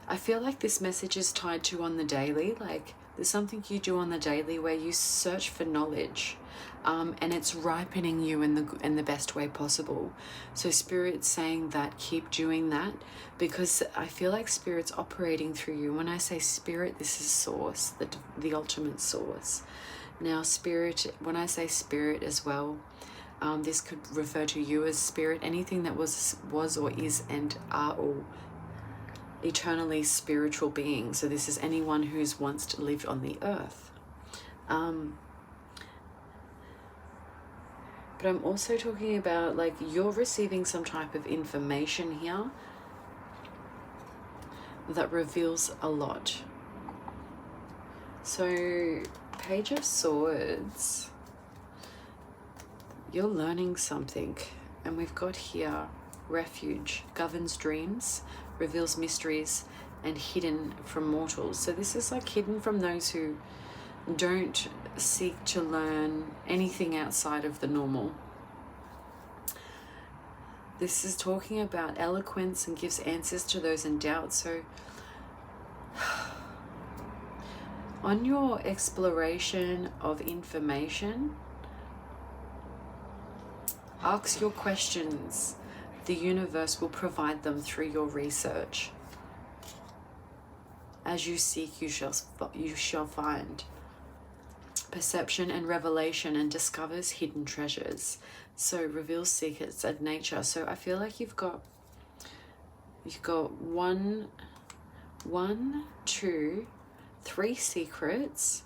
I feel like this message is tied to on the daily, like there's something you do on the daily where you search for knowledge, and it's ripening you in the best way possible. So Spirit's saying that keep doing that, because I feel like Spirit's operating through you. When I say Spirit, this is Source, the ultimate Source. Now Spirit, when I say Spirit as well, this could refer to you as Spirit, anything that was or is and are all eternally spiritual beings. So this is anyone who's once lived on the earth. But I'm also talking about, like, you're receiving some type of information here that reveals a lot. So Page of Swords, you're learning something. And we've got here refuge, governs dreams, reveals mysteries, and hidden from mortals. So this is like hidden from those who don't seek to learn anything outside of the normal. This is talking about eloquence and gives answers to those in doubt. So on your exploration of information, ask your questions. The universe will provide them through your research. As you seek, you shall find. Perception and revelation, and discovers hidden treasures. So reveals secrets of nature. So I feel like you've got one, two, 3 secrets,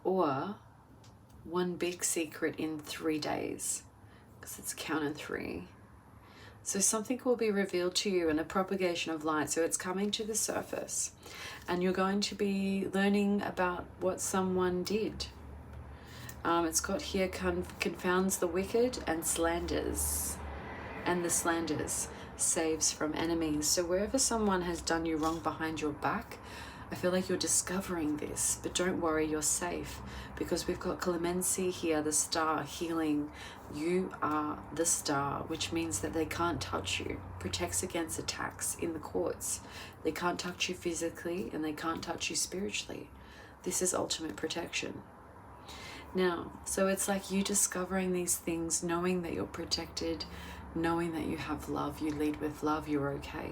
or one big secret in 3 days, because it's counted 3. So something will be revealed to you in a propagation of light. So it's coming to the surface, and you're going to be learning about what someone did. It's got here, confounds the wicked and slanders, and the slanders saves from enemies. So wherever someone has done you wrong behind your back, I feel like you're discovering this, but don't worry, you're safe, because we've got clemency here, the star, healing. You are the star, which means that they can't touch you. Protects against attacks in the courts. They can't touch you physically, and they can't touch you spiritually. This is ultimate protection. Now, so it's like you discovering these things, knowing that you're protected, knowing that you have love, you lead with love, you're okay.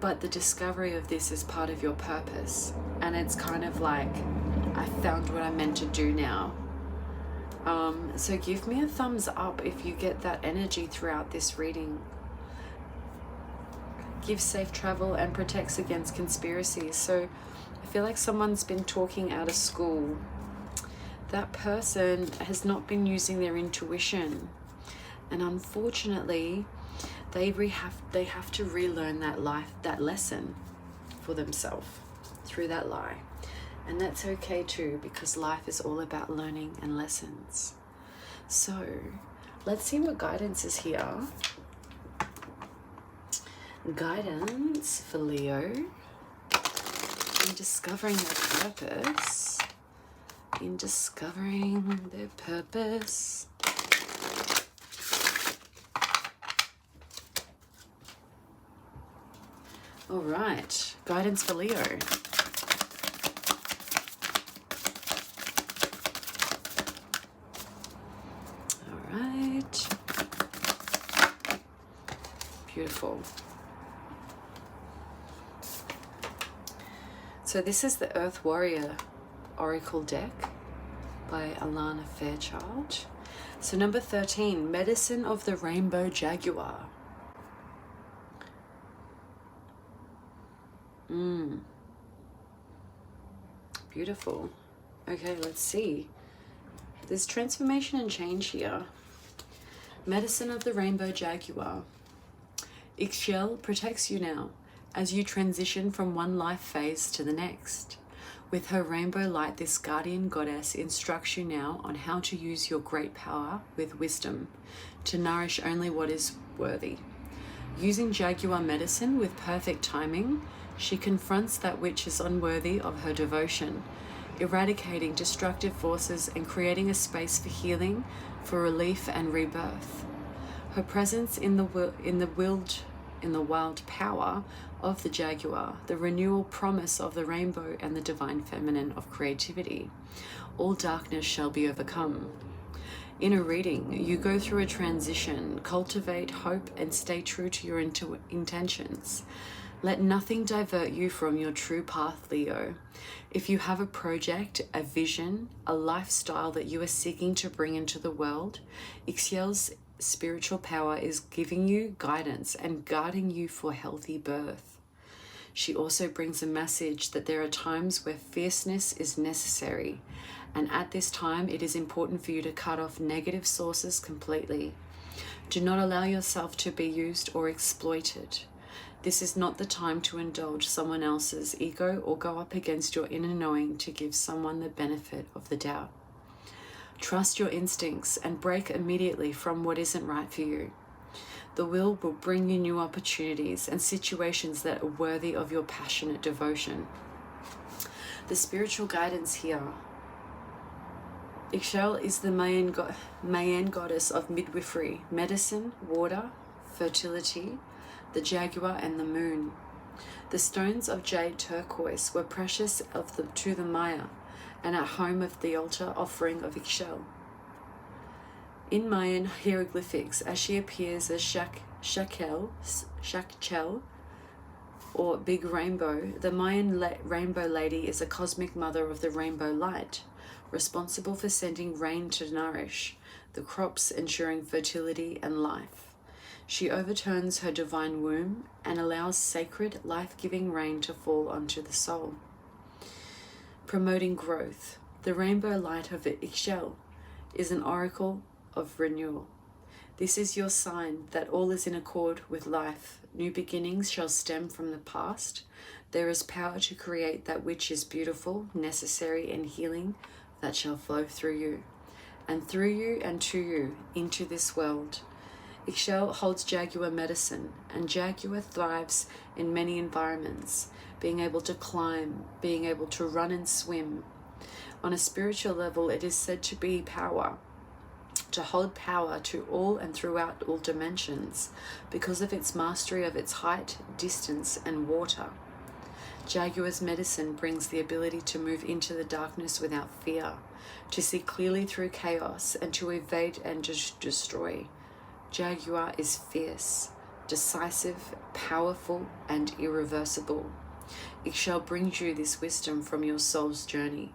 But the discovery of this is part of your purpose, and it's kind of like, I found what I'm meant to do now. So give me a thumbs up if you get that energy throughout this reading. Gives safe travel and protects against conspiracies. So I feel like someone's been talking out of school. That person has not been using their intuition, and unfortunately they have to relearn that lesson for themselves through that lie. And that's okay too, because life is all about learning and lessons. So let's see what guidance is here. Guidance for Leo in discovering their purpose. in discovering their purpose. All right, guidance for Leo. All right. Beautiful. So this is the Earth Warrior Oracle deck by Alana Fairchild. So number 13, Medicine of the Rainbow Jaguar. Beautiful. Okay, let's see. There's transformation and change here. Medicine of the Rainbow Jaguar. Ixchel protects you now as you transition from one life phase to the next. With her rainbow light, this guardian goddess instructs you now on how to use your great power with wisdom to nourish only what is worthy. Using Jaguar medicine with perfect timing, she confronts that which is unworthy of her devotion, eradicating destructive forces and creating a space for healing, for relief and rebirth. Her presence in the wild power of the Jaguar, the renewal promise of the rainbow and the divine feminine of creativity. All darkness shall be overcome. In a reading, you go through a transition, cultivate hope and stay true to your intentions. Let nothing divert you from your true path, Leo. If you have a project, a vision, a lifestyle that you are seeking to bring into the world, Ixchel's spiritual power is giving you guidance and guarding you for healthy birth. She also brings a message that there are times where fierceness is necessary, and at this time it is important for you to cut off negative sources completely. Do not allow yourself to be used or exploited. This is not the time to indulge someone else's ego or go up against your inner knowing to give someone the benefit of the doubt. Trust your instincts and break immediately from what isn't right for you. The will bring you new opportunities and situations that are worthy of your passionate devotion. The spiritual guidance here. Ixchel is the Mayan goddess of midwifery, medicine, water, fertility, the jaguar and the moon. The stones of jade turquoise were precious to the Maya and at home of the altar offering of Ixchel. In Mayan hieroglyphics, as she appears as Shakchel, or Big Rainbow, the Mayan rainbow lady is a cosmic mother of the rainbow light, responsible for sending rain to nourish the crops, ensuring fertility and life. She overturns her divine womb and allows sacred, life-giving rain to fall onto the soul. Promoting growth. The rainbow light of Ixchel is an oracle of renewal. This is your sign that all is in accord with life. New beginnings shall stem from the past. There is power to create that which is beautiful, necessary, and healing that shall flow through you and to you into this world. Ixchel holds Jaguar medicine, and Jaguar thrives in many environments, being able to climb, being able to run and swim. On a spiritual level, it is said to be power, to hold power to all and throughout all dimensions, because of its mastery of its height, distance, and water. Jaguar's medicine brings the ability to move into the darkness without fear, to see clearly through chaos, and to evade and destroy. Jaguar is fierce, decisive, powerful, and irreversible. Ixchel brings you this wisdom from your soul's journey.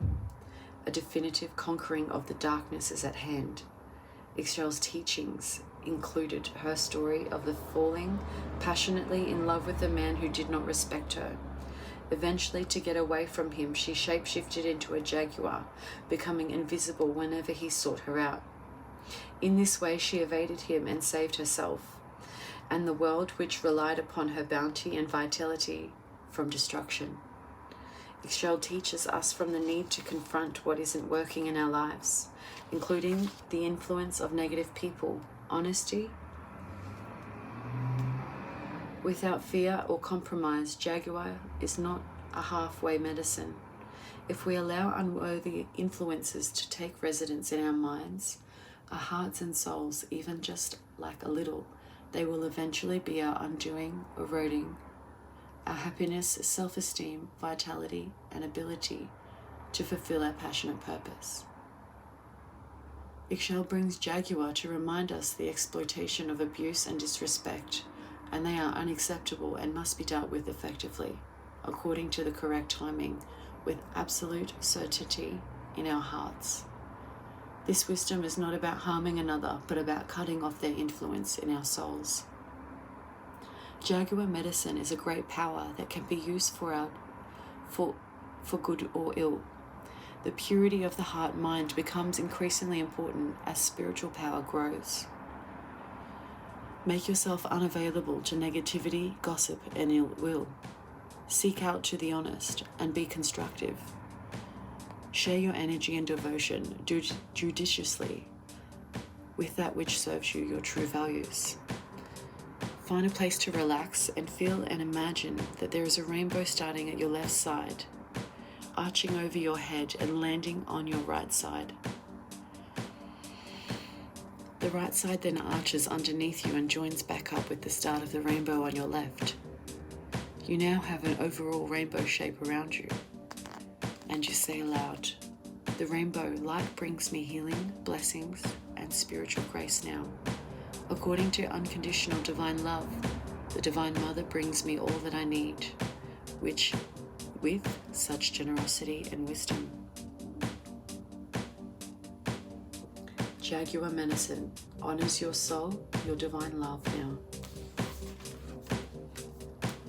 A definitive conquering of the darkness is at hand. Ixchel's teachings included her story of the falling passionately in love with a man who did not respect her. Eventually, to get away from him, she shapeshifted into a jaguar, becoming invisible whenever he sought her out. In this way, she evaded him and saved herself, and the world which relied upon her bounty and vitality from destruction. Ixchel teaches us from the need to confront what isn't working in our lives, including the influence of negative people, honesty, without fear or compromise. Jaguar is not a halfway medicine. If we allow unworthy influences to take residence in our minds, our hearts and souls, even just like a little, they will eventually be our undoing, eroding our happiness, self-esteem, vitality, and ability to fulfill our passionate purpose. Ixchel brings Jaguar to remind us the exploitation of abuse and disrespect, and they are unacceptable and must be dealt with effectively, according to the correct timing, with absolute certainty in our hearts. This wisdom is not about harming another, but about cutting off their influence in our souls. Jaguar medicine is a great power that can be used for good or ill. The purity of the heart-mind becomes increasingly important as spiritual power grows. Make yourself unavailable to negativity, gossip, and ill will. Seek out to the honest and be constructive. Share your energy and devotion judiciously with that which serves you your true values. Find a place to relax and feel and imagine that there is a rainbow starting at your left side, arching over your head and landing on your right side. The right side then arches underneath you and joins back up with the start of the rainbow on your left. You now have an overall rainbow shape around you, and you say aloud, "The rainbow light brings me healing, blessings, and spiritual grace now. According to unconditional divine love, the Divine Mother brings me all that I need, which with such generosity and wisdom." Jaguar medicine honors your soul, your divine love now.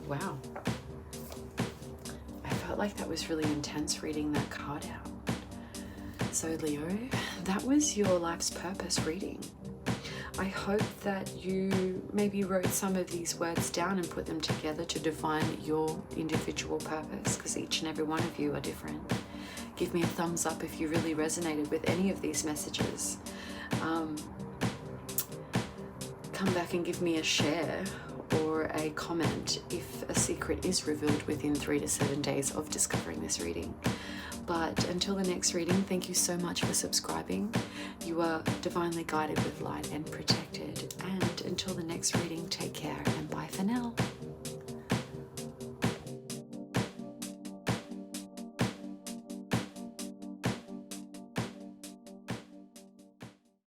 Wow. I felt like that was really intense reading that card out. So Leo, that was your life's purpose reading. I hope that you maybe wrote some of these words down and put them together to define your individual purpose, because each and every one of you are different. Give me a thumbs up if you really resonated with any of these messages. Come back and give me a share or a comment if a secret is revealed within 3 to 7 days of discovering this reading. But until the next reading, thank you so much for subscribing. You are divinely guided with light and protected. And until the next reading, take care and bye for now.